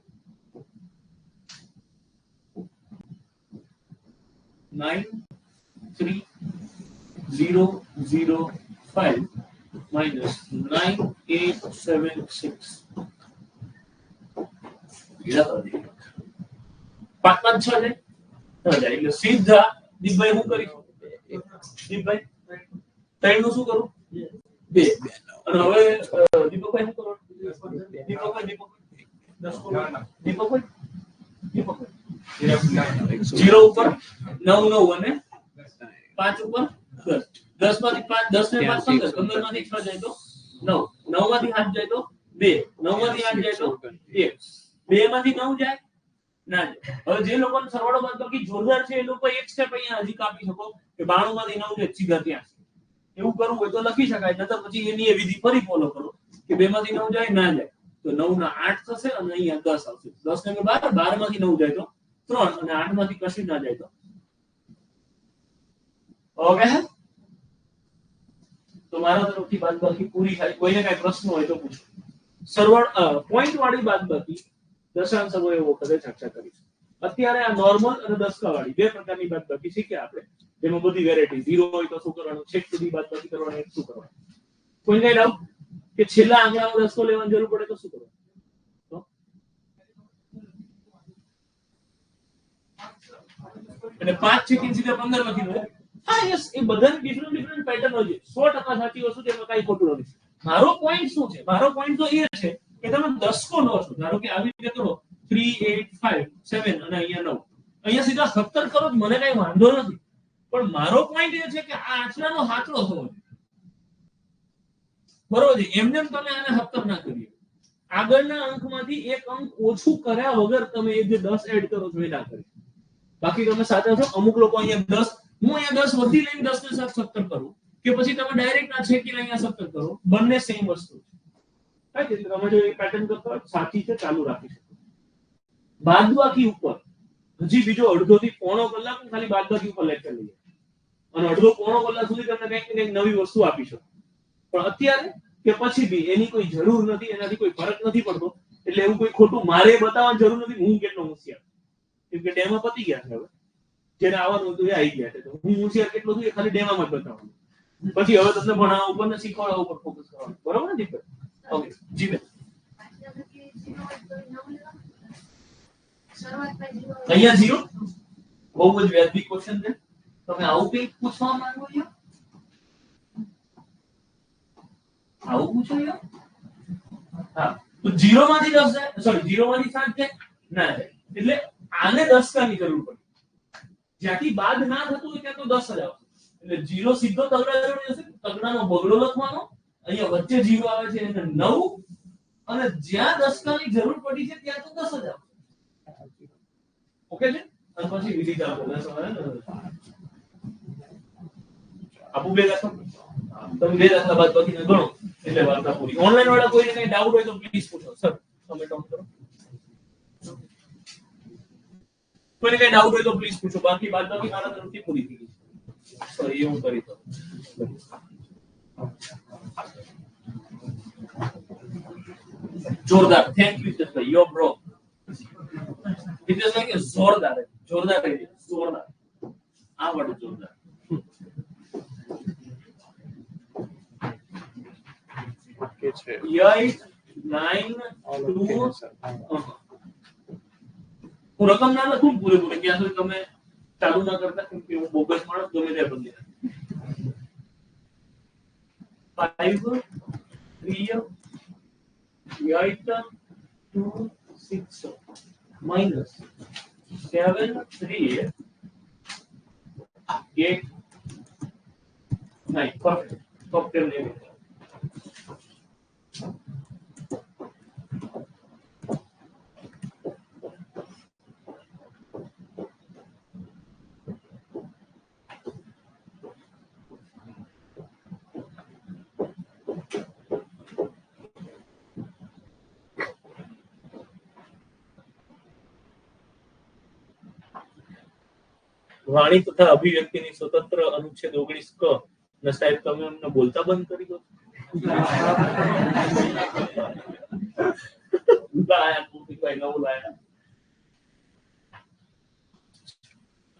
93005 -9876. 5 5 6 જાય એટલે સીધા દીપભાઈ શું કરીશું? દીપભાઈ 3 નું શું કરું? 2. અને હવે દીપકભાઈ શું કરો? દીપકભાઈ 0 ઉપર 9 9 અને 5 ઉપર 10. 10 માંથી 5 10 ને 5 15, 15 માંથી 6 જાય તો 9, 9 માંથી 8 જાય તો 2, 9 માંથી 8 જાય તો 1, 2 માંથી 9 જાય ના જાય. હવે જે લોકોને સરવાળો બાદબાકી જોરદાર છે એ લોકો એક સ્ટેપ અહીંયા હજી કાપી શકો કે 92 માંથી 9 જાય સીધા ત્યાં. એવું કરવું હોય તો લખી શકાય, નતર પછી એની એ વિધિ ફરી ફોલો કરો કે 2 માંથી 9 જાય ના જાય તો 9 ના 8 થશે અને અહીંયા 10 આવશે. 10 ને 12, 12 માંથી 9 જાય તો 3 અને 8 માંથી કશું ના જાય તો ઓકે. તો મારા તરફથી બાદબાકી પૂરી થાય. કોઈને કઈ પ્રશ્ન હોય તો પૂછો. સરવાળો પોઈન્ટ વાળી બાદબાકી દશાંશ અવયવ વખતે ચર્ચા કરીશું. અત્યારે આ નોર્મલ અને દસકા વાળી બે પ્રકારની બાદબાકી શીખ્યા આપણે. એમાં બધી વેરાયટી 0 હોય તો શું કરવાનું, છેક સુધી બાદબાકી કરવાની શું કરવાનું. કોઈ કઈ ડાઉટ કે છેલ્લા આંકડામાં 10 લેવાની જરૂર પડે તો શું કરવાનું? એટલે 5 છે કે સીધા 15 લખી દો. હા યસ, એ બધાની ડિફરન્ટ પેટર્ન હોય છે. 100% સાચી વસ્તુ છે, એમાં કઈ ખોટું નથી. મારો પોઈન્ટ શું છે? મારો પોઈન્ટ તો એ છે કે તમે 10 કો લો છો. ધારો કે આવી રીતે કરો 3 8 5 7 અને અહીંયા 9. અહીંયા સીધા 17 કરો જ મને કઈ વાંધો નથી. પણ મારો પોઈન્ટ એ છે કે આ આંકડાનો હાચડો થવો જોઈએ. બરોબર છે. એમને તમે આને 17 ના કરીએ. આગળના અંકમાંથી એક અંક ઓછું કર્યા વગર તમે એ જે 10 એડ કરો છો એ ના કરી. બાકી તમે સાચા છો. અમુક લોકો અહીંયા 10, હું અહીંયા 10 વધી લઈને 10 ને 17 કરું કે પછી તમે ડાયરેક્ટ આ છેકી અહીંયા 17 કરો, બંને સેમ વસ્તુ છે. રાઈટ? એટલે તમે જો એ પેટર્ન કરતા હોય સાચી છે, ચાલુ રાખી શકો. બાદબાકી ઉપર હજી બીજો અડધો થી પોણો કલાક ખાલી બાદબાકી ઉપર લેક્ચર લઈએ અને અડધો પોણો કલાક સુધી તમને કંઈક ને કંઈક નવી વસ્તુ આપી શકો. પણ અત્યારે કે પછી બી એની કોઈ જરૂર નથી, એનાથી કોઈ ફરક નથી પડતો. એટલે એવું કોઈ ખોટું મારે બતાવવાની જરૂર નથી હું કેટલો હોશિયાર, કેમ કે ડેમો પતી ગયા છે હવે. જેને આવવાનું હતું એ આવી ગયા છે. તો હું હોશિયાર કેટલો છું એ ખાલી ડેમામાં જ બતાવું. પછી હવે તમને ભણાવવા ઉપર ને શીખવાડવા ઉપર ફોકસ કરવાનું. બરોબર ને દીપક? ઓકે જી બેન. અહીંયા 0 બહુ જ વ્યાજબી ક્વેશ્ચન છે. તમે આવું કંઈક પૂછવા માંગો છો? આવું પૂછો છો? હા તો 0 માંથી 10 જાય, સોરી 0 માંથી 7 જાય ના જાય. એટલે આને 10 કાની જરૂર પડી. જ્યાંથી બાદ ના થતું હોય ત્યાં તો 10 જ આવશે. એટલે 0 સીધો તગડા જોડે જશે, તગડાનો બગડો લખવાનો, અહીંયા વચ્ચે 0 આવે છે એને 9, અને જ્યાં 10 કાની જરૂર પડી છે ત્યાં તો 10 જ આવશે. ઓકે છે? અને પછી વિધિ ચાલુ કરે આપું બે દાખલા તમે બે દાખલા બાદ બાકીને ગણો એટલે વાર્તા પૂરી. ઓનલાઈન વાળા કોઈને કઈ ડાઉટ હોય તો પ્લીઝ પૂછો. સર તમે કાઉન્ટ કરો. કોઈને કઈ ડાઉટ હોય તો પ્લીઝ પૂછો. બાકી બાદ બાકી મારા તરફથી પૂરી થઈ ગઈ. સોરી એવું કરી દો. જોરદાર. Thank you Hiteshbhai. Your bro. Hiteshbhai કે જોરદાર હે. જોરદાર હે. જોરદાર. આ વર્ડ જોરદાર. ઓકે છે 8 9 2 હું રકમ ના લખું પૂરેપૂરી ત્યાં સુધી તમે ચાલુ ના કરતા, કેમ કે હું બોગસ માણસ ગમે તે બદલી 5 3 8 2 6 minus 7 3 8 9 perfect. Top 10 name. વાણી તથા અભિવ્યક્તિની સ્વતંત્ર અનુચ્છેદ 19 ક ને સાહેબ તમે અમને બોલતા બંધ કરી દો.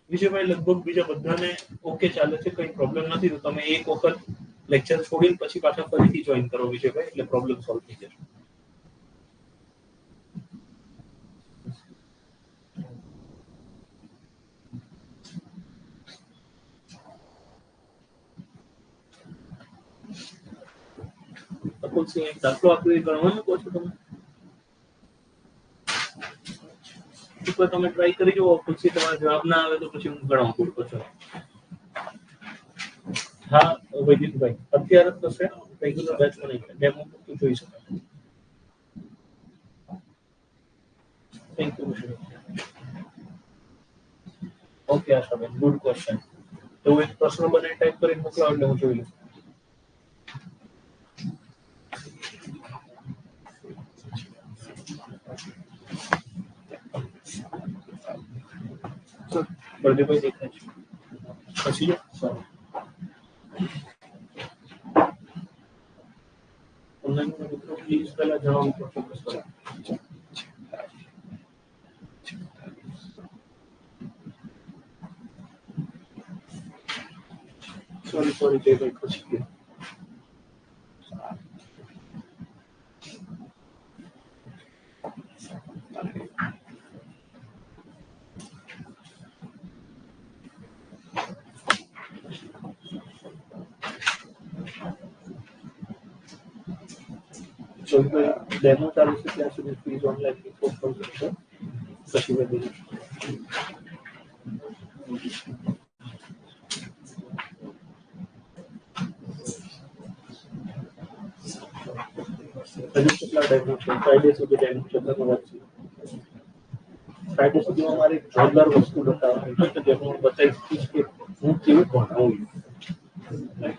વિજયભાઈ લગભગ બીજા બધાને ઓકે ચાલે છે, કઈ પ્રોબ્લેમ નથી. તો તમે એક વખત લેક્ચર છોડીને પછી પાછા ફરીથી જોઈન કરો વિજયભાઈ, એટલે પ્રોબ્લેમ સોલ્વ થઈ જશે. અકુલસિંહ એક દાખલો આપ્યો એ ગણવાનું કહો છો તમે? એકવાર તમે ટ્રાય કરી જુઓ. અકુલસિંહ તમારો જવાબ ના આવે તો પછી હું ગણાવું પૂરતો છો. હા વૈદિકભાઈ અત્યારે થશે રેગ્યુલર બેચમાં નહીં થાય, ડેમો પૂરતું જોઈ શકાય. Thank you. Okay Ashaben good question. એવું એક પ્રશ્ન બનાવી ટાઈપ કરીને મોકલાવો એટલે હું જોઈ લઉં. બળદેવભાઈ દેખાય છે પછી ઓનલાઈન મિત્રો પ્લીઝ પહેલા જવાબ ઉપર ફોકસ કરો. સોરી જયભાઈ ખુશી ગયો. ડેમો ચાલુ છે ત્યાં સુધી પ્લીઝ ઓનલાઈન ફોન કરશો પછી વધુ. હજુ કેટલા ડેમો છે? ફ્રાઈડે સુધી ડેમો છે. ધન્યવાદ. ફ્રાઈડે સુધીમાં મારે એક જોરદાર વસ્તુ બતાવવાની છે કે હું બતાવી શકીશ કે હું કેવું ભણાવું.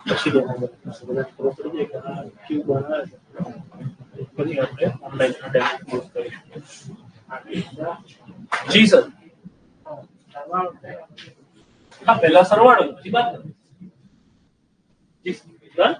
પછી ડેમો બતાવીશ. બધા ખબર પડી જાય કે હા કેવું ભણાવે છે. પછી આપણે ઓનલાઈન ડેમો ક્લોઝ કરીશું. જી સર. હા પહેલા સરવાળો પછી બાદ. જી સર.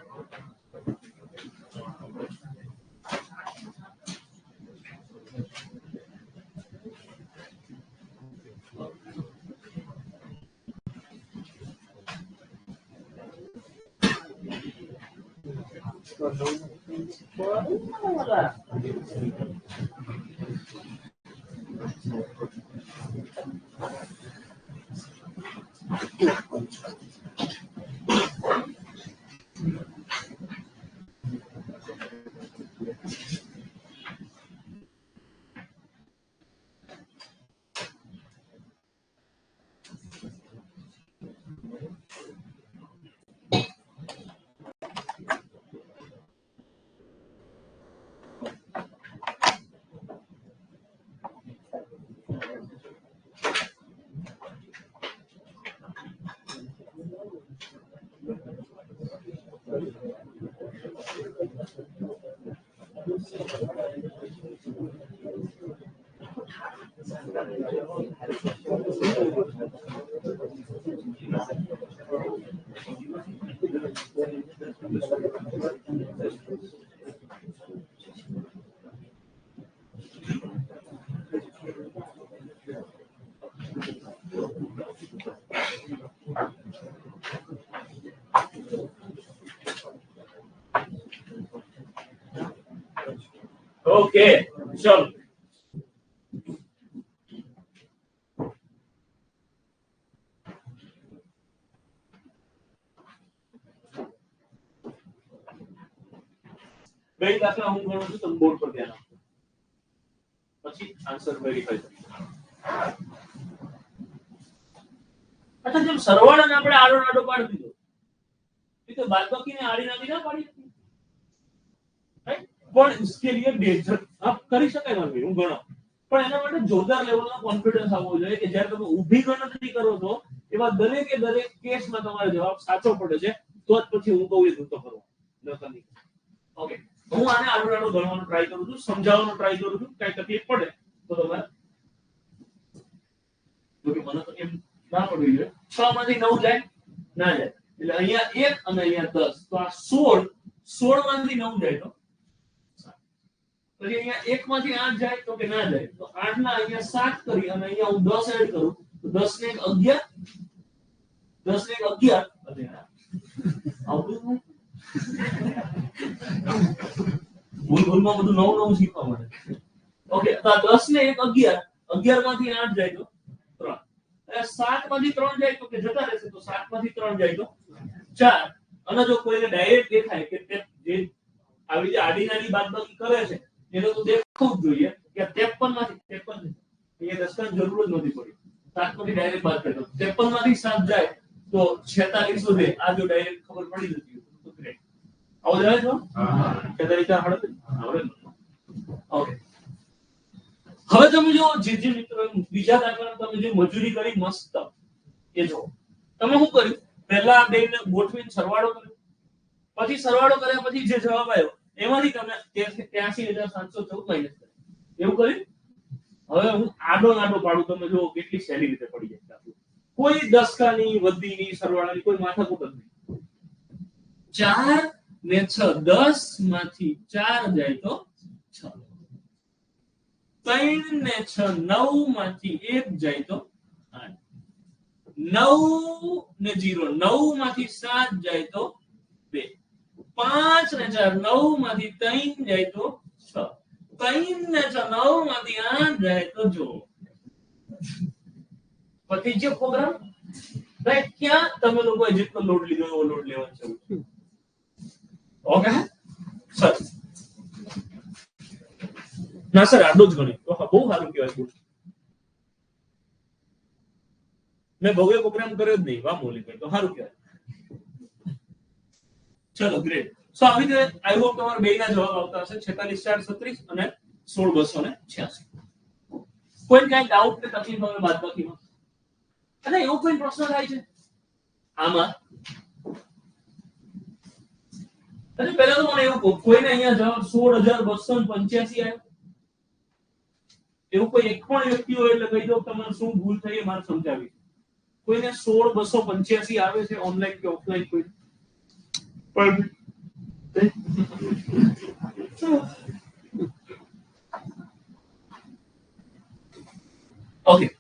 ઓકે ચલો બે દાખલા હું ગણું છું તમે બોર્ડ પર ધ્યાન આપો પછી આન્સર વેરીફાઈ કરો અચ્છા જેમ સરવાળાને આપણે આડો નાડો પાડી દીધો એ તો બાદબાકીને આડી નાડી ના પાડી હતી રાઈટ પણ इसके लिए डेंजर आप કરી શકાય મારું હું ગણો પણ એના માટે જોરદાર લેવલનો કોન્ફિડન્સ આવવો જોઈએ કે જ્યારે તમે ઊભી ગણતરી કરો છો એવા દરેકે દરેક કેસમાં તમારો જવાબ સાચો પડે છે તો જ પછી હું કહું એ ધૂતો કરો નકર નહીં ઓકે હું આને આડો નાડો ગણવાનો ટ્રાય કરું છું સમજાવવાનો ટ્રાય કરું છું કઈ તકલીફ પડે તો તમારે જો કે મને તો એમ ના પડવી જોઈએ 6 માંથી 9 જાય ના જાય એટલે અહીંયા 1 અને અહીંયા 10 તો આ 16 માંથી 9 જાય તો પછી અહીંયા 1 માંથી 8 જાય તો કે ના જાય તો 8 ના અહીંયા 7 કરી અને અહીંયા હું 10 એડ કરું તો 10 ને 11 10 ને 11 અને આવતું ભૂલમાં બધું નવું નવું શીખવા મળે ઓકે તો આ 10 ને 1 11 11 માંથી 8 જાય તો 3 અને 7 માંથી 3 જાય તો કે જતા રહેશે તો 7 માંથી 3 જાય તો 4 અને જો કોઈને ડાયરેક્ટ દેખાય કે તે જે આવી જે આડી નાડી બાદબાકી કરે છે એને તો દેખવું જ જોઈએ કે 53 માંથી 53 એ દસકાની જરૂર જ નથી પડી 7 માંથી ડાયરેક્ટ બાદ કરી દો 53 માંથી 7 જાય તો 46 વધે આ જો ડાયરેક્ટ ખબર પડી જતી તો ગ્રેટ આવો જાય છો હા 46 હળદ આવડે ઓકે હવે તમે જો જે મિત્રો બીજા દાખલામાં તમે જે મજૂરી કરી મસ્ત એ જો તમે શું કર્યું પહેલા આ બેને ગોઠવીને સરવાળો કર્યો પછી સરવાળો કર્યા પછી જે જવાબ આવ્યો એમાંથી તમે 83714 માઈનસ કર્યું એવું કર્યું હવે હું આડો નાડો પાડું તમે જો કેટલી સહેલી રીતે પડી જાય કોઈ દસકાની વધીની સરવાળાની કોઈ માથાકૂટ જ નહીં 4 ને 6 10 માંથી 4 જાય તો 6 3 ને 6 9 માંથી 1 જાય તો 8 9 ને 0 9 માંથી 7 જાય તો 2 5 ને 4 9 માંથી 3 જાય તો 6 3 ને 6 9 માંથી 8 જાય તો જો પછી જે પ્રોગ્રામ રાઈટ ક્યાં તમે લોકોએ જેટલો લોડ લીધો એવો લોડ લેવાનો છે ઓકે સર ના સર આડો જ ગણ્યો તો બહુ સારું કહેવાય બોલ મેં ભવ્ય પ્રોગ્રામ કર્યો જ નહીં વાહ મોલી ભાઈ તો સારું કહેવાય ચલો ગ્રેટ સો આવી રીતે આઈ હોપ તમારા બેયના જવાબ આવતા હશે 46436 અને 16286 કોઈ કઈ ડાઉટ કે તકલીફ હવે બાદબાકીમાં અને એવો કોઈ પ્રશ્ન થાય છે આમાં અને પહેલા તો મને એવું કોઈને અહીંયા જવાબ 16285 આવ્યો એવું કોઈ એક પણ વ્યક્તિ હોય એટલે કહી દો તમારે શું ભૂલ થઈ એ મારે સમજાવી કોઈને 16285 આવે છે ઓનલાઈન કે ઓફલાઈન કોઈ પણ ઓકે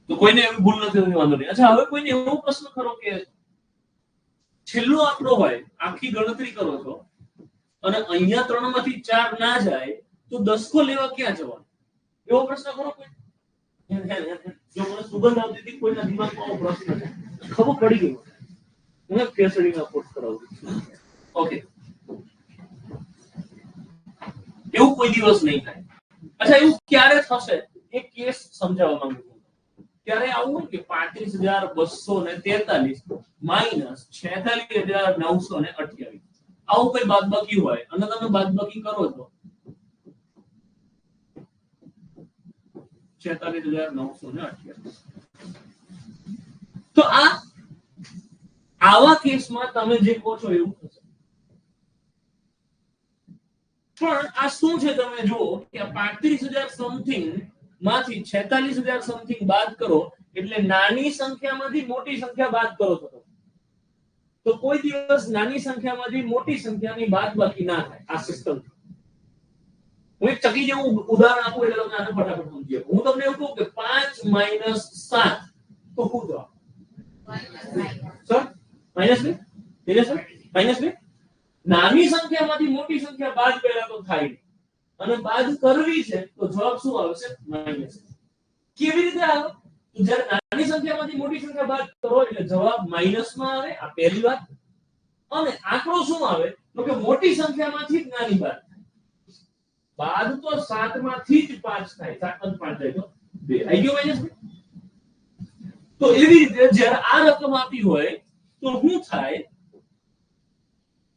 તો કોઈને એવી ભૂલ નથી હોતી વાંધો નહીં અચ્છા હવે કોઈને એવો પ્રશ્ન ખરો કે છેલ્લો આંકડો હોય આખી ગણતરી કરો છો અને અહીંયા 3 માંથી 4 ના જાય તો 10 લેવા ક્યાં જવાનું? એવો પ્રશ્ન કરો કોઈ? જો મને સુગંધ આવતી હતી કોઈના દિમાગમાં આવો પ્રશ્ન છે, ખબર પડી ગઈ. હું એક કેસરીનો કોર્સ કરાવું છું. ઓકે, એવું કોઈ દિવસ નહીં થાય. અચ્છા, એવું ક્યારે થશે એ કેસ સમજાવવા માંગુ છું. ત્યારે આવું હોય કે 35,243 માઈનસ 46,928 આવું કોઈ બાદબાકી હોય અને તમે બાદબાકી કરો છો 46,928. તો આવા કેસમાં તમે જે કહો છો એવું થશે. પણ આ શું છે તમે જુઓ કે 35,000 સમથિંગ માંથી 46,000 સમથિંગ બાદ કરો એટલે નાની સંખ્યામાંથી મોટી સંખ્યા બાદ કરો છો. તો કોઈ દિવસ નાની સંખ્યામાંથી મોટી સંખ્યાની બાદબાકી ના થાય આ સિસ્ટમ. હું એક ચકી જેવું ઉદાહરણ આપું એટલે તમને આને ફટાફટ સમજી શકો. હું તમને એવું કહું કે 5 - 7 તો શું જવાબ? સર -2 -2 નાની સંખ્યામાંથી મોટી સંખ્યા બાદ પહેલા તો થાય અને બાદ કરવી છે તો જવાબ શું આવશે? માઈનસ. કેવી રીતે આવે? તો જ્યારે નાની સંખ્યામાંથી મોટી સંખ્યા બાદ કરો એટલે જવાબ માઈનસ માં આવે. આ પહેલી વાત. અને આંકડો શું આવે તો કે મોટી સંખ્યામાંથી જ નાની બાદ. બાદ તો 7 માંથી જ 5 થાય. 7 માંથી 5 જાય તો 2 આવી ગયો માઈનસ. તો એવી રીતે જ્યારે આ રકમ આપી હોય તો શું થાય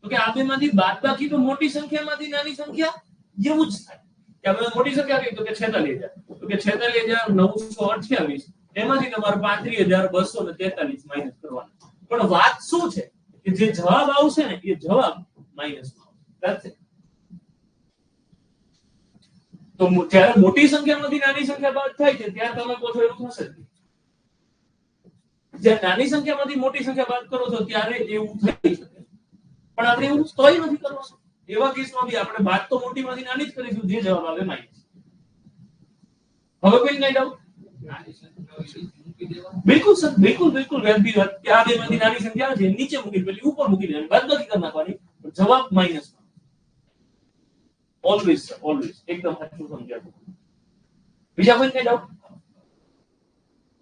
તો કે આ બેમાંથી બાદબાકી તો મોટી સંખ્યામાંથી નાની સંખ્યા જેવું જ થાય. કે આપણે મોટી સંખ્યા આપી તો કે 46,000 તો કે 46,928 એમાંથી તમારે 35,243 માઈનસ કરવાના. પણ વાત શું છે કે જે જવાબ આવશે ને એ જવાબ માઈનસ માં આવશે. તો જ્યારે મોટી સંખ્યામાંથી નાની સંખ્યા બાદ થાય છે ત્યારે તમે કહો છો એવું થશે. જ્યારે નાની સંખ્યામાંથી મોટી સંખ્યા બાદ કરો છો ત્યારે એવું થઈ શકે. પણ આપણે એવું તોય નથી કરવાનું. એવા કેસમાં બી આપણે બાદ તો મોટીમાંથી નાની જ કરીશું જે જવાબ આવે માઈનસ. હવે કોઈ કઈ ડાઉટ? બિલકુલ સર, બિલકુલ વ્યાજબી વાત કે આ બેમાંથી નાની સંખ્યા છે નીચે મૂકી પેલી ઉપર મૂકી દેવાની બાદબાકી કરી નાખવાની જવાબ માઈનસ. ઓલવેઝ સર, ઓલવેઝ એકદમ સાચું સમજાયું. બીજા કોઈ કઈ ડાઉટ?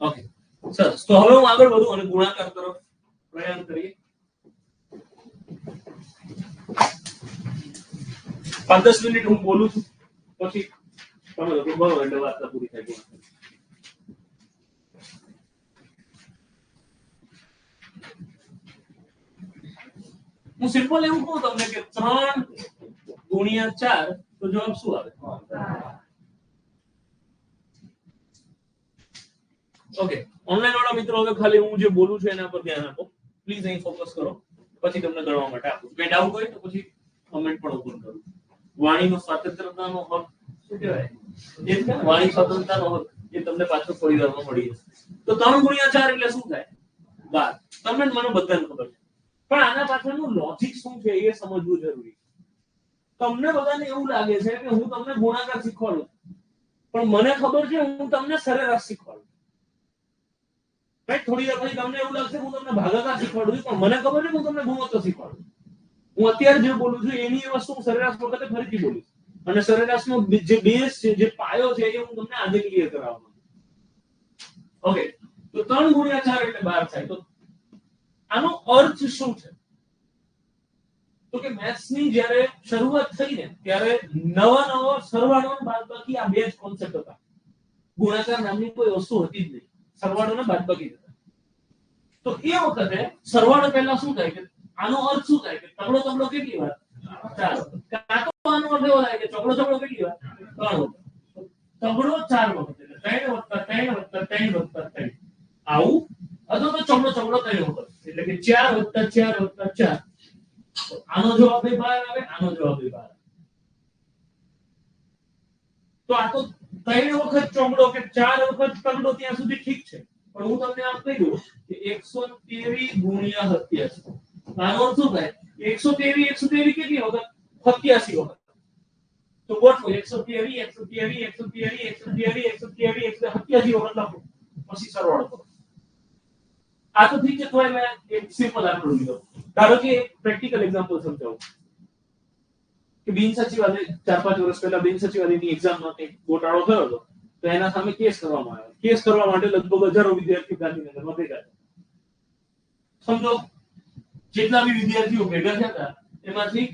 ઓકે સરસ. તો હવે હું આગળ વધું અને ગુણાકાર તરફ પ્રયાણ કરીએ. 5-10 મિનિટ હું બોલું છું પછી તમે લોકો બોલો એટલે વાત પૂરી થાય. હું સિમ્પલ એવું કહું તમને કે 3 × 4 તો જવાબ શું આવે? ઓકે, ઓનલાઈન વાળા મિત્રો હવે ખાલી હું જે બોલું છું એના પર ધ્યાન આપો પ્લીઝ. અહીં ફોકસ કરો પછી તમને ગણવા માટે આપું. કઈ ડાઉટ હોય તો પછી કમેન્ટ પણ ઓપન કરું. વાણીનો સ્વાતંત્રતાનો હક શું કહેવાય? એ વાણી સ્વતંત્રતાનો હક એ તમને પાછો થોડી વારમાં મળી જશે. તો 3 × 4 એટલે શું થાય? 12. તમને મને બધાને ખબર છે પણ આના પાછળનું લોજિક શું છે એ સમજવું જરૂરી છે. તમને બધાને એવું લાગે છે કે હું તમને ગુણાકાર શીખવાડું પણ મને ખબર છે હું તમને સરેરાશ શીખવાડું. રાઈટ? થોડી વાર પછી તમને એવું લાગશે હું તમને ભાગાકાર શીખવાડું છું પણ મને ખબર છે હું તમને ગુણોત્તર શીખવાડું. હું અત્યારે જે બોલું છું એની એ વસ્તુ હું સરેરાશ વખતે ફરીથી બોલીશ અને સરેરાશનો જે બેઝ છે જે પાયો છે એ હું તમને આજે ક્લિયર કરાવવા માંગુ. ઓકે, તો 3 × 4 એટલે 12 થાય. તો આનો અર્થ શું છે? તો કે મેથ્સની જ્યારે શરૂઆત થઈ ને ત્યારે નવા સરવાળો અને બાદબાકી આ બે જ કોન્સેપ્ટ હતા. ગુણાકાર નામની કોઈ વસ્તુ હતી જ નહીં. સરવાળો અને બાદબાકી હતા. તો એ વખતે સરવાળો પહેલા શું થાય કે આનો અર્થ શું થાય કે તગડો તગડો કેટલી વાર? 4 વખત. કાં તો આનો અર્થ એવો થાય કે ચોકડો ચોકડો કેટલી વાર? 3 વખત. તગડો 4 વખત એટલે 3 + 3 + 3 + 3 આવું. અથવા તો ચોકડો ચોકડો 3 વખત એટલે કે 4 + 4 + 4. આનો જવાબ 12 આવે, આનો જવાબ 12 આવે. તો આ તો 3 વખત ચોકડો કે 4 વખત તગડો ત્યાં સુધી ઠીક છે પણ હું તમને આમ કહી દઉં કે 123 × 87. આનો અર્થ શું થાય? 123 કેટલી વખત? 87 વખત. તો ગોઠવો 123 વખત લખો પછી સરવાળો કરો. આ તો ઠીક છે. તો મેં એક સિમ્પલ આંકડો લીધો. ધારો કે પ્રેક્ટિકલ એક્ઝામ્પલ સમજાવું. કે બિનસચિવાલય 4-5 વર્ષ પહેલા બિનસચિવાલયની એક્ઝામમાં કંઈક ગોટાળો થયો હતો, તો એના સામે કેસ કરવામાં આવ્યો. કેસ કરવા માટે લગભગ હજારો વિદ્યાર્થીઓ ગાંધીનગરમાં ભેગા થયા. સમજો જેટલા બી વિદ્યાર્થીઓ ભેગા થયા હતા એમાંથી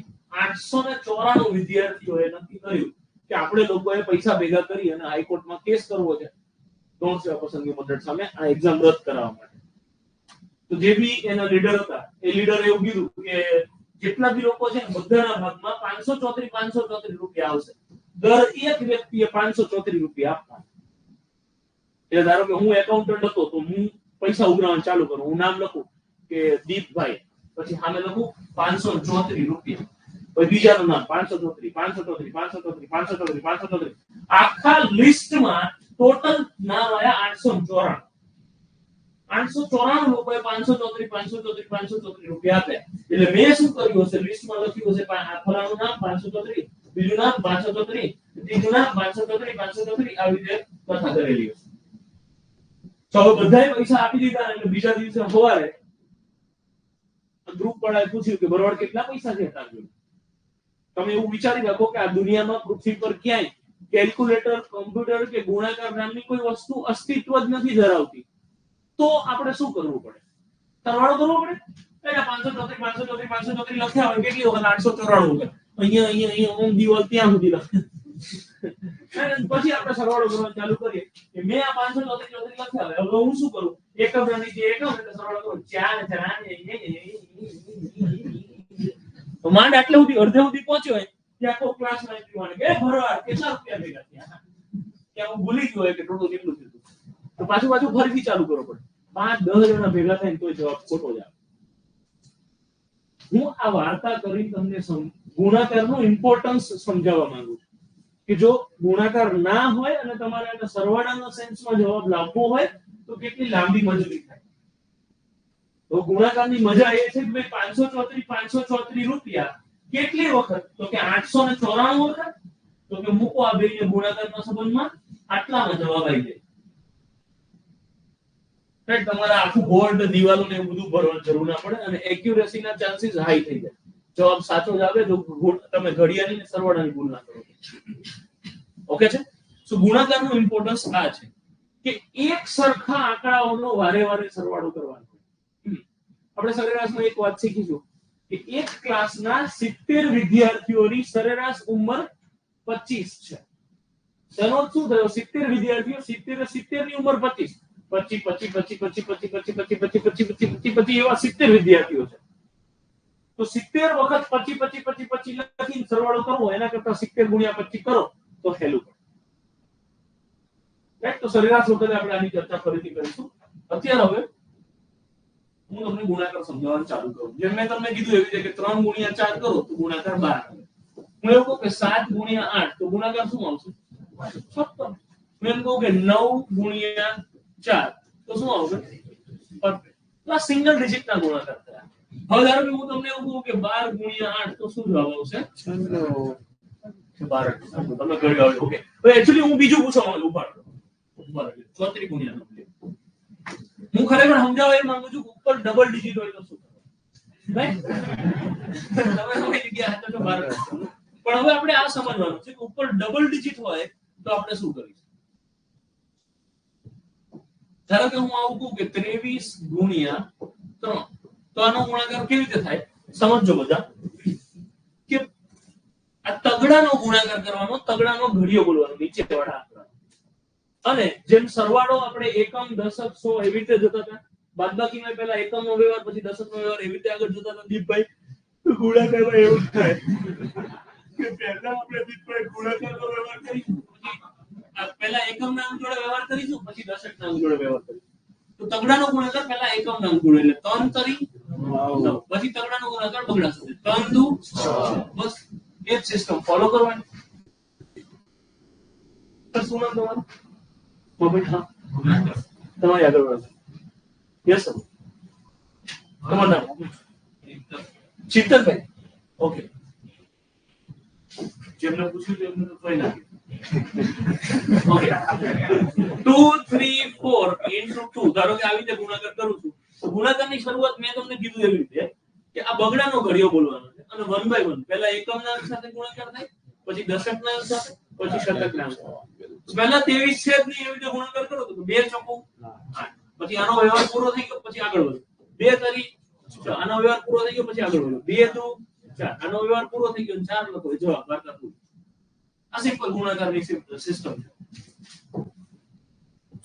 894 વિદ્યાર્થીઓએ નક્કી કર્યું કે આપણે લોકોએ પૈસા ભેગા કરી અને હાઈકોર્ટમાં કેસ કરવો છે ગૌણ સેવા પસંદગી મંડળ સામે આ એક્ઝામ રદ કરાવવા માટે. તો જે બી એના લીડર હતા એ લીડરે એવું કીધું કે જેટલા બી લોકો છે બધાના ભાગમાં 534 રૂપિયા આવશે. દર એક વ્યક્તિએ 534 રૂપિયા આપવા. એટલે ધારો કે હું એકાઉન્ટન્ટ હતો તો હું પૈસા ઉઘરાવવાનું ચાલુ કરું, હું નામ લખું કે દીપભાઈ, પછી સામે લખું 534 રૂપિયા, પછી બીજાનું નામ 534 આખા લિસ્ટમાં ટોટલ નામ આવ્યા 894. 894 લોકોએ 534 રૂપિયા આપ્યા. એટલે મેં શું કર્યું હશે, લિસ્ટમાં લખ્યું હશે આ ફલાણું નામ 534, બીજું નામ 534, ત્રીજું નામ 534 આવી રીતે કથા કરેલી હશે. તો હવે બધાએ પૈસા આપી દીધા એટલે બીજા દિવસે સવારે ગ્રુપ વાળાએ પૂછ્યું કે બરોબર કેટલા પૈસા છે તાર જોડે? તમે એવું વિચારી રાખો કે આ દુનિયામાં પૃથ્વી પર ક્યાંય કેલ્ક્યુલેટર, કમ્પ્યુટર કે ગુણાકાર નામની કોઈ વસ્તુ અસ્તિત્વ જ નથી ધરાવતી. તો આપણે શું કરવું પડે? સરવાળો કરવો પડે. એટલે 534 લખ્યા હોય કેટલી વખત 894 અહીંયા ઓમ દિવાલ ત્યાં સુધી લખે. પછી આપણે સરવાળો કરવાનું ચાલુ કરીએ કે મેં આ 534 લખ્યા હોય, હવે હું શું કરું? એકમ ના નીચે એકમ એટલે સરવાળો કરું 4 માંડ આટલે સુધી અડધે સુધી પહોંચ્યો હોય ત્યાં કોઈ ક્લાસમાં પીવાને કે ભરવાડ કેટલા રૂપિયા ભેગા થયા, ત્યાં હું ભૂલી ગયો હોય કે ટોટલ કેટલું થયું. તો પાછું ફરીથી ચાલુ કરવો પડે. 5-10 જણા ભેગા થઈને તો જવાબ ખોટો જ આવે. હું આ વાર્તા કરી તમને ગુણાકારનું ઇમ્પોર્ટન્સ સમજાવવા માંગુ છું કે જો ગુણાકાર ના હોય અને તમારે એને સરવાળાના સેન્સમાં જવાબ લાવવો હોય તો કેટલી લાંબી મજૂરી થાય. તો ગુણાકારની મજા એ છે કે ભાઈ 534 રૂપિયા કેટલી વખત? તો કે 894 વખત. તો કે મૂકો આ બેને ગુણાકારના સંબંધમાં, આટલામાં જવાબ આવી જાય. રાઈટ? તમારા આખું બોર્ડ, દિવાલો ને એવું બધું ભરવાની જરૂર ના પડે અને એક્યુરેસીના ચાન્સીસ હાઈ થઈ જાય. જવાબ સાચો જ આવે જો તમે ઘડિયાળની ને સરવાળાની ભૂલ ના કરો. ઓકે છે? સો ગુણાકારનું ઇમ્પોર્ટન્સ આ છે કે એક સરખા આંકડાઓનો વારે વારે સરવાળો કરવાનો. આપણે સરેરાશમાં એક વાત શીખીશું કે એક ક્લાસના 70 વિદ્યાર્થીઓની સરેરાશ ઉંમર 25 છે. તેનો અર્થ શું થયો? 70 વિદ્યાર્થીઓ, 70 ની ઉંમર 25, 25 એવા 70 વિદ્યાર્થીઓ છે. તો 70 વખત 25 લખીને સરવાળો કરવો એના કરતા 70 ગુણ્યા 25 કરો તો હેલું પડે. રાઈટ? તો સરેરાશ વખતે આપણે આની ચર્ચા ફરીથી કરીશું. અત્યારે હવે હું તમને ગુણાકાર સમજાવવાનું ચાલુ કરું. જેમ મેં તમને કીધું એવી રીતે કે 3 ગુણ્યા 4 કરો તો ગુણાકાર 12 આવે. હું એવું કહું કે 7 ગુણ્યા 8 તો ગુણાકાર શું આવશે? 56. હું એમ કહું કે 9 ગુણ્યા 4 તો શું આવશે? પરફેક્ટ. તો આ સિંગલ ડિજિટના ગુણાકાર થયા. હવે ધારો કે હું તમને એવું કહું કે 12 ગુણ્યા 8 તો શું જવાબ આવશે? 12. તમે કરી આવો. ઓકે. તો એક્ચ્યુઅલી હું બીજું પૂછવા માંગુ છું. 34 ગુણ્યા 9. હું ખરેખર સમજાવવા એ માંગુ છું ઉપર ડબલ ડિજિટ હોય તો શું કરવું? રાઈટ? તમે સમજી ગયા હતા તો 12. પણ હવે આપણે આ સમજવાનું છે કે ઉપર ડબલ ડિજિટ હોય તો આપણે શું કરીશું? ધારો કે હું આવું કહું કે 23 ગુણ્યા 3 તો આનો ગુણાકાર કેવી રીતે થાય? સમજો બધા કે આ તગડાનો ગુણાકાર કરવાનો, તગડાનો ઘડિયો બોલવાનો નીચેવાળા આંકડા. અને જેમ સરવાળો આપણે એકમ, દશક, 100 એવી રીતે જતા હતા, બાદબાકીમાં પહેલા એકમનો વ્યવહાર પછી દશકનો વ્યવહાર એવી રીતે આગળ જતા હતા. દીપભાઈ ગુણાકારમાં એવું જ થાય કે પહેલા આપણે દીપભાઈ ગુણાકારનો વ્યવહાર કરીશું, પછી પહેલા એકમના અંક જોડે વ્યવહાર કરીશું, પછી દશકના અંક જોડે વ્યવહાર કરીશું. તો તગડાનો ગુણાકાર પહેલા એકમના અંક જોડે એટલે 3 તરી 9, પછી તગડાનો ગુણાકાર બગડા સુધી 3 દુ 6. બસ એ જ સિસ્ટમ ફોલો કરવાની. શું નામ તમારું? મોબાઈલ. હા, તમારી આગળ વધો. Yes sir. તમારું નામ? ચિંતનભાઈ. ઓકે. જેમને પૂછ્યું તેમને તો કોઈ ના. ઓકે. 2 3 4 into 2 ધારો કે આવી રીતે ગુણાકાર કરું છું. તો ગુણાકારની શરૂઆત મેં તમને કીધું એવી રીતે કે આ બગડાનો ઘડિયો બોલવાનો છે અને આપણે 1 by 1 પહેલા એકમના અંક સાથે ગુણાકાર થાય, પછી દશકના અંક સાથે, પછી શતકના અંક સાથે. પહેલા 23 છે જ નહીં એવી રીતે ગુણાકાર કરો તો 2 ચોકું 8. પછી આનો વ્યવહાર પૂરો થઈ ગયો પછી આગળ વધો. 2 તરી આનો વ્યવહાર પૂરો થઈ ગયો પછી આગળ વધો. 2 દુ 4 આનો વ્યવહાર પૂરો થઈ ગયો 4 લખો જવાબ વાર્તા પૂરી. આ સિમ્પલ ગુણાકારની સિસ્ટમ છે.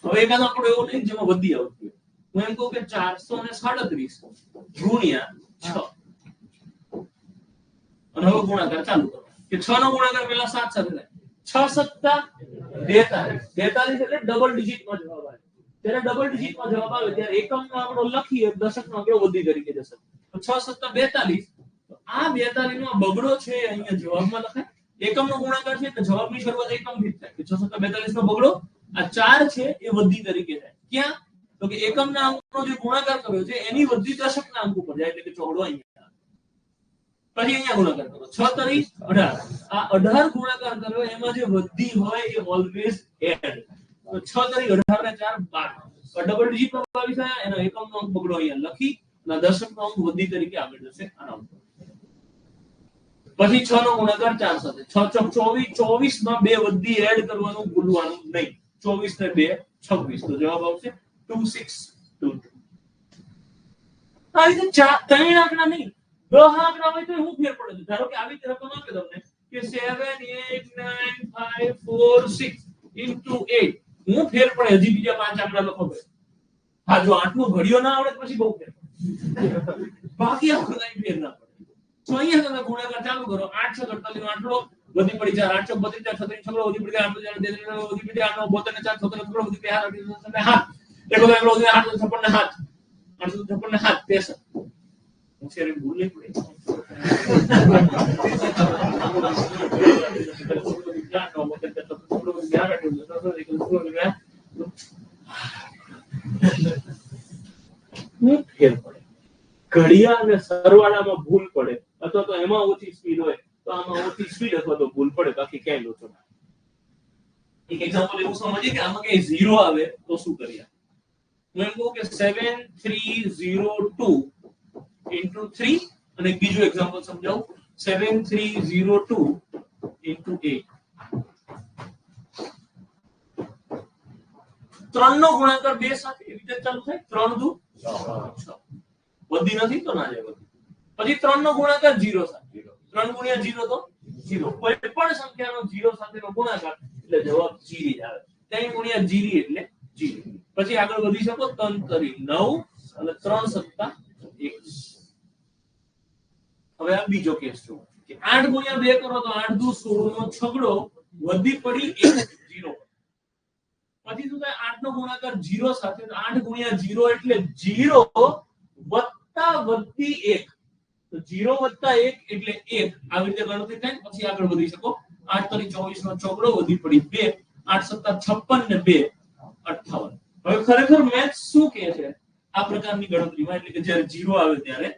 હવે એકાદ આપણો એવો નહીં જેમાં વધી આવતું. હું એમ કહું કે 437 ગુણ્યા 6 અને હવે ગુણાકાર ચાલુ કરો કે 6 નો ગુણાકાર પહેલા 7 સાથે થાય. 6 સત્તા 42 એટલે ડબલ ડિજિટમાં જવાબ આવે. જ્યારે ડબલ ડિજિટમાં જવાબ આવે ત્યારે એકમનો આંકડો લખીએ દશકનો આંકડો વધી તરીકે જશે. તો 6 સત્તા 42 તો આ 42 નો બગડો છે અહીંયા જવાબમાં લખાય. એકમનો ગુણાકાર છે તો જવાબની શરૂઆત એકમથી જ થાય. 6 સત્તા 42 નો બગડો આ 4 છે એ વધી તરીકે થાય. ક્યાં? તો કે એકમના અંકનો જે ગુણાકાર કર્યો છે એની વધી દશકના અંક ઉપર જાય એટલે કે ચોગડો અહીંયા. પછી અહીંયા ગુણાકાર કરો 6 તરી 18 આ 18 ગુણાકાર કર્યો એમાં જે વધી હોય એ ઓલવેઝ એડ. તો 6 તરી 18 ને 4 12 ડબલ ડિજિટમાં 22 આયા એનો એકમનો અંક બગડો અહીંયા લખી અને દશકનો અંક વધી તરીકે આગળ જશે આના ઉપર. પછી 6 નો ગુણાકાર 4 સાથે 6 ચોક 24 24 માં બે વધી એડ કરવાનું ભૂલવાનું નહીં. 24 ને 2 26 તો જવાબ આવશે 2622. આ રીતે 3 આંકડા નહીં 10 આંકડા હોય તો શું ફેર પડે છે? ધારો કે આવી રીતે રકમ આપે તમને કે 7 8 9 5 4 6 into 8 હું ફેર પડે હજી બીજા 5 આંકડા લખો પડે. હા જો આટલું ઘડિયો ના આવડે પછી બહુ ફેર પડે. બાકી આંકડા ફેર ના પડે. તો અહીંયા તમે ગુણાકાર ચાલુ કરો 8 6 48 નો આંકડો વધી પડી 4 8 32 36 છગડો વધી પડી 8 33 વધી પડી 8 72 4 36 છગડો વધી પડી 8 7 એક વખત એનો 856 ને 7 856 ને 7 63 હું શેર ભૂલ નહીં પડી. ઘડિયાળ અને સરવાળામાં ભૂલ પડે અથવા તો એમાં ઓછી સ્પીડ હોય તો આમાં ઓછી સ્પીડ અથવા તો ભૂલ પડે બાકી ક્યાંય ઓછો ના. એક એક્ઝામ્પલ એવું સમજીએ કે આમાં કઈ 0 આવે તો શું કરીએ? હું એમ કહું કે 7302 into 3 અને બીજું એક્ઝામ્પલ સમજાવું 7302 into 8. 3 નો ગુણાકાર 2 સાથે એવી રીતે ચાલુ થાય 3 દુ 6 વધી નથી તો ના જાય વધી. પછી 3 નો ગુણાકાર 0 સાથે 3 ગુણ્યા 0 તો 0 કોઈ પણ સંખ્યાનો 0 સાથેનો ગુણાકાર એટલે જવાબ 0 જ આવે. 3 ગુણ્યા 0 એટલે 0. પછી આગળ વધી શકો 3 તરી 9 અને 3 સત્તા 21. હવે આ બીજો કેસ જુઓ કે 8 ગુણ્યા 2 કરો તો 8 દુ 16 નો છગડો વધી પડી 1 0. પછી શું થાય 8 નો ગુણાકાર 0 સાથે તો 8 ગુણ્યા 0 એટલે 0 વત્તા વધી 1 તો 0 વત્તા 1 એટલે 1 આવી રીતે ગણતરી થાય. પછી આગળ વધી શકો 8 તરી 24 નો છગડો વધી પડી 2 8 સત્તા 56 ને 2 58. હવે ખરેખર મેથ્સ શું કહે છે આ પ્રકારની ગણતરીમાં એટલે કે જ્યારે 0 આવે ત્યારે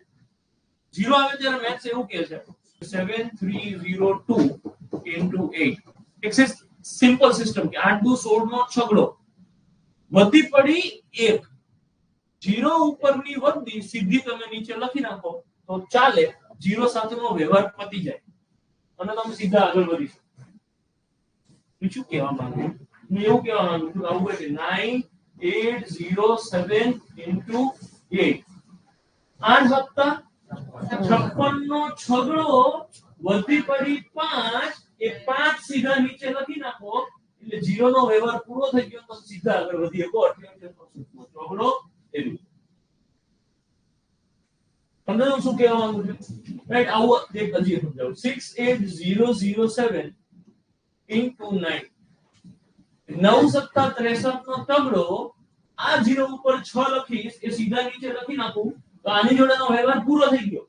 મેથ્સ એવું કહે છે 7302 into 8 એક સિમ્પલ સિસ્ટમ કે 8 દુ 16 નો છગડો વધી પડી 1 0 ઉપરની વધી સીધી તમે નીચે લખી નાખો તો ચાલે. 0 સાથેનો વ્યવહાર પતી જાય અને તમે સીધા આગળ વધી શકો. બીજું કહેવા માંગુ હું એવું કહેવા માંગુ છું આવું કે 9807 into 8 8 સત્તા 56 નો છગડો વધી પડી 5 એ 5 સીધા નીચે લખી નાખો એટલે 0 નો વ્યવહાર પૂરો થઈ ગયો તો સીધા આગળ વધી શકો. 88% છગડો એનું તમને હું શું કહેવા માંગુ છું રાઈટ આવું એક હજી સમજાવું 68007 into 9 9 સત્તા 63 નો તગડો આ 0 ઉપર 6 લખીશ એ સીધા નીચે લખી નાખું તો આની જોડેનો વ્યવહાર પૂરો થઈ ગયો.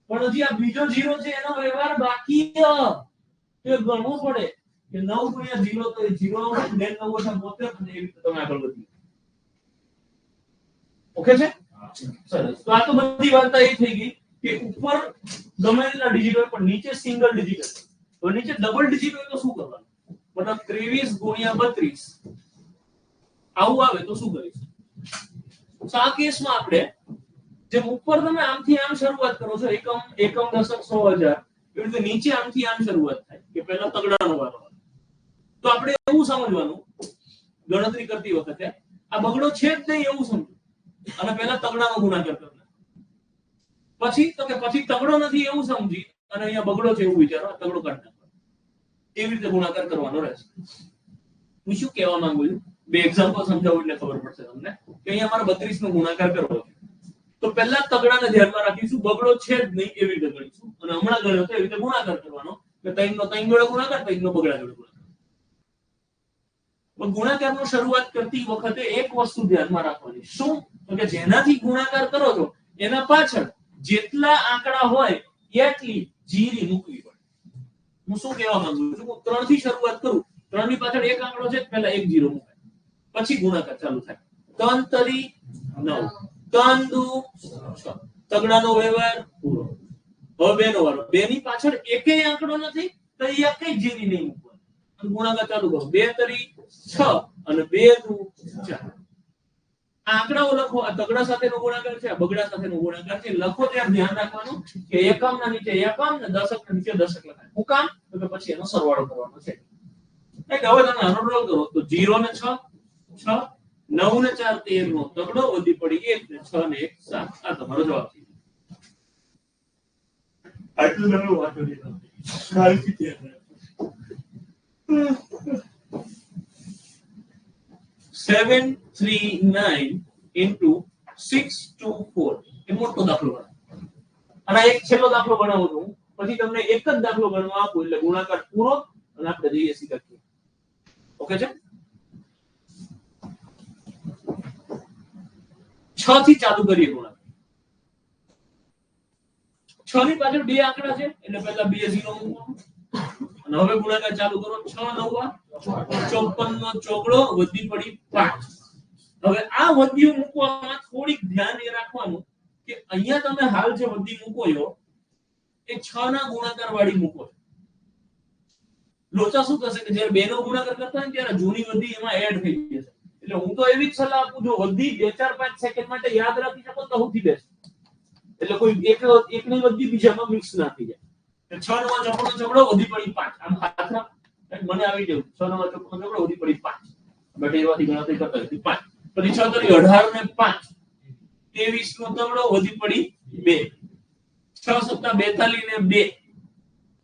પણ હજી આ બીજો 0 છે એનો વ્યવહાર બાકી છે એ ગણવું પડે કે 9 ગુણ્યા 0 તો એ 0 આવે ને 9 ઓછા 72 અને એવી રીતે તમે આગળ વધી. ઓકે છે સરસ. તો આ તો બધી વાર્તા એ થઈ ગઈ કે ઉપર ગમે તેટલા ડિજિટ હોય પણ નીચે સિંગલ ડિજિટ હશે. તો નીચે ડબલ ડિજિટ હોય તો શું કરવાનું? મતલબ 23 ગુણ્યા 32 આવું આવે તો શું કરીશું? તો આ કેસમાં આપણે જેમ ઉપર તમે આમથી આમ શરૂઆત કરો છો એકમ દશક 100,000 એવી રીતે નીચે આમથી આમ શરૂઆત થાય કે પહેલા તગડાનો વારો આવે. તો આપણે એવું સમજવાનું ગણતરી કરતી વખતે આ બગડો છે જ નહીં એવું સમજો અને પહેલા તગડાનો ગુણાકાર કરો. પછી તો કે પછી તગડો નથી એવું સમજી અને અહીંયા બગડો છે એવું વિચારો તગડો કાઢી નાખો. એવી રીતે ગુણાકાર કરવાનો રહેશે. હું શું કહેવા માંગુ છું બે એક્ઝામ્પલ સમજાવું એટલે ખબર પડશે તમને કે અહીંયા મારે 32 નો ગુણાકાર કરવો છે. તો પહેલા તગડાને ધ્યાનમાં રાખીશું બગડો છે જ નહીં એવી રીતે ગણીશું અને હમણાં ગણ્યો તો એવી રીતે ગુણાકાર કરવાનો કે 3 નો 3 જોડે ગુણાકાર 3 નો બગડા જોડે ગુણાકાર. પણ ગુણાકારનો શરૂઆત કરતી વખતે એક વસ્તુ ધ્યાનમાં રાખવાની શું તો કે જેનાથી ગુણાકાર કરો છો એના પાછળ જેટલા આંકડા હોય એટલી જીરી મૂકવી પડે. હું શું કહેવા માંગુ છું હું 3 થી શરૂઆત કરું 3 ની પાછળ એક આંકડો છે પહેલા એક જીરો મુકાય પછી ગુણાકાર ચાલુ થાય. 3 તરી 9 3 દુ 6 તગડાનો વ્યવહાર પૂરો. હવે બે નો વારો બે ની પાછળ એકેય આંકડો નથી તો એકેય જીરી નહીં મૂકવાની ગુણાકાર ચાલુ કરો 2 તરી 6 અને 2 દુ 4 આંકડાઓ લખો. આ તગડા સાથેનો ગુણાકાર છે આ બગડા સાથેનો ગુણાકાર છે. લખો ત્યારે ધ્યાન રાખવાનું કે એકમ ના નીચે એકમ ને દશક ના નીચે દશક લખાય. હું કામ તો કે પછી એનો સરવાળો કરવાનો છે. એટલે હવે તમે આનો ડ્રો કરો તો 0 ને 6 6 9 ને 4 13 નો તગડો વધી પડી 1 ને 6 ને 1 7 આ તમારો જવાબ છે. આટલું તમે વાંચો દીધો ખાલી ધ્યાન રાખો. 739 into 624 એ મોટો દાખલો ગણો અને એક છેલ્લો દાખલો ગણાવું છું પછી તમને એક જ દાખલો ગણવા આપું એટલે ગુણાકાર પૂરો અને આપણે જઈએ સીધા કે ઓકે છે. 6 થી ચાલુ કરીએ ગુણાકાર. 6 ની પાછળ બે આંકડા છે એટલે પહેલા 2 0 મૂકો અને હવે ગુણાકાર ચાલુ કરો. 6 9 54 નો ચોગડો વધી પડી 5. હવે આ વધ્યું મૂકવામાં થોડીક ધ્યાન એ રાખવાનું કે અહીંયા તમે હાલ જે વધી મૂકો છો એ 6 ના ગુણાકાર વાળી મૂકો છો. લોચા શું થશે કે જ્યારે 2 નો ગુણાકાર કરતા હોય ત્યારે જૂની વધી એમાં એડ થઈ જશે. એટલે હું તો એવી જ સલાહ આપું જો વધી 2 4 5 સેકન્ડ માટે યાદ રાખી શકો તો સૌથી બેસ્ટ. એટલે કોઈ એકની વધી બીજામાં મિક્સ ના થઈ જાય. 6 નો ચોગડો વધી પડી 5 આમ ખાતરા મને આવી ગયું 6 નો ચોગડો વધી પડી 5 બટ એવાથી ગણતરી કરતા હતી 5 પછી 6 તરી 18 ને 5 23 નો તગડો વધી પડી 2 6 સત્તા 42 ને 2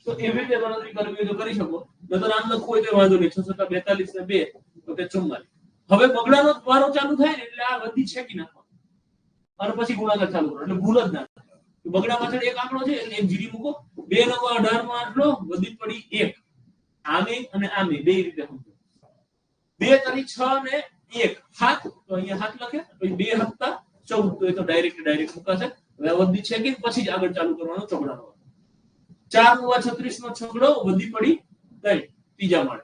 તો એવી રીતે ગણતરી કરવી તો કરી શકો. નતર આમ લખવું હોય તો વાંધો નહીં 6 સત્તા 42 ને 2 તો કે 44. હવે બગડાનો વારો ચાલુ થાય ને એટલે આ વધી છેકી નાખો અને પછી ગુણાકાર ચાલુ કરો એટલે ભૂલ જ ના થાય. બગડા પાછળ એક આંકડો છે એટલે એક જીડી મૂકો 2 નો 18 માં આટલો વધી પડી 1 આમે અને આમે બે રીતે સમજો. 2 તરી 6 ને 1 7 તો અહીંયા 7 લખે પછી 2 હપ્તા 14 તો એ તો ડાયરેક્ટ મુકાશે. હવે વધી છે કે પછી જ આગળ ચાલુ કરવાનો ચોગડાનો. 4 નો 36 નો છગડો વધી પડી 3 ત્રીજા માળે.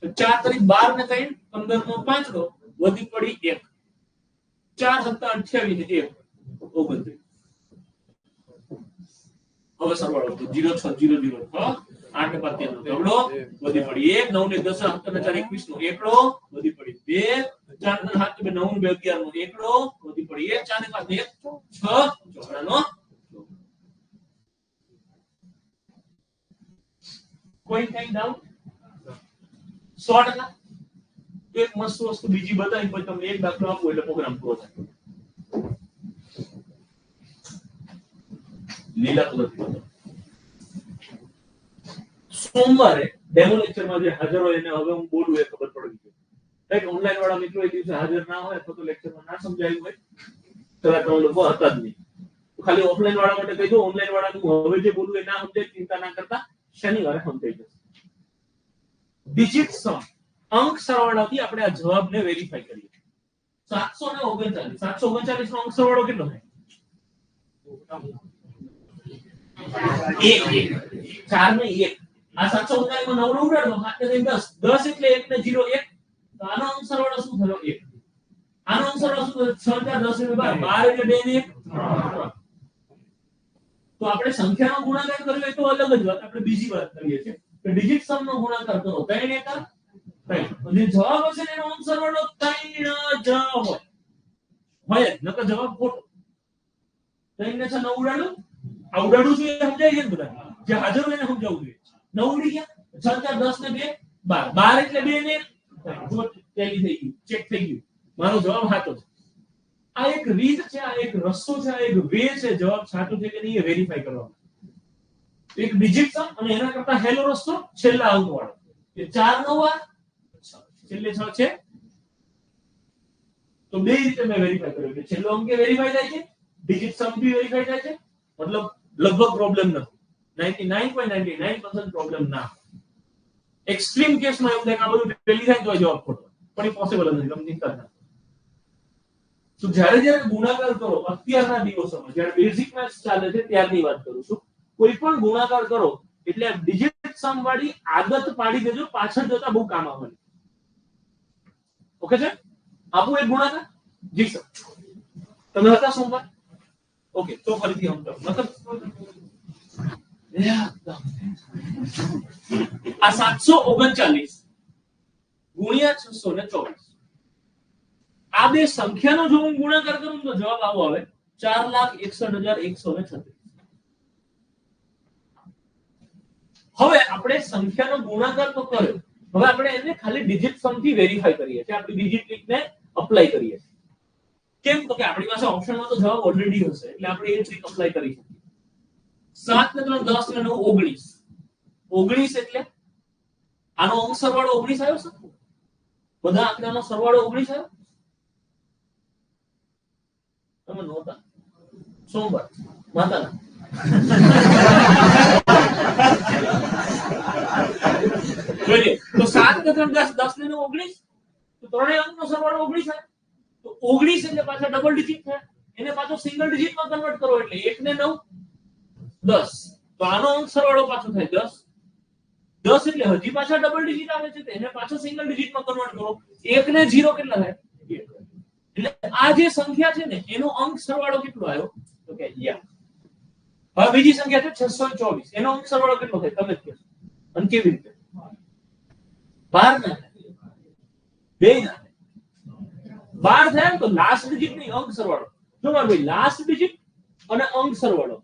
4 તરી 12 ને 3 15 નો 5 નો વધી પડી 1 4 સત્તા 28 ને 1 29. હવે સરવાળો 0 6 0 0 8 ને 5 નો તગડો વધી પડી 1 9 ને 10 7 ને 4 21 નો એકડો વધી પડી 2 4 ને 7 ને 9 ને 11 નો એકડો વધી પડી 1 4 ને 5 ને 1 6 ચોગડાનો. કોઈ કઈ ડાઉટ 100%. એક મસ્ત વસ્તુ બીજી બતાવી પછી તમને એક દાખલો આપો એટલે પ્રોગ્રામ પૂરો થાય. લીલા કલરથી સોમવારે ડેમો લેક્ચરમાં જે હાજર હોય એને હવે હું બોલું એ ખબર પડી ગઈ. લાઈક ઓનલાઈન વાળા મિત્રો એ દિવસે હાજર ના હોય અથવા તો લેક્ચરમાં ના સમજાયું હોય કદાચ તમે લોકો હતા જ નહીં ખાલી ઓફલાઈન વાળા માટે કહી દો. ઓનલાઈન વાળાનું હવે જે બોલું એ ના સમજાય ચિંતા ના કરતા શનિવારે સમજાઈ જશે. ડિજિટ સમ અંક સરવાળાથી આપણે આ જવાબને વેરીફાઈ કરીએ. 739 739 નો અંક સરવાળો કેટલો થાય? 1 4 ને 1 આ 739 માં 9 નો ઉડાડો 7 ને 10 10 એટલે 1 ને 0 1 તો આનો અંક સરવાળો શું થયો? 1. આનો અંક સરવાળો શું થયો? 6 10 ને 12 12 એટલે 2 ને 1 3. તો આપણે સંખ્યાનો ગુણાકાર કર્યો તો અલગ જ વાત. આપણે બીજી વાત કરીએ છીએ કે ડિજિટ સમ નો ગુણાકાર કરો 3 એકા 3 અને જવાબ હશે ને એનો અંક સરવાળો 3 જ હોય નકર જવાબ ખોટો. ત્રણ ને 6 9 ઉડાડું, આ ઉડાડું છું એ સમજાય છે ને બધા, જે હાજર હોય એને સમજાવવું જોઈએ. 9 ઉડી ગયા, 6 4 10 ને 2 12, 12 એટલે 2 ને જો ટેલી થઈ ગયું, ચેક થઈ ગયું, મારો જવાબ સાચો છે. આ એક રીત છે, આ એક રસ્તો છે, આ એક વે છે જવાબ સાચો છે કે નહીં એ વેરીફાઈ કરવાનો. એક ડિજિટ સમ અને એના કરતા હેલો રસ્તો છેલ્લા અંક વાળો, કે 4 9 છેલ્લે 6 છે, તો બે રીતે મેં વેરીફાઈ કર્યું કે છેલ્લો અંક વેરીફાઈ થાય છે, ડિજિટ સમ બી વેરીફાઈ થાય છે, મતલબ લગભગ પ્રોબ્લેમ નથી. 99.99% પ્રોબ્લેમ ના. એક્સ્ટ્રીમ કેસમાં એવું થાય કે આ બધું પેલી થાય તો જવાબ ખોટો, પણ એ પોસિબલ નથી, તમે ચિંતા ના. તો જ્યારે જ્યારે ગુણાકાર કરો અત્યારના દિવસોમાં, જ્યારે બેઝિક મેથ્સ ચાલે છે ત્યારની વાત કરું છું, કોઈ પણ ગુણાકાર કરો એટલે ડિજિટ સમ વાળી આદત પાડી દેજો, પાછળ જતા બહુ કામ આવવાની. ઓકે છે? આપું એક ગુણાકાર? જી સર. તમે હતા સોમવાર? ઓકે, તો ફરીથી હું કરું. મતલબ આ 739 ગુણ્યા 624, આ બે સંખ્યાનો જો હું ગુણાકાર કરું તો જવાબ આવો આવે 4,61,136. હવે આપણે સંખ્યાનો ગુણાકાર તો કર્યો, હવે આપણે એને ખાલી ડિજિટ સમ થી વેરીફાઈ કરીએ છીએ, આપણી ડિજિટ ટ્રીકને અપ્લાય કરીએ છીએ. કેમ? તો કે આપણી પાસે ઓપ્શનમાં તો જવાબ ઓલરેડી હશે, એટલે આપણે એ ટ્રીક અપ્લાય કરી શકીએ. 7 ને 3 10 ને 9 19, 19 એટલે આનો અંક સરવાળો 19 આવ્યો છે, બધા આંકડાનો સરવાળો 19 આવ્યો. તમે નહોતા સોમવાર માતાના જોઈએ તો 7 ને 3 10 10 ને 9 19, તો ત્રણેય અંકનો સરવાળો 19 થાય. તો 19 એટલે પાછા ડબલ ડિજિટ થાય, એને પાછો સિંગલ ડિજિટમાં કન્વર્ટ કરો એટલે 1 ને 9 10, તો આનો અંક સરવાળો પાછો થાય 10. 10 એટલે હજી પાછા ડબલ ડિજિટ આવે છે, તો એને પાછો સિંગલ ડિજિટમાં કન્વર્ટ કરો, 1 ને 0 કેટલા થાય? 1. એટલે આ જે સંખ્યા છે ને એનો અંક સરવાળો કેટલો આવ્યો? તો કે યા. હવે બીજી સંખ્યા છે 624, એનો અંક સરવાળો કેટલો થાય? તમે જ કહો. અને કેવી રીતે? 12 ના બે ના 12 થાય તો લાસ્ટ ડિજિટ ની અંક સરવાળો. જો માર ભાઈ લાસ્ટ ડિજિટ અને અંક સરવાળો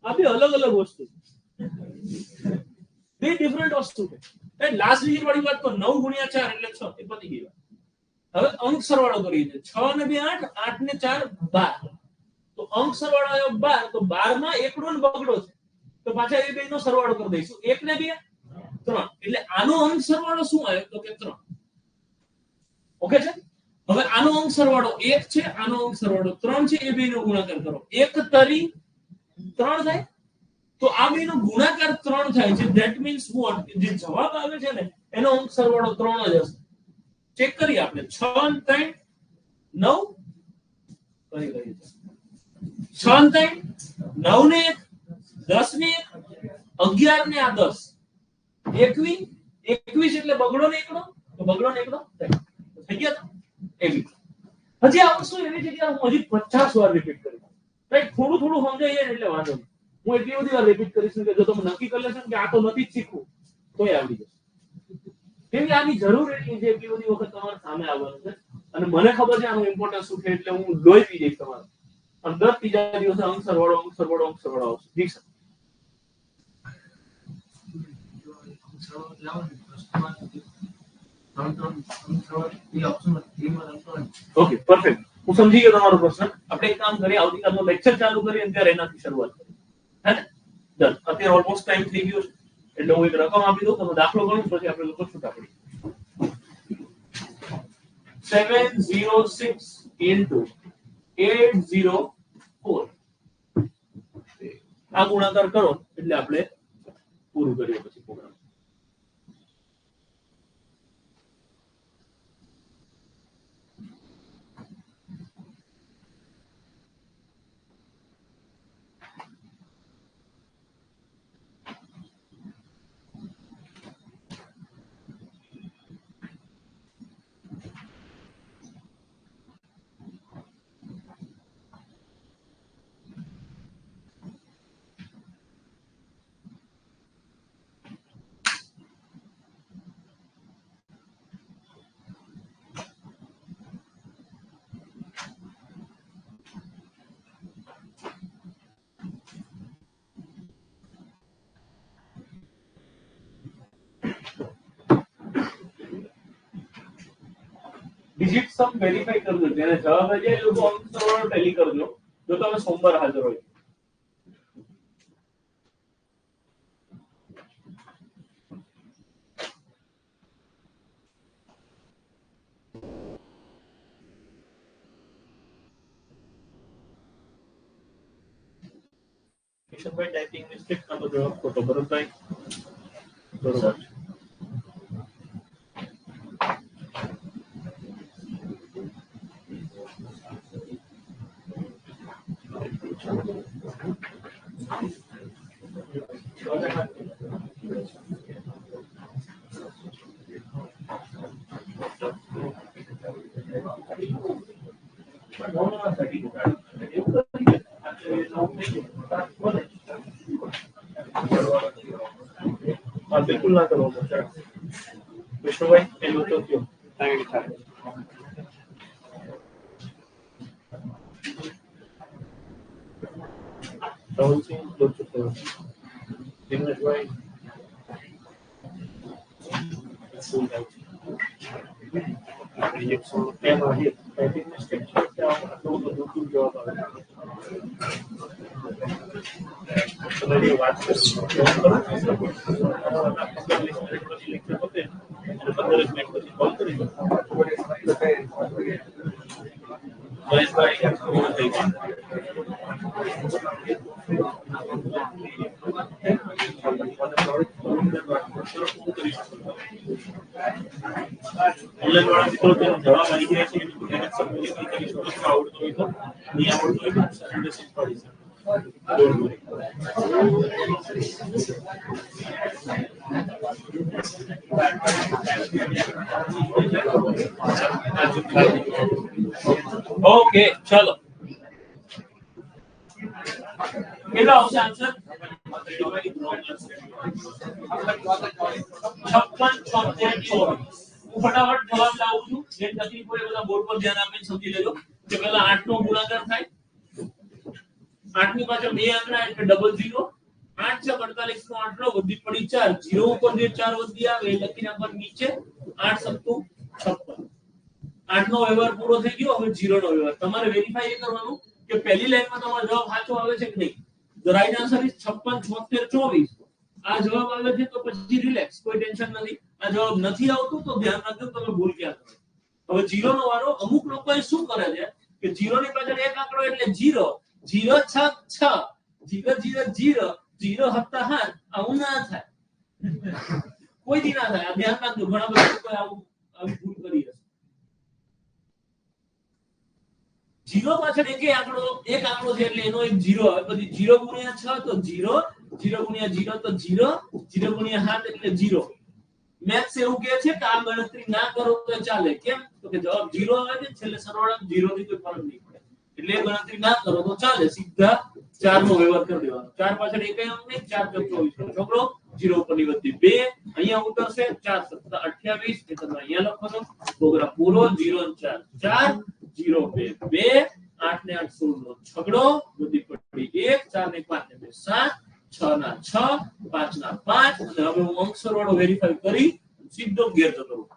આ બે અલગ અલગ વસ્તુ છે, બે ડિફરન્ટ વસ્તુ છે. એ લાસ્ટ ડિજિટ વાળી વાત તો 9 ગુણ્યા 4 એટલે 6, એ પતી ગઈ વાત. હવે અંક સરવાળો કરીએ છીએ, 6 ને 2 8, 8 ને 4 12, તો અંક સરવાળો આવ્યો 12, તો 12 માં એકડો ને બગડો છે, તો પાછા એ બેનો સરવાળો કરી દઈશું, 1 ને 2 3, એટલે આનો અંક સરવાળો શું આવ્યો? તો કે 3. ઓકે છે? હવે આનો અંક સરવાળો 1 છે, આનો અંક સરવાળો 3 છે, એ બેનો ગુણાકાર કરો, 1 તરી 3 થાય, તો આ બેનો ગુણાકાર 3 થાય છે. That means what? જે જવાબ આવે છે ને એનો અંક સરવાળો 3 જ હશે. ચેક કરીએ આપણે. 6 ને 3 9, કરી કરીએ 6 ને 3 9 ને 1 10 ને 1 11 ને આ 10 21, 21 એટલે બગડો ને એકડો, તો બગડો ને એકડો થઈ ગયા. એવી હજી આ વસ્તુ એવી જગ્યાએ હું હજી 50 વાર રિપીટ કરીશ, રાઈટ? થોડું થોડું સમજાય જાય એટલે વાંધો નહીં. હું એટલી બધી વાર રિપીટ કરીશ કે જો તમે નક્કી કરી લેશો કે આ તો નથી જ શીખવું તોય આવડી જશે. કેમ કે આની જરૂર એટલી છે, એટલી બધી વખત તમારે સામે આવવાનું છે, અને મને ખબર છે આનું ઇમ્પોર્ટન્સ શું છે, એટલે હું લોહી પી જઈશ તમારે. અને દર ત્રીજા દિવસે અંક સરવાળો આવશે. જી સર. Okay, perfect. હું સમજી ગયો તમારો પ્રશ્ન. આપણે એક કામ કરીએ, આવતીકાલનો લેક્ચર ચાલુ કરીએ ત્યારે એનાથી શરૂઆત કરીએ, હે ને? ડન. અત્યારે ઓલમોસ્ટ ટાઈમ થઈ ગયો છે, એટલે હું એક રકમ આપી દઉં, તમે દાખલો ગણો, પછી આપણે લોકો છૂટા પડીએ. 706 into 804, આ ગુણાકાર કરો એટલે આપણે પૂરું કરીએ પછી પ્રોગ્રામ. ડિજિટ સમ વેરીફાઈ કરજો, જેને જવાબ આવી જાય એ લોકો અંક સરવાળો ટેલી કરજો જો તમે સોમવાર હાજર હોય. કિશનભાઈ ટાઈપિંગ મિસ્ટેક નો જવાબ ખોટો. ભરતભાઈ બરોબર. બિલકુલ ના કરો વિષ્ણુભાઈ, પેલું તો કયો. રાહુલસિંહ લોચો કરો. દિનેશભાઈ ટાઈપિંગ મિસ્ટેક છે કે આટલું બધું જવાબ આવે. તમારી વાત કરો. 15 મિનિટ પછી કોલ કરી દો. મહેશભાઈ પૂરું થઈ ગયું. ઓનલાઈન વાળા મિત્રો તેનો જવાબ આવી ગયા છે. એને સબમિટ કરી શકો છો. આવડતું હોય તો, નહીં આવડતું હોય તો સન્ડે શીખવાડી શકો. ઓકે ચલો, કેટલા આવશે આન્સર? 56, 76, 24. હું ફટાફટ જવાબ લાવું છું. જે તકલીફ હોય એ બધા બોર્ડ પર ધ્યાન આપીને સમજી લેજો કે પહેલા 8 નો ગુણાકાર થાય. 8 ની પાછળ બે આંકડા એટલે ડબલ 0. 8 છે 48 નો આંકડો વધી પડી 4. 0 ઉપર જે 4 વધી આવે એ લખી નાખવાનું નીચે. 8 સત્તુ 56. 8 નો વ્યવહાર પૂરો થઈ ગયો. હવે 0 નો વ્યવહાર તમારે વેરીફાઈ એ કરવાનું કે પહેલી લાઈનમાં તમારો જવાબ સાચો આવે છે કે નહીં. The right answer is 56, 76, 24. આ જવાબ આવે છે તો પછી રિલેક્સ, કોઈ ટેન્શન નથી. આ જવાબ નથી આવતું તો ધ્યાન રાખજો તમે ભૂલ ક્યાં કરો. હવે 0 નો વારો. અમુક લોકો શું કરે છે કે 0 ની પાછળ એક આંકડો એટલે 0, 0 6 6, 0 0 0, 0 હતા 7. આવું ના થાય, કોઈ દી ના થાય. આ ધ્યાન રાખજો. ઘણા બધા લોકો આવી ભૂલ કરી હશે. 0 પાછળ એક આંકડો છે એટલે એનો એક 0 આવે. પછી 0 ગુણ્યા 6 તો 0, 0 ગુણ્યા 0 તો 0, 0 ગુણ્યા 7 એટલે 0. મેથ્સ એવું કહે છે કે આ ગણતરી ના કરો તો ચાલે. કેમ? તો કે જવાબ 0 આવે છે, છેલ્લે સરવાળા 0 થી કોઈ ફરક નહીં પડે. એટલે એ ગણતરી ના કરો તો ચાલે. સીધા 4 નો વ્યવહાર કરી દેવાનો. 4 પાછળ એક અંક નહીં, 4 * 24. છોકરો 0 ઉપરની વધી 2 અહીંયા ઉતરશે. 4 * 7 = 28. એ તમે અહીંયા લખો છો. પ્રોગ્રામ પૂરો. 0 અને 4 4, 0 2 2, 8 ને 8 16 નો છગડો વધી પડી 1, 4 ને 5 ને 2 7, 6 ના 6, 5 ના 5. અને હવે હું અંક સરવાળો વેરીફાઈ કરી સીધો ઘેર જતો રહું.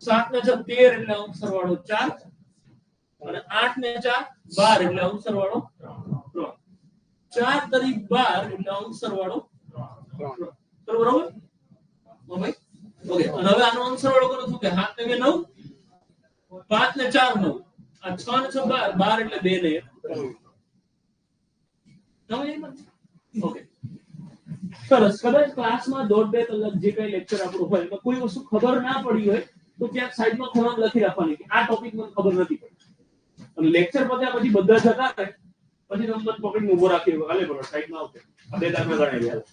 7 ને 6 13 એટલે અંક સરવાળો 4 અને 8 ને 4 12 એટલે અંક સરવાળો 3. 4 તરી 12 એટલે અંક સરવાળો 3. બરોબર? ભાઈ ઓકે. અને હવે આનો અંક સરવાળો કરો છું કે 7 ને 2 9, 5 ને 4 9, આ 6 ને 6 12 એટલે 2 ને 1. ઓકે સરસ. કદાચ ક્લાસમાં 1.5-2 કલાક જે કઈ લેક્ચર આપણું હોય એમાં કોઈ વસ્તુ ખબર ના પડી હોય તો ક્યાંક સાઈડમાં ખૂણામાં લખી રાખવાની કે આ ટોપિક મને ખબર નથી પડી. અને લેક્ચર પત્યા પછી બધા જતા રહે પછી તમે મને પકડીને ઊભો રાખી હાલે બરો સાઈડમાં આવશે. આ બે દાખલા ગણાવી રહ્યા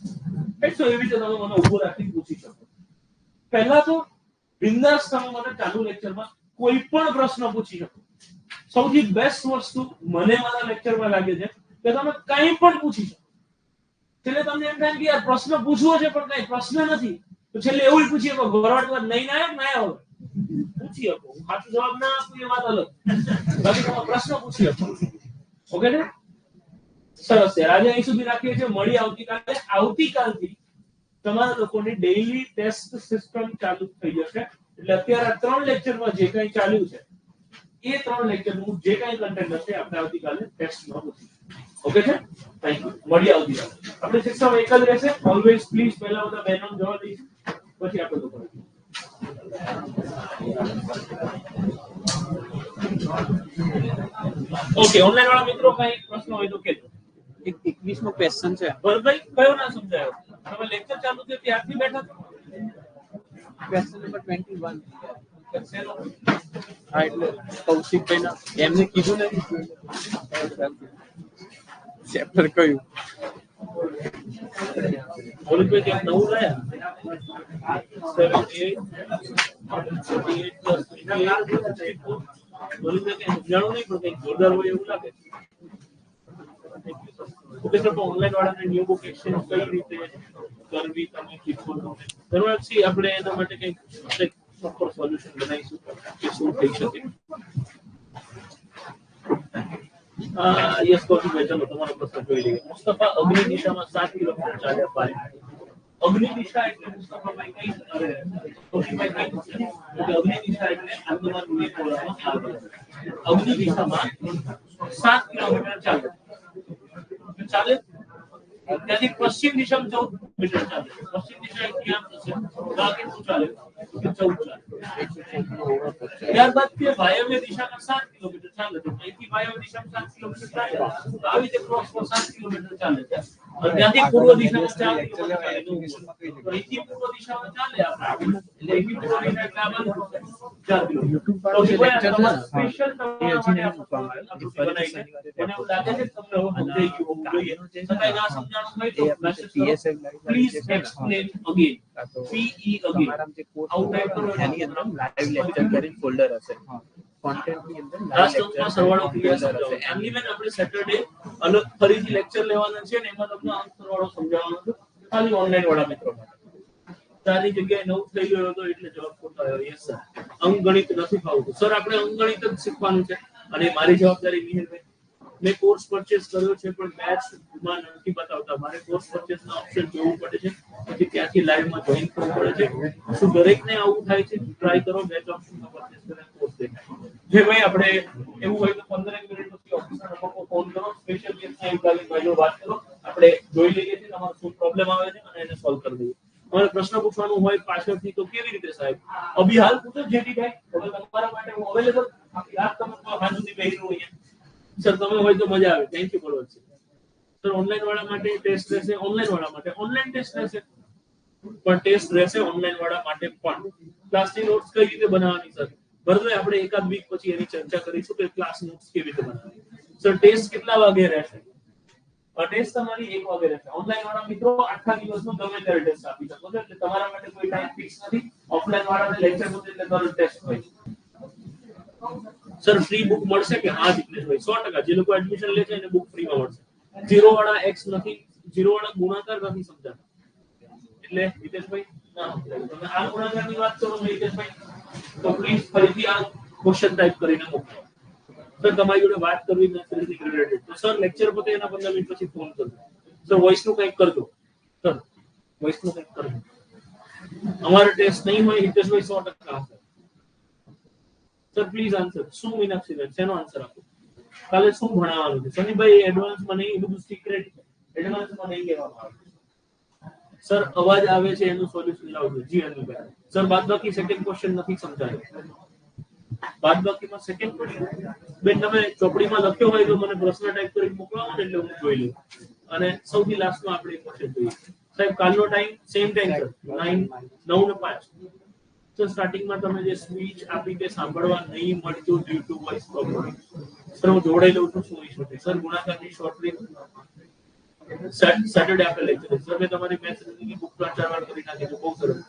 એટલે એવી રીતે તમે મને ઊભો રાખીને પૂછી શકો. પહેલા તો બિંદાસ તમે મને ચાલુ લેક્ચરમાં કોઈ પણ પ્રશ્ન પૂછી શકો. સૌથી બેસ્ટ વસ્તુ મને મારા લેક્ચરમાં લાગે છે કે તમે કંઈ પણ પૂછી શકો. છેલ્લે તમને એમ થાય કે યાર પ્રશ્ન પૂછવો છે પણ કઈ પ્રશ્ન નથી તો છેલ્લે એવું પૂછીએ કે ગોરવાડ નહીં ના આવે પૂછી શકો. હું સાચો જવાબ ના આપું એ વાત અલગ, બાકી તમે પ્રશ્ન પૂછી શકો. ઓકે ને? સરસ છે. આજે અહીં સુધી રાખીએ છીએ. મળી આવતીકાલે. આવતીકાલથી તમારા લોકોની ડેઈલી ટેસ્ટ સિસ્ટમ ચાલુ થઈ જશે. એટલે એટલે અત્યારે 3 લેક્ચરમાં જે કંઈ ચાલ્યું છે એ 3 લેક્ચરનું જે કંઈ કન્ટેન્ટ હશે આપણે આવતીકાલે ટેસ્ટમાં મૂકીશું. ઓકે છે? Thank you. મળીએ આવતીકાલે. આપણે શિક્ષણ એક જ રહેશે. ઓલવેઝ પ્લીઝ પહેલા બધા બહેનોને જવા દઈશું, પછી આપણે તો કરીશું. ઓકે, ઓનલાઈન વાળા મિત્રો કઈ પ્રશ્ન હોય તો કહેજો. એક 21મો ક્વેશ્ચન છે. ભરતભાઈ કયો ના સમજાયો? તમે લેક્ચર ચાલુ થયો ત્યારથી બેઠા છો? Question number 21. શેનો? હા, એટલે કૌશિકભાઈના એમને કીધું ને ચેપ્ટર કયું? ભરતભાઈ ક્યાંક નવું લાયા? 78 48 ભરતભાઈ ક્યાંક સમજાણું નહીં, પણ કંઈક જોરદાર હોય એવું લાગે. ઓકે સર, તો ઓનલાઈન વાળાને ન્યુ બુક એક્સચેન્જ કઈ રીતે કરવી તમે શીખો છો? ધન્યવાદ. આપણે એના માટે કંઈક પ્રોપર સોલ્યુશન બનાવીશું કે શું થઈ શકે. યસ કૌશિકભાઈ, ચલો તમારો પ્રશ્ન જોઈ લઈએ. મુસ્તફા અગ્નિ દિશામાં 7 કિલોમીટર ચાલ્યા પાય. અગ્નિ દિશા એટલે મુસ્તફાભાઈ કઈ કૌશિકભાઈ કઈ કે અગ્નિ દિશા એટલે આંદોલન બોલવામાં આવે. અગ્નિ દિશામાં 7 કિલોમીટર ચાલે. ચાલે ત્યાંથી પશ્ચિમ દિશામાં 14 મીટર ચાલે. પશ્ચિમ દિશા ક્યાં થશે? તો આ કેટલું ચાલે? 14 ચાલે. ત્યારબાદ તે વાયવ્ય દિશામાં 7 કિલોમીટર ચાલે છે. અહીંથી વાયવ્ય દિશામાં 7 કિલોમીટર ચાલે. તો આવી રીતે ક્રોસ પર 7 કિલોમીટર ચાલે છે. અને ત્યાંથી પૂર્વ દિશામાં 4 કિલોમીટર ચાલે. તો અહીંથી પૂર્વ દિશામાં ચાલે આપણે. એટલે અહીંથી પૂર્વ દિશા એટલે આ બાજુ 4 કિલોમીટર. તો સ્પેશિયલ તમને એવું લાગે છે તમને સમજાઈ ગયું જોઈએ. સદાય ના સમજાણું હોય તો મેસેજ કરો. Please explain again. PE again. Outline કરો. એની અંદર લાઈવ લેક્ચર કરીને ફોલ્ડર હશે. કોન્ટેન્ટ ની અંદર લાસ્ટ ક્લાસમાં સરવાળો ક્રિયા સમજાવો. એમની બેન આપણે સેટરડે અલગ ફરીથી લેક્ચર લેવાના છે ને એમાં તમને અંક સરવાળો સમજાવવાનો છે, ખાલી ઓનલાઈન વાળા મિત્રો માટે. તારી જગ્યાએ 9 થઈ ગયો હતો એટલે જવાબ ખોટો આવ્યો. યસ સર, અંકગણિત નથી ફાવતું. સર આપણે અંકગણિત જ શીખવાનું છે અને મારી જવાબદારી મિહિરભાઈ. મેં કોર્સ પરચેસ કર્યો છે પણ બેચમાં નથી બતાવતા. મારે કોર્સ પરચેસ ના ઓપ્શન જોવું પડે છે, પછી ત્યાંથી લાઈવમાં જોઈન કરવું પડે છે. શું દરેકને આવું થાય છે? ટ્રાય કરો બેચ ઓપ્શનમાં પરચેસ કરીને કોર્સ દેખાય. જે ભાઈ આપણે એવું હોય તો 15 મિનિટ પછી ઓફિસર નંબર ફોન કરો, સ્પેશિયલ કેસના વિભાગની વાત કરો. આપણે જોઈ લઈએ છીએ તમારો શું પ્રોબ્લેમ આવે છે અને એને સોલ્વ કરી દઈએ. તમારે પ્રશ્ન પૂછવાનું હોય પાછળથી તો કેવી રીતે સાહેબ? અભી હાલ પૂછો જેથી ભાઈ. હવે તમારા માટે હું અવેલેબલ. આખી રાત તમે હાથ સુધી બેસી રહો અહીંયા. સર તમે હોય તો મજા આવે. થેન્ક યુ બરોબર છે સર. ઓનલાઈન વાળા માટે ટેસ્ટ રહેશે. ઓનલાઈન વાળા માટે ઓનલાઈન ટેસ્ટ રહેશે, પણ ટેસ્ટ રહેશે ઓનલાઈન વાળા માટે પણ. ક્લાસની નોટ્સ કઈ રીતે બનાવવાની સર? બરાબર, આપણે એકાદ વીક પછી એની ચર્ચા કરીશું કે ક્લાસ નોટ્સ કેવી રીતે બનાવવાની. સર ટેસ્ટ કેટલા વાગે રહેશે? ટેસ્ટ તમારી 1 વાગે રહેશે. ઓનલાઈન વાળા મિત્રો આખા દિવસનો ગમે ત્યારે ટેસ્ટ આપી શકો છો, એટલે તમારા માટે કોઈ ટાઈમ ફિક્સ નથી. ઓફલાઈન વાળાને લેક્ચર પૂછે એટલે તરત ટેસ્ટ હોય. સર ફ્રી બુક મળશે કે? હા જીગ્નેશભાઈ 100%. જે લોકો એડમિશન લે છે એને બુક ફ્રીમાં મળશે. 0 વાળા x નથી, 0 વાળા ગુણાકાર નથી સમજાતા. એટલે હિતેશભાઈ ના તમે આ ગુણાકારની વાત કરો હિતેશભાઈ, તો પ્લીઝ ફરીથી આ ક્વેશ્ચન ટાઈપ કરીને મોકલો. સર તમારી જોડે વાત કરવી નથી રિલેટેડ તો સર લેક્ચર પતે એના 15 મિનિટ પછી ફોન કરજો. સર વોઇસ નું કંઈક કરજો. સર વોઇસ નું કંઈક કરજો. અમારો ટેસ્ટ નહીં હોય હિતેશભાઈ 100% હશે. Sir please answer. શું મીનાક્ષી બેન શેનો આન્સર આપો? કાલે શું ભણાવવાનું છે? સનીભાઈ એડવાન્સમાં નહીં, એ બધું સિક્રેટ છે. એડવાન્સમાં નહીં કહેવામાં આવે. સર અવાજ આવે છે એનું સોલ્યુશન લાવજો. જી અનુભાઈ. સર બાદબાકી સેકન્ડ ક્વેશ્ચન નથી સમજાયો. બાદબાકીમાં સેકન્ડ ક્વેશ્ચન બેન તમે ચોપડીમાં લખ્યો હોય તો મને પ્રશ્ન ટાઈપ કરીને મોકલાવો ને એટલે હું જોઈ લઉં. અને સૌથી લાસ્ટમાં આપણે ક્વેશ્ચન જોઈએ. સાહેબ કાલનો ટાઈમ સેમ ટાઈમ સર 9 ને 5. તો સ્ટાર્ટિંગમાં તમે જે સ્પીચ આપી તે સાંભળવા નહીં મળતું due to voice problem. Sir હું જોડાઈ લઉં છું શું ઇશ્યુ છે? સર ગુણાકારની શોર્ટ ટ્રીક સેટરડે આપણે લેક્ચર. સર મેં તમારી મેથ્સની બુક 3-4 વાર કરી નાખી છે. બહુ સરસ.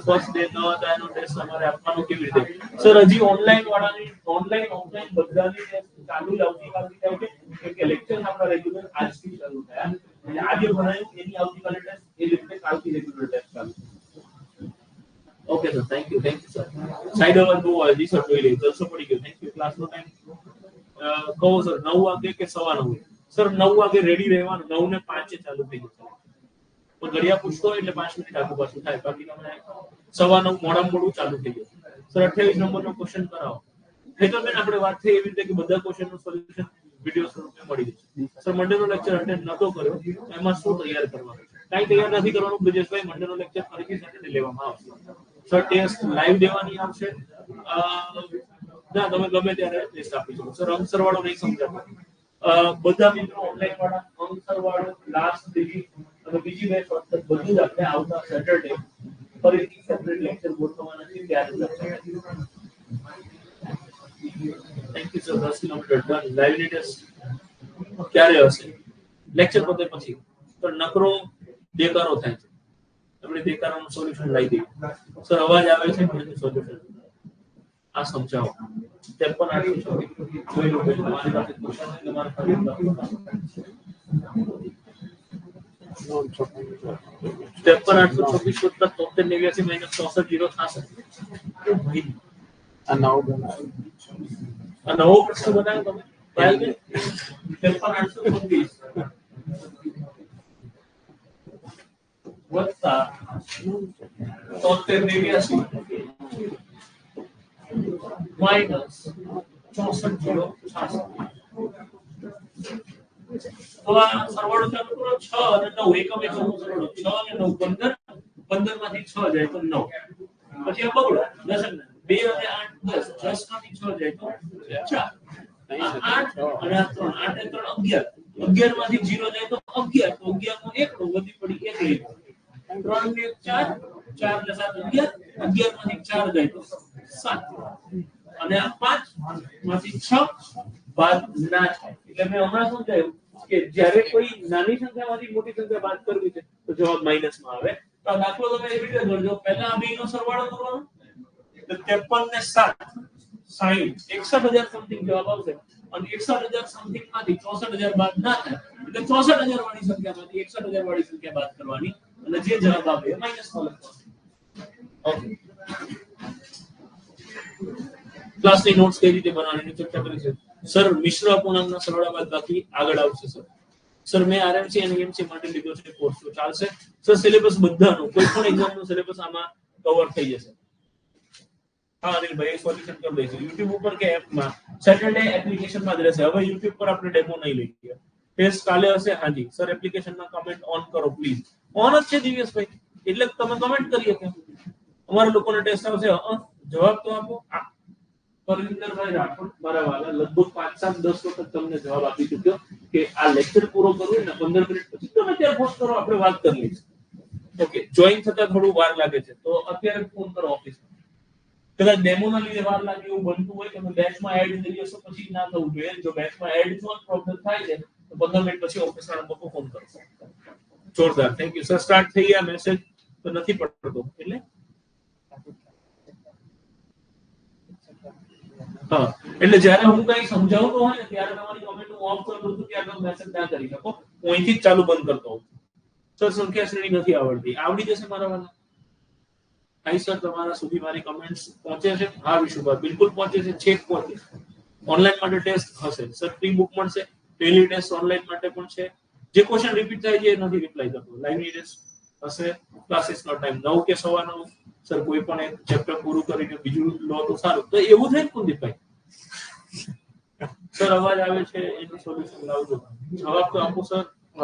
ફર્સ્ટ ડે ન હતા એનો ટેસ્ટ અમારે આપવાનો કેવી રીતે? સર હજી ઓનલાઈન વાળાની ઓનલાઈન ઓફલાઈન બધાની ટેસ્ટ ચાલુ આવતીકાલથી થાય છે, કેમ કે લેક્ચર આપણા રેગ્યુલર આજથી ચાલુ થયા. એટલે આજે ભણાયું એની આવતીકાલે ટેસ્ટ, એ રીતે કાલથી રેગ્યુલર ટેસ્ટ ચાલુ. Okay sir, thank you sir. Side અવાજ બહુ આવે જી સર, જોઈ લઈએ. જલસો પડી ગયો. Thank you. ક્લાસનો ટાઈમ કહો સર 9 વાગે કે 9:15? સર 9 વાગે રેડી રહેવાનું. 9 ને 5 ચાલુ થઈ જશે. તો ઘડિયા પૂછતો હોય એટલે 5 મિનિટ આગળ પાછું થાય. બાકી તમને 9:15 મોડું ચાલુ થઈ જશે. સર 28 નંબરનો ક્વેશ્ચન કરાવો. હેતલબેન આપણે વાત થઈ એવી રીતે કે બધા ક્વેશ્ચનનું સોલ્યુશન વિડિયો સ્વરૂપે મળી જશે. સર મંડેનો લેક્ચર અટેન્ડ નતો કર્યો, એમાં શું તૈયાર કરવાનું? કાંઈ તૈયાર નથી કરવાનું બ્રિજેશભાઈ. મંડેનો લેક્ચર ફરીથી સેટરડે લેવામાં આવશે. સર ટેસ્ટ લાઈવ દેવાની આવશે. ના તમે ગમે ત્યારે ટેસ્ટ આપી શકો. સર અંક સરવાળો નહીં સમજાતો. બધા મિત્રો ઓનલાઈન વાળા અંક સરવાળો લાસ્ટ ડિજિટ અને બીજી બે શોર્ટકટ બધું જ આપણે આવતા સેટરડે ફરીથી સેપરેટ લેક્ચર ગોઠવવાના છે ત્યારે thank you sir. 10 kilometre done. Live test ક્યારે હશે? લેક્ચર પતે પછી. તો નકરો દેકારો થાય છે. આપણે દેકારાનું સોલ્યુશન લાવી દઈએ. સર અવાજ આવે છે પણ સોલ્યુશન આ સમજાવો. 53 જોઈ લો ભાઈ તમારી પાસે ક્વેશ્ચન છે તમારા પાસે 53 826 + 73 89 64 0 થશે. આ નવો બનાવ્યો. આ નવો પ્રશ્ન બનાવ્યો તમે ટ્રાય કરી 53 826 વત્તા 73 માઈનસ 64 0 થશે. તો આ સરવાળો ચાલુ કરો 6 અને 9 એકમ એકમનો સરવાળો 6 અને 9 15 15 માંથી 6 જાય તો 9 પછી આ બગડો દશક 2 અને 8 10 10 માંથી 6 જાય તો 4 8 અને 3 8 અને 3 11 11 માંથી 0 જાય તો 11 તો 11 નો એકડો વધી પડી 1 લઈ 3 ને 4 4 ને 7 11 11 માંથી 4 જાય તો 7 અને આ 5 માંથી 6 બાદ ના થાય. એટલે મેં હમણાં સમજાયું કે જ્યારે કોઈ નાની સંખ્યામાંથી મોટી સંખ્યા બાદ કરવી છે તો જવાબ માઈનસ માં આવે. તો આ દાખલો તમે એવી રીતે ગણજો. પહેલા આ બેનો સરવાળો કરવાનો તો 53 ને 7 60 61000 સમથિંગ જવાબ આવશે અને 61000 સમથિંગ માંથી 64000 બાદ ના થાય એટલે 64000 વાળી સંખ્યામાંથી 61000 વાળી સંખ્યા બાદ કરવાની અને જે જવાબ આવે એ માઈનસ માં લખવાનો. ઓકે. ક્લાસની નોટ્સ કઈ રીતે બનાવવાની ચર્ચા કરી છે. સર મિશ્ર અપૂર્ણાંકના સરવાળા બાદ બાકી આગળ આવશે. સર મેં આરએમસી અને એમસી માટે લીધો છે કોર્સ તો ચાલશે. સર સિલેબસ બધાનો કોઈ પણ એક્ઝામનો સિલેબસ આમાં કવર થઈ જશે. હા અનિલભાઈ સોલ્યુશન કરી દઈશું YouTube ઉપર કે એપમાં. સેટરડે એપ્લિકેશનમાં જ રહેશે. હવે YouTube પર આપણે ડેમો નહીં લઈએ. ટેસ્ટ કાલે હશે. હાજી સર એપ્લિકેશનમાં કમેન્ટ ઓન કરો પ્લીઝ. ઓન જ છે દિવ્યેશભાઈ એટલે તમે કમેન્ટ કરીએ કે અમારા લોકોને ટેસ્ટ આવશે. જવાબ તો આપો. પરવિંદરભાઈ રાઠોડ મારા વાલા લગભગ 5 7 10 વખત તમને જવાબ આપી ચૂક્યો કે આ લેક્ચર પૂરો કરવું ને 15 મિનિટ પછી તમે ત્યારે ફોન કરો આપણે વાત કરી લઈશું. ઓકે. જોઈન થતા થોડું વાર લાગે છે તો અત્યારે ફોન કરો ઓફિસમાં. કદાચ ડેમોના લીધે વાર લાગે એવું બનતું હોય કે તમે બેચમાં એડ થઈ જશો પછી ના થવું જોઈએ. જો બેચમાં એડ થવાનો પ્રોબ્લેમ થાય છે તો 15 મિનિટ પછી ઓફિસના નંબર ફોન કરશો. જોરદાર. Thank you sir. સ્ટાર્ટ થઈ ગયા મેસેજ તો નથી પડતો એટલે હા એટલે જ્યારે હું કઈ સમજાવતો હોય ને ત્યારે તમારી કમેન્ટ હું ઓફ કરી દઉં છું ત્યારે તમે મેસેજ ના કરી શકો. હું અહીંથી જ ચાલુ બંધ કરતો હોઉં. સર સંખ્યા શ્રેણી નથી આવડતી. આવડી જશે મારા વાલા. હાઈ સર તમારા સુધી મારી કમેન્ટ્સ પહોંચે છે? હા વિશુભાઈ બિલકુલ પહોંચે છે. છેક પહોંચે. ઓનલાઈન માટે ટેસ્ટ હશે સર. પ્રી બુક મળશે. ડેલી ટેસ્ટ ઓનલાઈન માટે પણ છે. જે ક્વેશ્ચન રિપીટ થાય છે એ નથી રિપ્લાય કરતો. લાઈવ ટેસ્ટ હશે. ક્લાસીસનો ટાઈમ 9 કે 9:15. સર કોઈ પણ એક ચેપ્ટર પૂરું કરીને બીજું લો તો સારું. તો એવું થાય ને કુલદીપભાઈ. સર અવાજ આવે છે એનું સોલ્યુશન લાવજો. જવાબ તો આપો સર.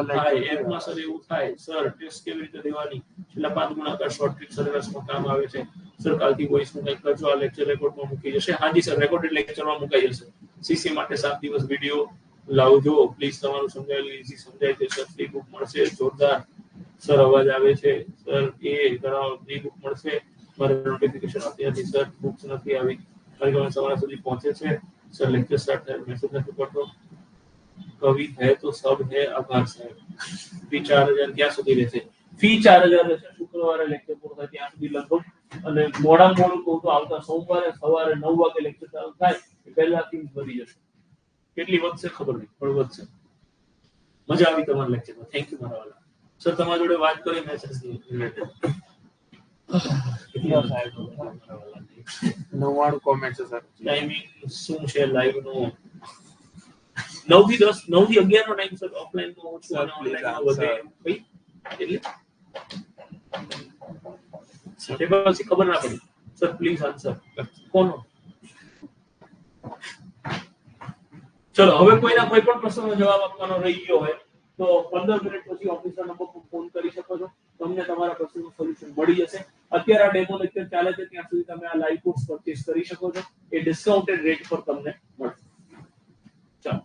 થાય એપમાં સર એવું થાય. સર ટેસ્ટ કેવી રીતે દેવાની? છેલ્લા 5 ગુણાકાર શોર્ટ ટ્રિક સરેરાશમાં કામ આવે છે. સર કાલથી વોઇસનું કંઈક કરજો. આ લેક્ચર રેકોર્ડમાં મૂકી જશે. હાજી સર રેકોર્ડેડ લેક્ચરમાં મુકાઈ જશે. સીસી માટે 7 દિવસ વિડિયો લાવજો પ્લીઝ. તમારું સમજાવેલું ઈઝી સમજાય છે. સર ફ્રી બુક મળશે. જોરદાર. સર અવાજ આવે છે. સર એ ઘણા ફ્રી બુક મળશે. મારે નોટિફિકેશન અત્યારથી સર બુક્સ નથી આવી. મારી તમારા સુધી પહોંચે છે. સર લેક્ચર સ્ટાર્ટ થાય મેસેજ નથી પડતો. કવિ હે તો સબ હે. આભાર સાહેબ. ફી 4000 ક્યાં સુધી રહેશે? ફી 4000 રહેશે. શુક્રવારે લેક્ચર પૂરો થાય ત્યાં સુધી લગભગ. અને મોડું કહું તો આવતા સોમવારે સવારે 9 વાગે લેક્ચર ચાલુ થાય એ પહેલાથી વધી જશે. કેટલી વધશે ખબર નહીં પણ વધશે. મજા આવી તમારા લેક્ચરમાં. થેન્ક યુ મારા વાલા. સર તમારી જોડે વાત કરી મેસેજ રિલેટેડ. 99 કોમેન્ટ છે સર. ટાઈમિંગ શું છે લાઈવ નો? 9 થી 10 9 થી 11 નો ટાઈમ સર. ઓફલાઈન નો ઓછું અને ઓનલાઈન માં વધે ભાઈ એટલે પછી ખબર ના પડી. સર પ્લીઝ આન્સર કોનો? ચલો હવે કોઈના કોઈ પણ પ્રશ્નનો જવાબ આપવાનો રહી ગયો હોય તો 15 મિનિટ પછી ઓફિસર નંબર પર ફોન કરી શકો છો. તમને તમારા પ્રશ્નનું સોલ્યુશન મળી જશે. અત્યારે આ ડેમો લેક્ચર ચાલે છે ત્યાં સુધી તમે આ લાઈવ કોર્સ પરચેસ કરી શકો છો. એ ડિસ્કાઉન્ટેડ રેટ પર તમને મળશે. ચાલો.